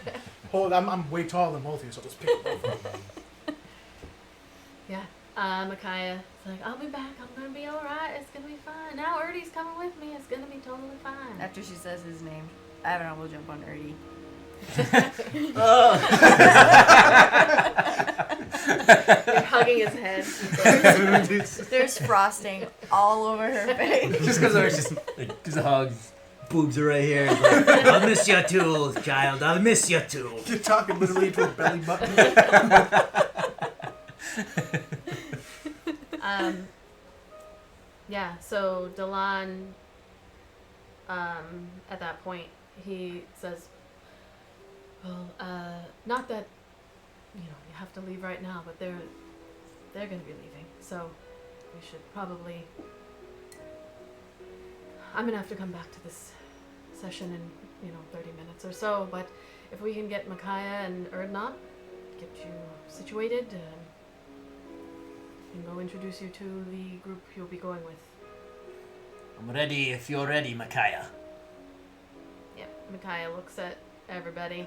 hold. I'm way taller than both of you, so I'll just pick both of them. Yeah. Micaiah is like, I'll be back. I'm gonna be alright. It's gonna be fine. Now Erdy's coming with me. It's gonna be totally fine. After she says his name, Abaddon will jump on Erdy. You're hugging his head. There's frosting all over her face. Just because I was just hugs. Boobs are right here. Like, I'll miss you too, child. I'll miss you too. You're talking literally to a belly button. Yeah, so Delan, at that point, he says, well, not that, you have to leave right now, but they're going to be leaving, so we should probably, I'm going to have to come back to this session in, 30 minutes or so, but if we can get Micaiah and Erdnot, get you situated, and go introduce you to the group you'll be going with. I'm ready if you're ready, Micaiah. Yep, Micaiah looks at everybody.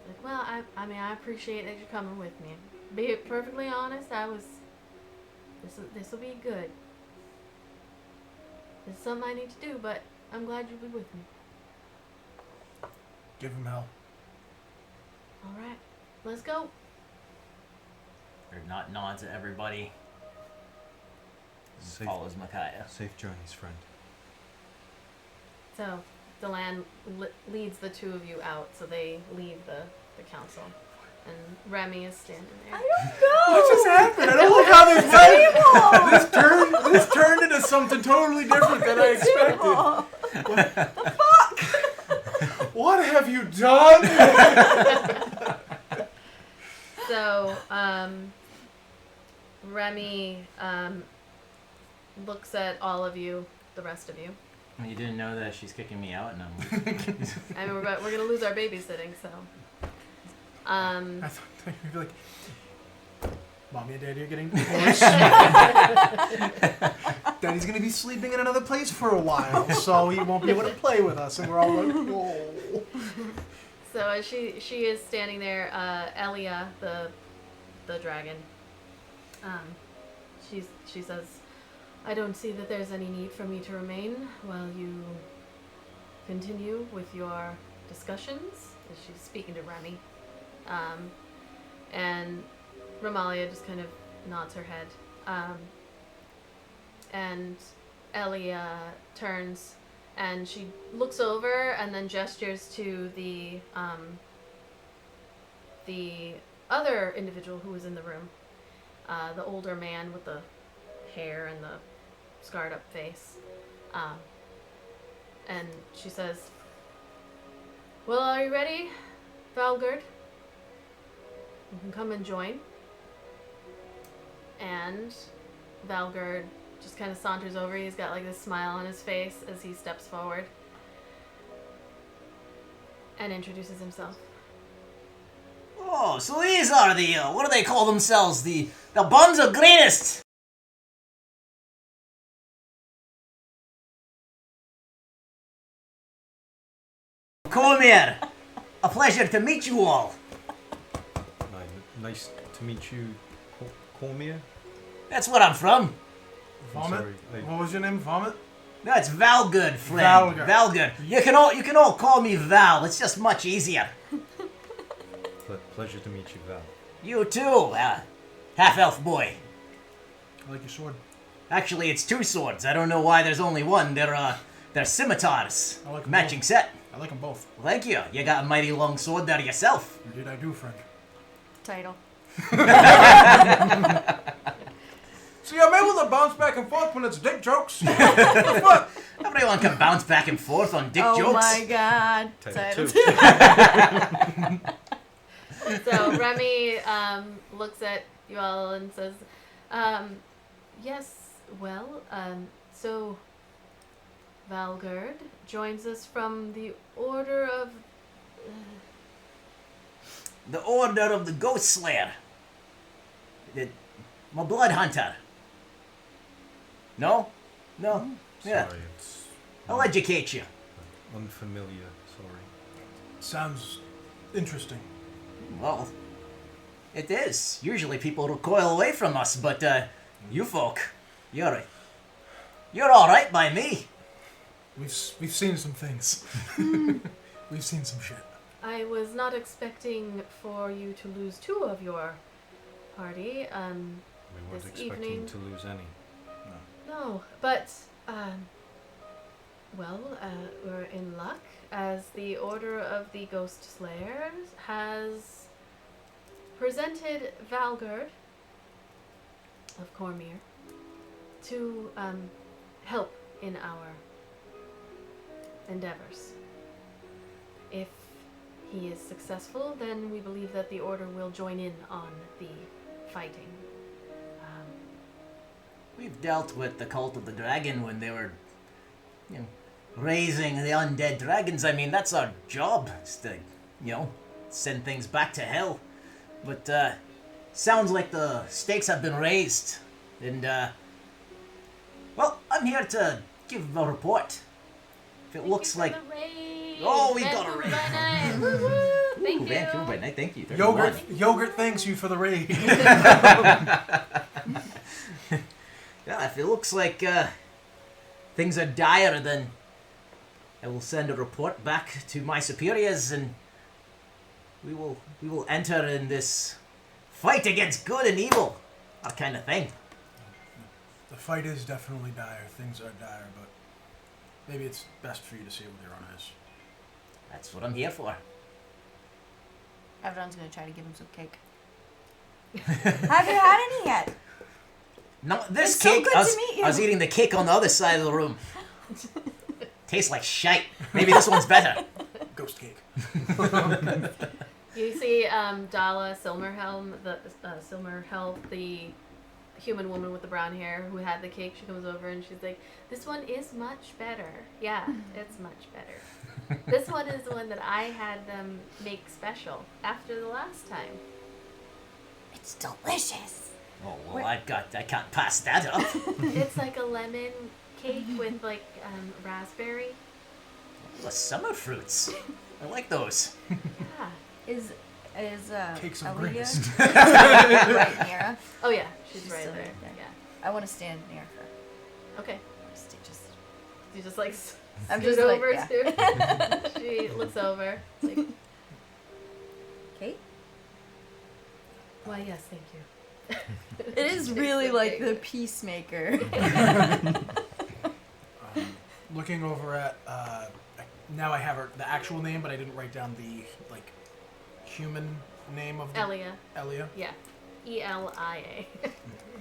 Like, well, I appreciate that you're coming with me. Be perfectly honest, this will be good. It's something I need to do, but I'm glad you'll be with me. Give him hell. Alright, let's go. Erdnot nods at everybody. And Safe- follows Micaiah. Safe journeys, friend. So, Delan leads the two of you out, so they leave the council. And Remy is standing there. I don't know. What just happened? I don't like how this turned into something totally different than I expected. The fuck? What have you done? So, Remy looks at all of you, the rest of you. You didn't know that she's kicking me out, and I'm I mean, we're gonna lose our babysitting, so. I thought you'd be like, Mommy and Daddy are getting divorced. Daddy's gonna be sleeping in another place for a while, so he won't be able to play with us. And we're all like, whoa. So as she is standing there, Elia, the dragon, she says, I don't see that there's any need for me to remain while you continue with your discussions. As she's speaking to Remy. And Ramalia just kind of nods her head. And Elia turns and she looks over and then gestures to the other individual who was in the room. The older man with the hair and the scarred up face. And she says, well, are you ready, Valgerd? You can come and join. And Valgerd just kind of saunters over. He's got like this smile on his face as he steps forward and introduces himself. Oh, so these are the, what do they call themselves? The Buns of Greenest! Come here. A pleasure to meet you all. Nice to meet you, Cormier. That's where I'm from. Vomit? sorry, What was your name? Vomit? That's Valgud, friend. Valgud. You can all call me Val. It's just much easier. Pleasure to meet you, Val. You too, half-elf boy. I like your sword. Actually, it's two swords. I don't know why there's only one. They're scimitars. I like 'em Matching both. set. I like them both. Thank you. You got a mighty long sword there yourself. Indeed I do, friend. Title. See, I'm able to bounce back and forth when it's dick jokes. What the fuck? Everyone can bounce back and forth on dick Oh jokes. my god. Title Title. 2. So Remy looks at you all and says, yes, well, so Valgerd joins us from the Order of... The Order of the Ghost Slayer. My blood hunter. No? No? Yeah. Sorry, it's I'll educate you. unfamiliar. Sorry. Sounds interesting. Well, It is. Usually people recoil away from us, but you folk, you're all right by me. We've seen some things. We've seen some shit. I was not expecting for you to lose 2 of your party. We weren't This expecting evening- to lose any. No, but we're in luck as the Order of the Ghost Slayers has presented Valgerd of Cormyr to help in our endeavors. If he is successful, then we believe that the Order will join in on the fighting. We've dealt with the Cult of the Dragon when they were, raising the undead dragons. I mean, that's our job, is to, send things back to hell. But, sounds like the stakes have been raised. And, I'm here to give a report. If it looks like... Oh, we got a raid. Thank you. Vancouver by night, thank you. Yogurt thanks you for the raid. Yeah, if it looks like things are dire, then I will send a report back to my superiors, and we will enter in this fight against good and evil, that kind of thing. The fight is definitely dire. Things are dire, but maybe it's best for you to see it with your own eyes. That's what I'm here for. Everyone's gonna try to give him some cake. Have you had any yet? No, this It's so cake. good I to meet you. was eating the cake on the other side of the room. Tastes like shite. Maybe this one's better. Ghost cake. You see Dala Silmerhelm, the human woman with the brown hair who had the cake. She comes over and she's like, "This one is much better. Yeah, it's much better. This one is the one that I had them make special after the last time." It's delicious. Oh well, I can't pass that up. It's like a lemon cake with like raspberry. The summer fruits. I like those. Yeah. Is Cakes of Aaliyah greatest. right near us? Oh yeah, she's She's right still there. right there. Yeah. I want to stand near her. Okay. Just You just like I'm scoot just like, over yeah. too. She looks over. Like, Kate? why yes, thank you. It is really like the peacemaker. Looking over at now I have the actual name, but I didn't write down the human name of the Elia. Yeah. Elia.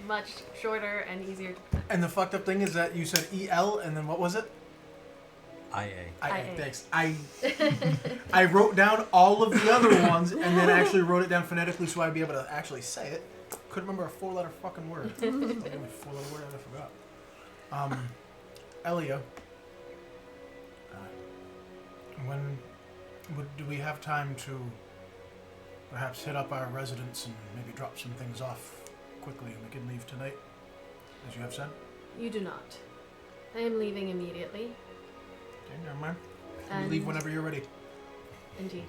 Much shorter and easier. And the fucked up thing is that you said EL and then what was it? IA. IA. Thanks. I wrote down all of the other ones and then actually wrote it down phonetically so I'd be able to actually say it. Couldn't remember a 4-letter fucking word. Like only 4-letter word I forgot. Elia. Do we have time to perhaps hit up our residence and maybe drop some things off quickly and we can leave tonight, as you have said? You do not. I am leaving immediately. Okay, never mind. You And leave whenever you're ready. Indeed.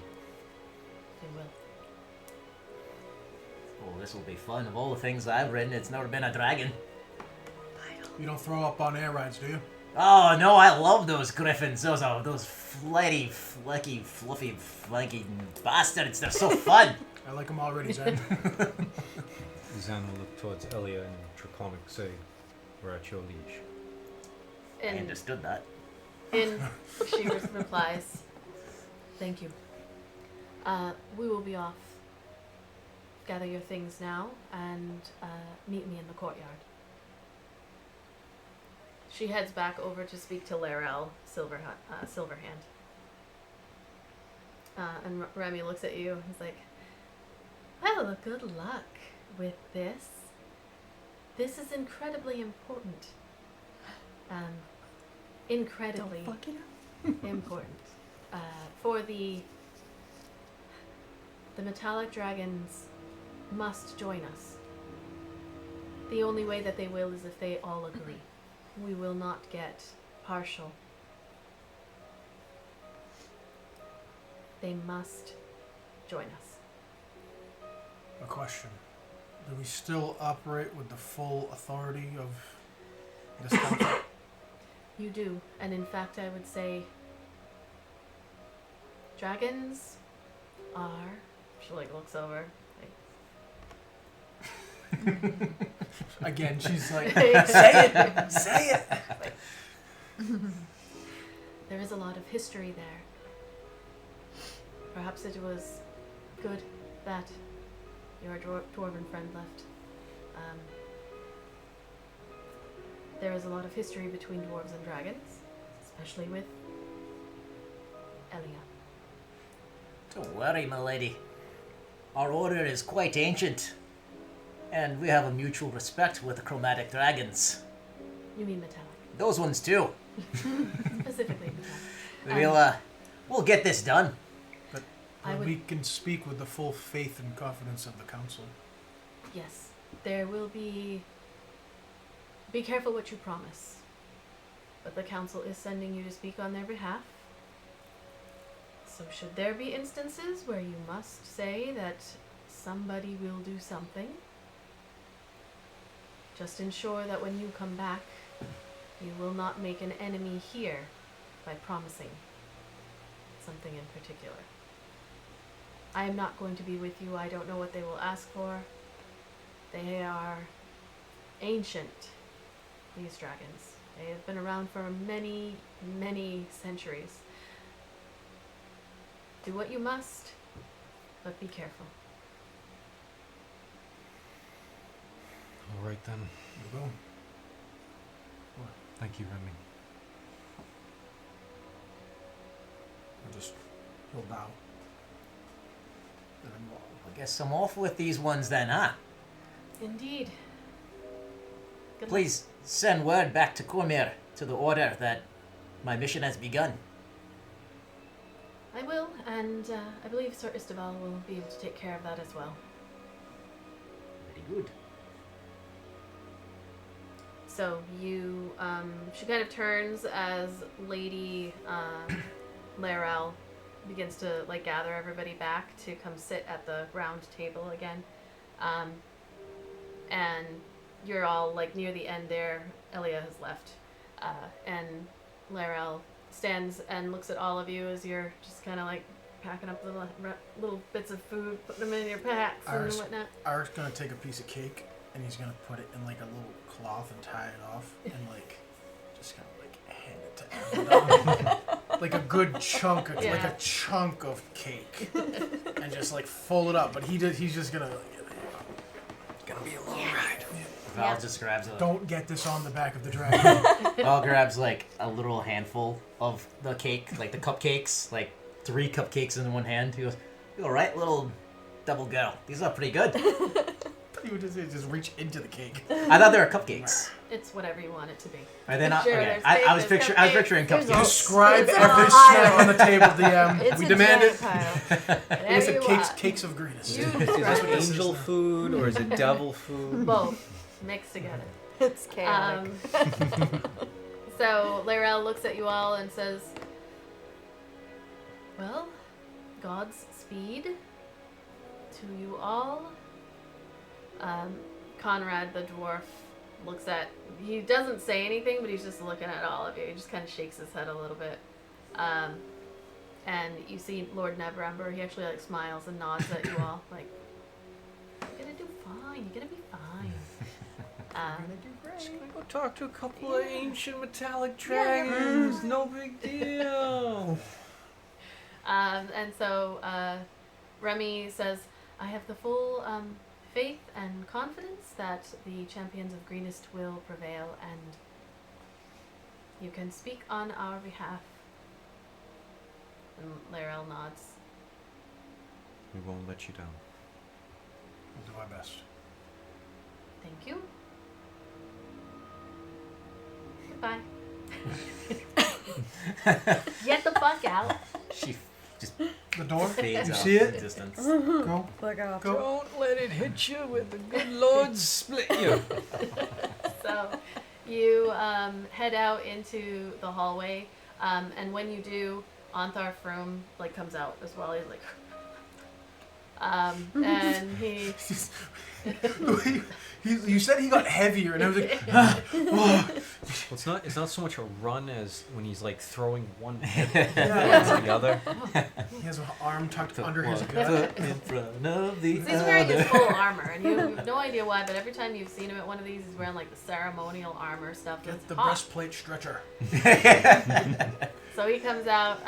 I will. Oh, this will be fun. Of all the things I've written, it's never been a dragon. You don't throw up on air rides, do you? Oh no, I love those griffins. Those flighty, flecky, fluffy, flanky bastards. They're so fun. I like them already, Zen. Zan will look towards Elia and Draconic say, "We're at your leash." I And understood that. she replies, "Thank you. We will be off. Gather your things now and meet me in the courtyard." She heads back over to speak to Larell Silverhand. And Remy looks at you and is like, "Well, good luck with this. This is incredibly important. Incredibly important. For the metallic dragons must join us. The only way that they will is if they all agree. We will not get partial. They must join us." A question. Do we still operate with the full authority of this council? You do, and in fact, I would say dragons are. She like looks over. Again, she's like, Say it! Say it! There is a lot of history there. Perhaps it was good that your dwarven friend left. There is a lot of history between dwarves and dragons, especially with Elia. Don't worry, my lady. Our order is quite ancient, and we have a mutual respect with the chromatic dragons. You mean metallic. Those ones too. Specifically metallic. We'll get this done. But I would- we can speak with the full faith and confidence of the council. Yes, there will be... Be careful what you promise. But the council is sending you to speak on their behalf. So should there be instances where you must say that somebody will do something, just ensure that when you come back, you will not make an enemy here by promising something in particular. I am not going to be with you. I don't know what they will ask for. They are ancient, these dragons. They have been around for many, many centuries. Do what you must, but be careful. All right then. You go. Thank you, Remy. He'll bow. And then walk. I guess I'm off with these ones then, huh? Indeed. Good Please send word back to Cormir, to the order, that my mission has begun. I will, and I believe Sir Isteval will be able to take care of that as well. Very good. So you, she kind of turns as Lady Larel begins to like gather everybody back to come sit at the round table again. And you're all like near the end there. Elia has left. And Larel stands and looks at all of you as you're just kind of like packing up little bits of food, putting them in your packs and whatnot. Art's gonna take a piece of cake and he's gonna put it in like a little cloth and tie it off and like just kind of like hand it to everyone. Like a good chunk, like Yeah. a chunk of cake, and just like fold it up. But he's just gonna. It's gonna be a long ride. Val Yeah. just grabs Don't get this on the back of the dragon. Val grabs like a little handful of the cake, like the cupcakes, like 3 cupcakes in one hand. He goes, "You all right, little double girl? These are pretty good." He would just reach into the cake. I thought they were cupcakes. It's whatever you want it to be. Are they not? Sure, Okay. there's I was cake, picturing. there's I was picturing There's cupcakes. Describe It's every a snack pile. on the table, DM. It's We a demand giant it. pile. I Whatever said you cakes, want. cakes of greenness. You Is describe it it. angel food or is it devil food? Both mixed together. It's chaotic. So Larel looks at you all and says, "Well, God's speed to you all." Conrad the dwarf looks at. He doesn't say anything, but he's just looking at all of you. He just kind of shakes his head a little bit. And you see Lord Neverember. He actually like smiles and nods at you all, like, "You're gonna do fine. You're gonna be fine." Just gonna go talk to a couple of ancient metallic dragons. No big deal. And so Remy says, "I have the full faith and confidence that the champions of Greenest will prevail, and you can speak on our behalf." And Larel nods. We won't let you down. We'll do our best. Thank you. Goodbye. Get the fuck out. She just The door? fades You off see in it? distance. Go. Fuck off. Go. Don't let it hit you with the good Lord split you. So you head out into the hallway, and when you do, Ontharr Froome like comes out as well. He's like, And he You said he got heavier, and I was like, Well, it's not so much a run as when he's like throwing one hip yeah. against the other. He has an arm tucked under his One gut. foot in front of the he's wearing his other. full armor, and you have no idea why, but every time you've seen him at one of these, he's wearing like the ceremonial armor stuff. That's Get the hot. breastplate stretcher. So he comes out,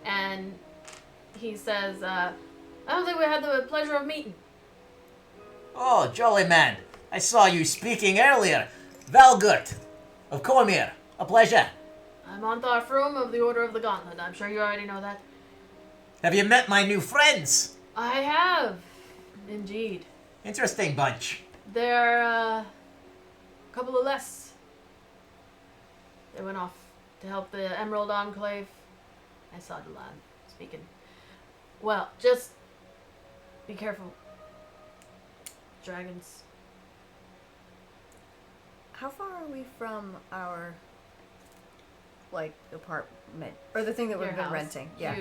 and he says, I don't think we had the pleasure of meeting. Oh, jolly man. I saw you speaking earlier. Valgurt of Cormir. A pleasure. I'm Anthar Froome of the Order of the Gauntlet. I'm sure you already know that. Have you met my new friends? I have, indeed. Interesting bunch. They're a couple of less. They went off to help the Emerald Enclave. I saw the lad speaking. Well, just be careful. Dragons. How far are we from our, like, apartment? Or the thing that Your we've been house. renting? Yeah.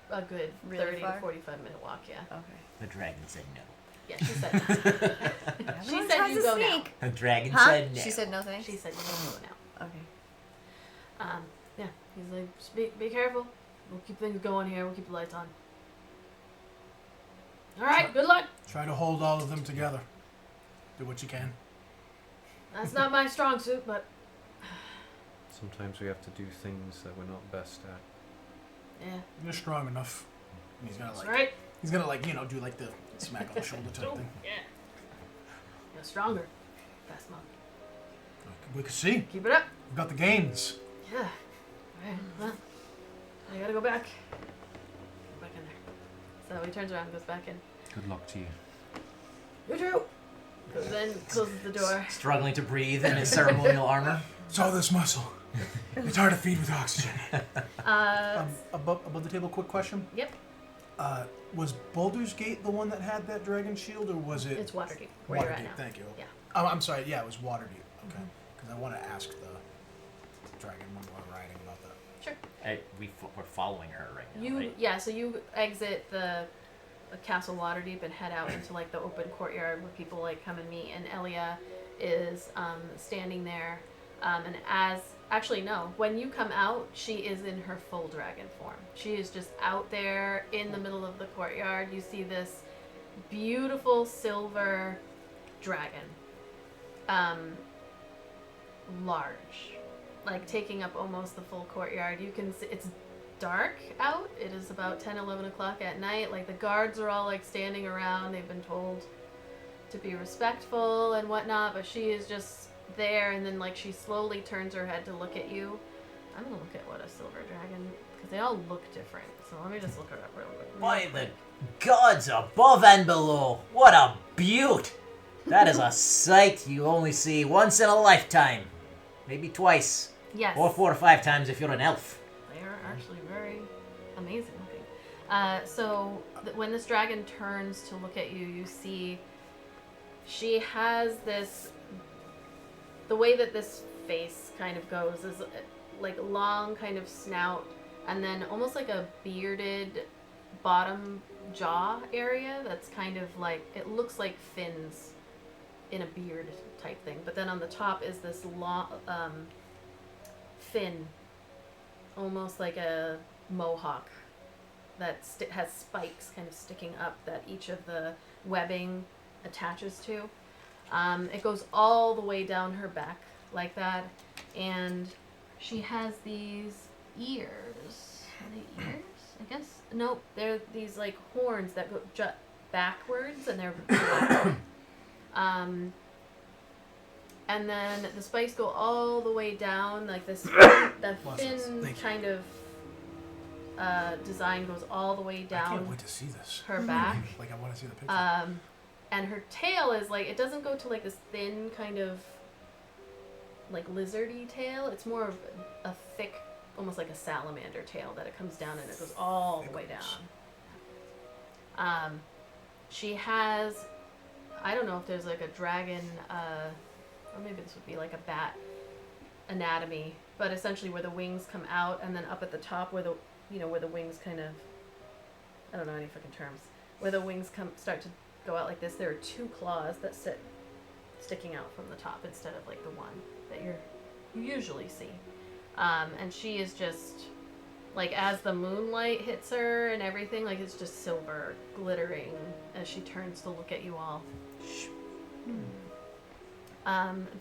A good Really 30 far? to 45 minute walk, yeah. Okay. The dragon said no. Yeah, she said no. She Everyone said tries you to go now. sneak. The dragon Huh? said no. She said no thanks? She said you can go now. Okay. Yeah, he's like, just be careful. We'll keep things going here. We'll keep the lights on. All right, good luck. Try to hold all of them together. Do what you can. That's not my strong suit, but Sometimes we have to do things that we're not best at. yeah, You're strong enough. And he's gonna that's like, right. he's gonna like, do like the smack on the shoulder type thing. Yeah, you're stronger. Fast monk. We can see. Keep it up. We've got the gains. Yeah. All right. Well, I gotta go back. Go back in there. So he turns around and goes back in. Good luck to you. You too. So then closes the door. Struggling to breathe in his ceremonial armor. It's all this muscle. It's hard to feed with oxygen. Uh, Above the table, quick question. Yep. Was Baldur's Gate the one that had that dragon shield, or was it? It's Waterdeep, where you're at now. Thank you. Yeah. Oh, I'm sorry. Yeah, it was Waterdeep. Okay. Because I want to ask the dragon when we're writing about that. Sure. We're following her right now, right? Yeah. So you exit the Castle Waterdeep and head out into like the open courtyard where people like come and meet, and Elia is standing there. And when you come out, she is in her full dragon form. She is just out there in the middle of the courtyard. You see this beautiful silver dragon. Large. Like taking up almost the full courtyard. You can see it's dark out. It is about 10, 11 o'clock at night. Like the guards are all like standing around. They've been told to be respectful and whatnot, but she is just there, and then like she slowly turns her head to look at you. I'm gonna look at what a silver dragon, because they all look different. So let me just look her up real quick. By the gods above and below, what a beaut! That is a sight you only see once in a lifetime. Maybe twice. Yes. Or 4 or 5 times if you're an elf. They are actually very amazing looking. When this dragon turns to look at you, you see she has this. The way that this face kind of goes is like long kind of snout, and then almost like a bearded bottom jaw area that's kind of like, it looks like fins in a beard type thing. But then on the top is this long fin, almost like a mohawk that has spikes kind of sticking up that each of the webbing attaches to. It goes all the way down her back like that, and she has these ears. Are they ears? I guess. Nope, they're these like horns that go jut backwards, and they're black. And then the spikes go all the way down, like this. The fin kind of design goes all the way I down can't wait to see this. her back. Like, I want to see the picture. And her tail is like, it doesn't go to like this thin kind of like lizardy tail. It's more of a thick, almost like a salamander tail that it comes down and it goes all the way down. She has, I don't know if there's like a dragon, or maybe this would be like a bat anatomy, but essentially where the wings come out and then up at the top where the, where the wings kind of, I don't know any freaking terms. where the wings start to go out like this, there are 2 claws that sit sticking out from the top instead of like the one that you usually see. And she is just like, as the moonlight hits her and everything, like it's just silver glittering as she turns to look at you all.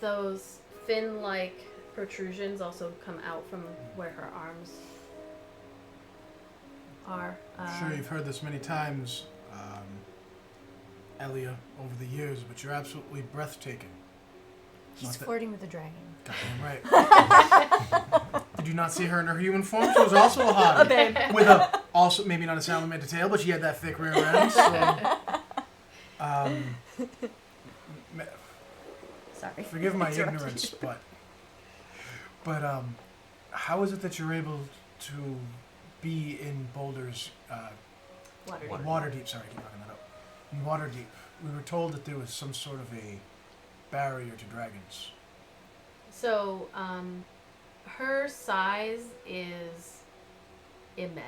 Those fin-like protrusions also come out from where her arms are. I'm sure you've heard this many times, Elia, over the years, but you're absolutely breathtaking. He's flirting with the dragon. Goddamn right. Did you not see her in her human form? She was also a hottie. With a, also, maybe not a salamander tail, but she had that thick rear end, so... Sorry. Forgive my Interrupted ignorance, you. but how is it that you're able to be in Boulder's Waterdeep? Sorry, I keep fucking that up. In Waterdeep, we were told that there was some sort of a barrier to dragons. So, her size is immense.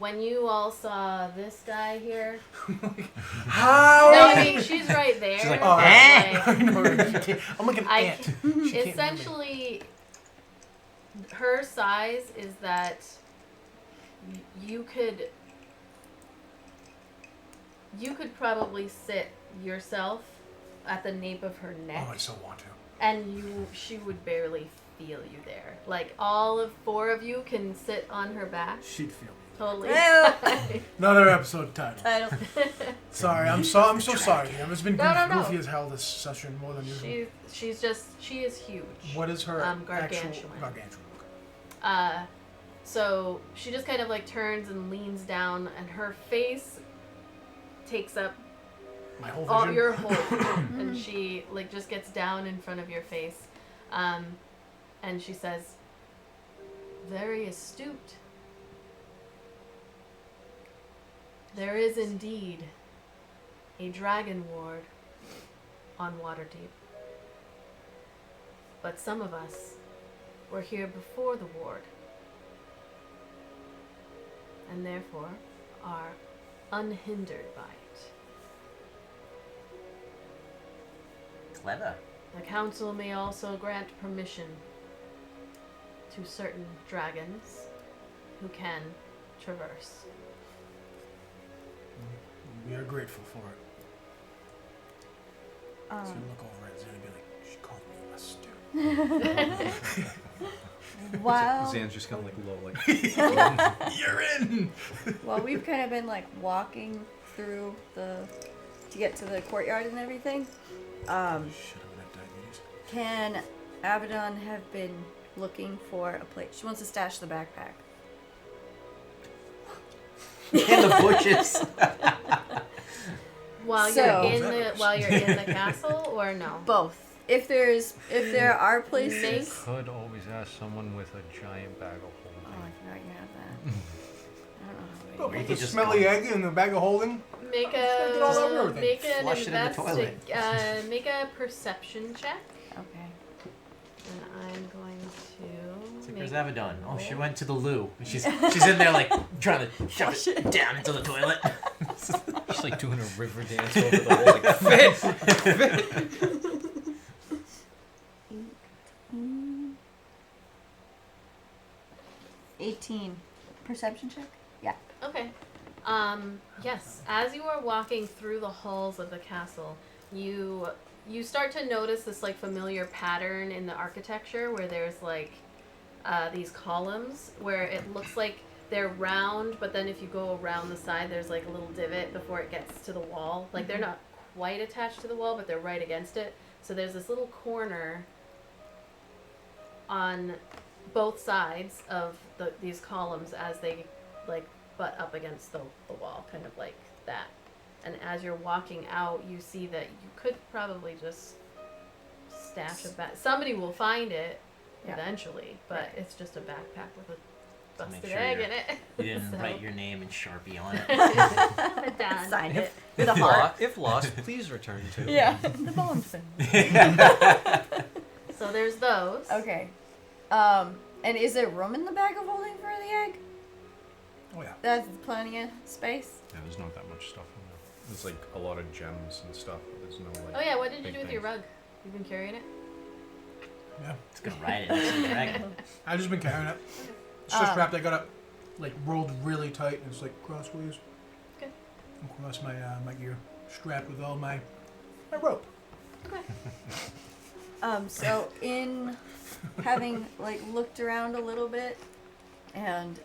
When you all saw this guy here, How? no, I mean she's right there. She's like, Oh, like, I'm like an ant. She can't hear me. essentially, her size is that you could probably sit yourself at the nape of her neck, Oh, I so want to. and she would barely feel you there. Like all of 4 of you can sit on her back. She'd feel me. Totally. Another episode title. Title. Sorry, I'm so sorry. It's been No. goofy as hell this session, more than usual. she is huge. What is her gargantuan. actual gargantuan? So she just kind of like turns and leans down, and her face takes up My whole all vision. your whole, and she like just gets down in front of your face, and she says, "Very astute. There is indeed a dragon ward on Waterdeep, but some of us were here before the ward, and therefore are unhindered by it. Clever. The council may also grant permission to certain dragons who can traverse." We are grateful for it. So you Um, look over at Zan and be like, she called me astute. While Zan's just kind of like low, like You're in! well, we've kind of been like walking through to get to the courtyard and everything. Shit, I'm gonna have diabetes. Can Abaddon have been looking for a place? She wants to stash the backpack. In the bushes. While So- you're in the castle, or no? Both. If there are places. could always ask someone with a giant bag of Oh, holding. I forgot you have that. I don't know how Oh, to you put could the just smelly go- egg in the bag of holding. Make Get all over a everything. make an Flush it in the toilet. make a perception check, Okay. and I'm going to. It's like, make- where's Abaddon? Oh, she went to the loo. And she's in there like trying to shove it down into the toilet. She's like doing a river dance over the wall, like fit. 18. Perception check? Okay. Yes. As you are walking through the halls of the castle, you start to notice this like familiar pattern in the architecture where there's like these columns where it looks like they're round, but then if you go around the side, there's like a little divot before it gets to the wall. Like they're not quite attached to the wall, but they're right against it. So there's this little corner on both sides of these columns as they like butt up against the wall, kind of like that. And as you're walking out, you see that you could probably just stash a back. Somebody will find it Yeah. eventually, but it's just a backpack with a So make busted sure egg you're- in it. You didn't So- write your name in Sharpie on it. Done. Signed it with a heart. If lost, please return to. Yeah. The bone fin. So there's those. Okay. And is there room in the bag of holding for the egg? Oh yeah. That's plenty of space. Yeah, there's not that much stuff in there. There's like a lot of gems and stuff, but there's no like. Oh yeah, what did you big do with your things. rug? You've been carrying it? Yeah. It's gonna ride it next to the dragon. I've just been carrying it. It's just wrapped. I got it like rolled really tight and it's like crossways. Okay. Across my my gear, strapped with all my rope. Okay. So in having like looked around a little bit, and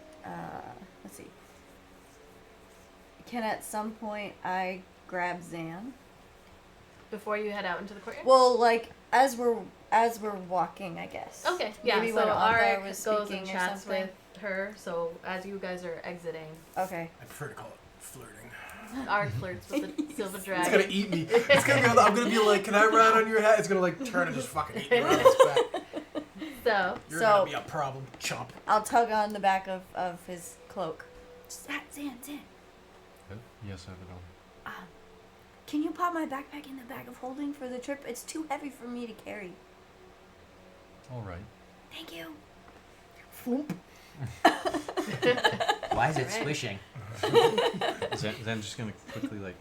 let's see, can at some point I grab Zan? Before you head out into the courtyard? Well, like as we're walking, I guess. Okay, yeah, Maybe so when Alvar Arik was goes speaking and or chats something. with her, so as you guys are exiting, Okay. I prefer to call it flirting. Arik flirts with the silver It's dragon. gonna eat me. It's gonna be. I'm gonna be like, can I ride on your head? It's gonna like turn and just fucking eat me right on its back. So, You're So- gonna be a problem, chomp. I'll tug on the back of his cloak. Zan. Yes, I have it on. Can you pop my backpack in the bag of holding for the trip? It's too heavy for me to carry. All right. Thank you. Why is it Right. swishing? Then just gonna quickly like.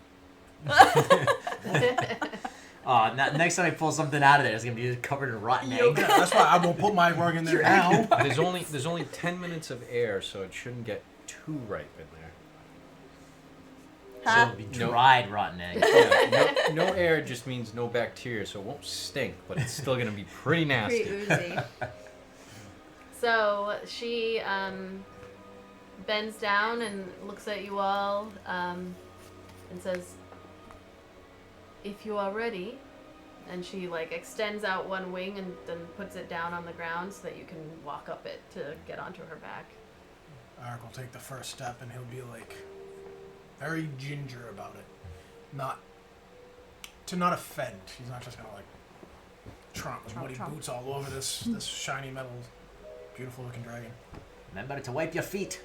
Next time I pull something out of there, it's gonna be covered in rotten Yeah, egg. that's why I won't put my rug in there now. There's only 10 minutes of air, so it shouldn't get too ripe in there. So it'll be dried rotten egg. Yeah, no air just means no bacteria, so it won't stink, but it's still gonna be pretty nasty. Pretty oozy. so she bends down and looks at you all and says, "If you are ready," and she like extends out one wing and then puts it down on the ground so that you can walk up it to get onto her back. Arik will take the first step and he'll be like very ginger about it. Not offend. He's not just gonna like tromp his muddy boots all over this shiny metal, beautiful looking dragon. Remember to wipe your feet.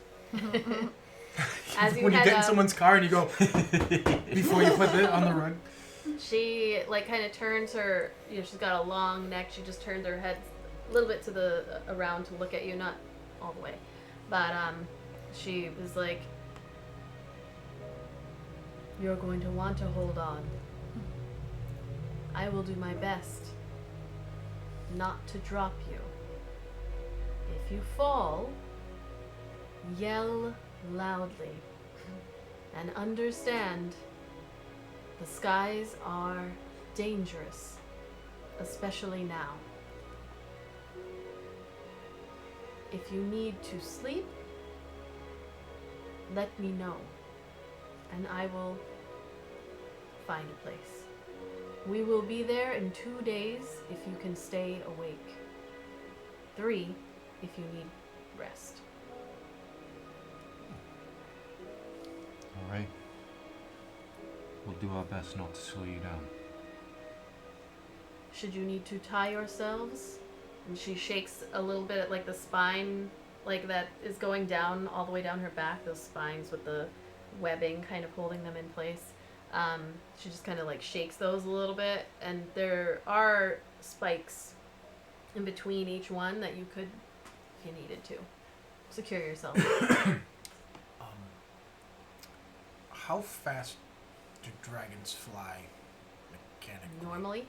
As you When you head get in up, someone's car and you go before you put it on the rug. she like kind of turns her, she's got a long neck, she just turns her head a little bit to the around to look at you, not all the way, but she was like, "You're going to want to hold on. I will do my best not to drop you. If you fall, yell loudly and understand the skies are dangerous, especially now. If you need to sleep, let me know, and I will find a place. We will be there in 2 days if you can stay awake. 3 if you need rest." All right. We'll do our best not to slow you down. Should you need to tie yourselves? And she shakes a little bit at like the spine, like that is going down all the way down her back, those spines with the webbing kind of holding them in place. She just kind of like shakes those a little bit, and there are spikes in between each one that you could, if you needed to, secure yourself. How fast do dragons fly mechanically? Normally.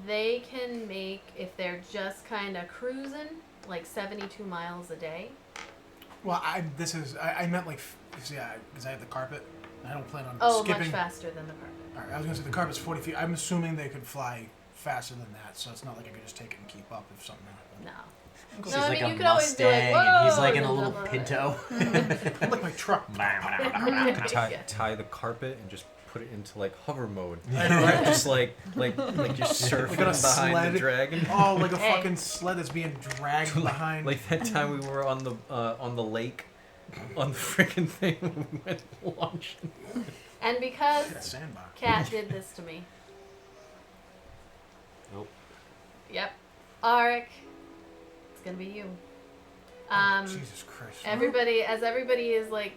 They can make, if they're just kind of cruising, like 72 miles a day. Well, I meant like, because I have the carpet. I don't plan on Oh, skipping. much faster than the carpet. All right, I was gonna say the carpet's 40 feet. I'm assuming they could fly faster than that, so it's not like I could just take it and keep up if something happened. No. She's No, I like mean, a you could always be like, Mustang, and he's "Whoa," like in a and little jump on it. Pinto. I'm like my truck. Tie the carpet and just put it into like hover mode. Right. Just like you're surfing Like on a behind sled. the dragon. Oh, like a Hey. fucking sled that's being dragged behind. Like that time we were on the lake, on the freaking thing when we went launching. And because a sandbar. Kat did this to me. Nope. Yep. Arik, it's gonna be you. Jesus Christ. Everybody is like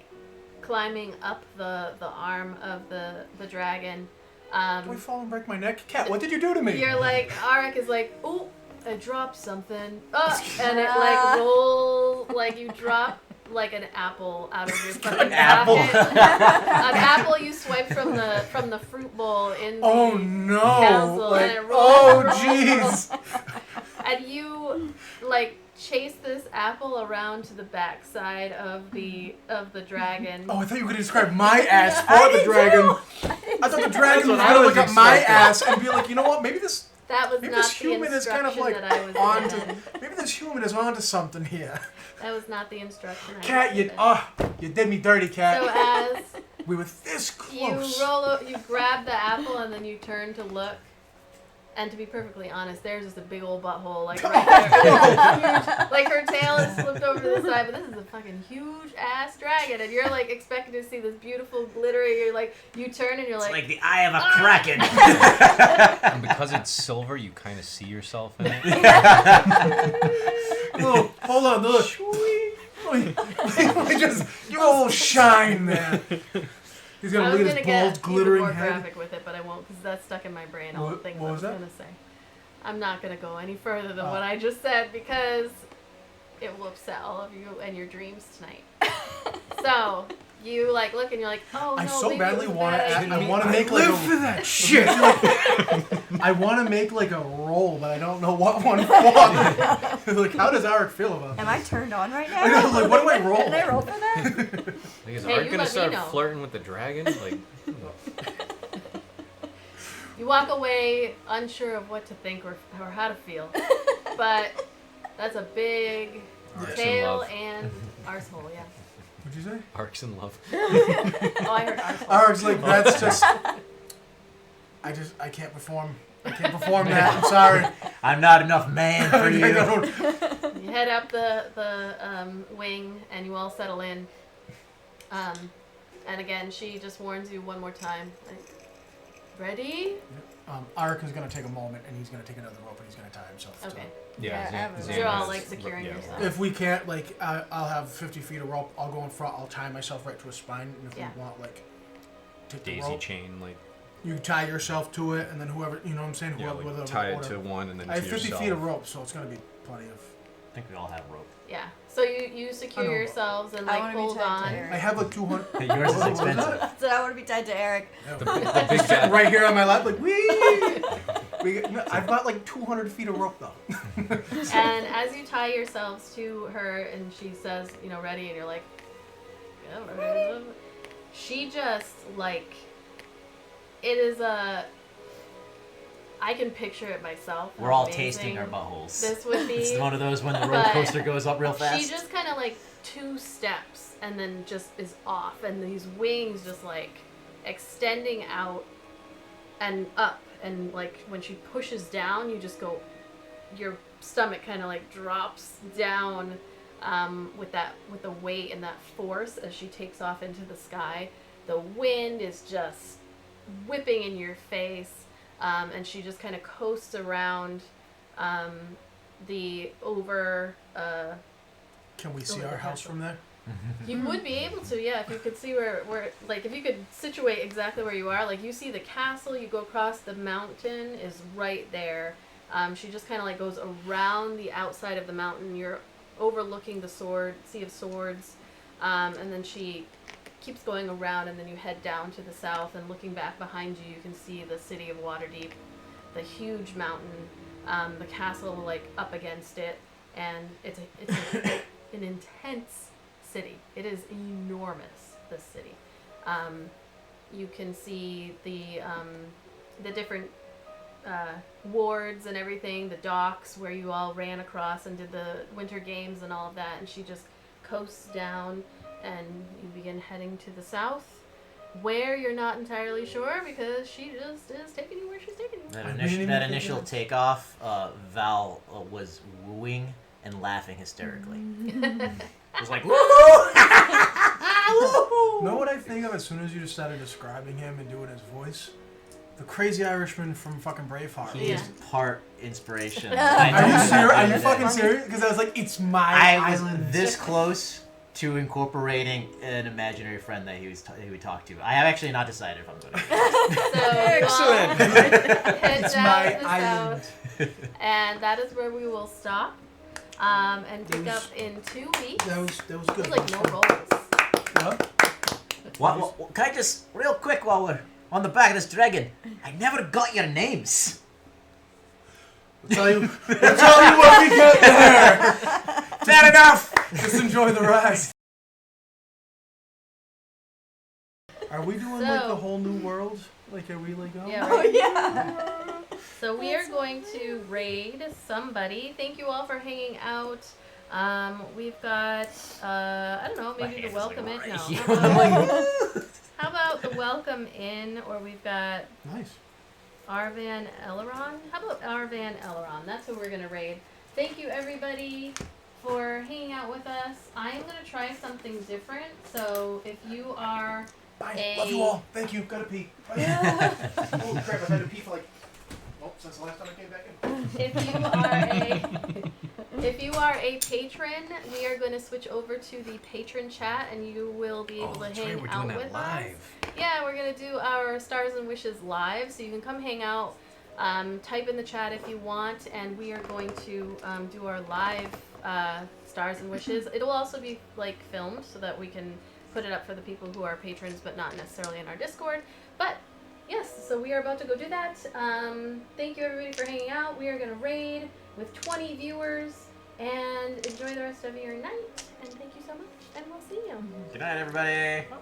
climbing up the arm of the dragon. Do I fall and break my neck? Cat, what did you do to me? You're like, Arik is like, "Ooh, I dropped something." And it like roll, like you drop like an apple out of your fucking apple. pocket. An apple you swipe from the fruit bowl in the Oh no! council, Like, and it rolls. oh jeez! And you like chase this apple around to the backside of the dragon. Oh, I thought you were gonna describe my ass for the dragon. I thought the dragon was gonna look at my ass and be like, you know what? Maybe this That was maybe not this the human is instruction kind of like that I was onto. given. Maybe this human is onto something here. That was not the instruction. Cat, you did me dirty, cat. So as We were this close. you grab the apple and then you turn to look. And to be perfectly honest, there's just a big old butthole, like right there. Huge, like her tail is flipped over to the side, but this is a fucking huge ass dragon, and you're like expecting to see this beautiful glittery. You're like, you turn and you're It's like, like the eye of a kraken. And because it's silver, you kind of see yourself in it. Oh, hold on, look. We just give a little shine there. He's I gonna was look gonna at his get bald, glittering even more head. graphic with it, but I won't because that's stuck in my brain. All the What- things what I was was that? gonna say. I'm not gonna go any further than Oh. what I just said because it will upset all of you and your dreams tonight. So you like look and you're like, oh I no, so maybe badly it was want to. bad I idea. want to make like live a, for that shit. I want to make like a roll, but I don't know what one for. Like, how does Arik feel about Am this? I turned on right I now? know, like, what do I roll? Can I roll for that? Like, is Hey, Art you gonna let me start know. flirting with the dragon? Like, You walk away unsure of what to think or how to feel, but that's a big Arcs in tail love. and arsehole, yeah. What'd you say? Arcs in love. Oh, I heard arsehole. Arik's like, that's just. I can't perform. I can't perform that. I'm sorry. I'm not enough man for I you. don't- You head up the wing and you all settle in. And again, she just warns you one more time. Like, ready? Arik is gonna take a moment, and he's gonna take another rope, and he's gonna tie himself. to Okay. it. Yeah, Zan- everyone. Zan You're all has- like securing yeah, yourself. If we can't, like, I'll have 50 feet of rope. I'll go in front. I'll tie myself right to a spine, and if Yeah. we want, like, take the Daisy rope, chain, like, you tie yourself to it, and then whoever, you know what I'm saying? yeah, Whoever, like tie it whatever. to one and then I to have 50 yourself. feet of rope, so it's gonna be plenty of. I think we all have rope. Yeah. So you secure I know. yourselves and I like wanna be hold tied to on. Eric. I have like 200. Yours is What was expensive. that? So I want to be tied to Eric. The big guy. Right here on my lap, like wee. No, I've got like 200 feet of rope though. And as you tie yourselves to her and she says, you know, ready, and you're like, yeah, ready. She just like, it is a, I can picture it myself. We're how all amazing tasting our buttholes. This would be. It's one of those when the roller but coaster goes up real fast. She just kind of like 2 steps and then just is off, and these wings just like extending out and up, and like when she pushes down, you just go, your stomach kind of like drops down with the weight and that force as she takes off into the sky. The wind is just whipping in your face. And she just kind of coasts around the over. Can we see Over our the house castle. from there? You would be able to, yeah, if you could see where, like, if you could situate exactly where you are. Like, you see the castle, you go across the mountain is right there. She just kind of like goes around the outside of the mountain. You're overlooking the Sea of Swords, and then she keeps going around, and then you head down to the south, and looking back behind you, you can see the city of Waterdeep, the huge mountain, the castle like up against it, and it's an intense city. It is enormous, this city. You can see the different wards and everything, the docks where you all ran across and did the winter games and all of that, and she just coasts down and you begin heading to the south, where you're not entirely sure because she just is taking you where she's taking you. That, I initial, mean, that even- initial takeoff, Val was wooing and laughing hysterically. It was like, woo! Know what I think of as soon as you just started describing him and doing his voice? The crazy Irishman from fucking Braveheart. He Yeah. is part inspiration. Are you I serious? Are you know fucking that. serious? Because I was like, it's my I was island. this close to incorporating an imaginary friend that he would talk to. I have actually not decided if I'm going to. So Excellent. head It's down my the island. south, and that is where we will stop. and pick Those- up in 2 weeks. That was It good. was like no rolls. What? Can I just, real quick while we're on the back of this dragon, I never got your names. We'll tell you when we get there. Fair enough! Just enjoy the ride. Are we doing like So- the whole new world? Like, are we like, Yeah, Oh right. yeah. So we are going to raid somebody. Thank you all for hanging out. We've got, I don't know, maybe the welcome in. No. How about the welcome in? Or we've got Nice. Arvan Eleron. How about Arvan Eleron? That's who we're going to raid. Thank you, everybody, for hanging out with us. I am going to try something different. So if you are Bye. Love you all. Thank you. Gotta pee. Bye. Oh crap! I've had to pee for like, since the last time I came back in. if you are a patron, we are going to switch over to the patron chat, and you will be able to hang We're out doing with that us. live. Yeah, we're going to do our Stars and Wishes live, so you can come hang out. Type in the chat if you want, and we are going to do our live Stars and Wishes. It'll also be like filmed so that we can put it up for the people who are patrons but not necessarily in our Discord. But yes, so we are about to go do that. Thank you everybody for hanging out. We are going to raid with 20 viewers, and enjoy the rest of your night. And thank you so much, and we'll see you. Good night, everybody. Bye.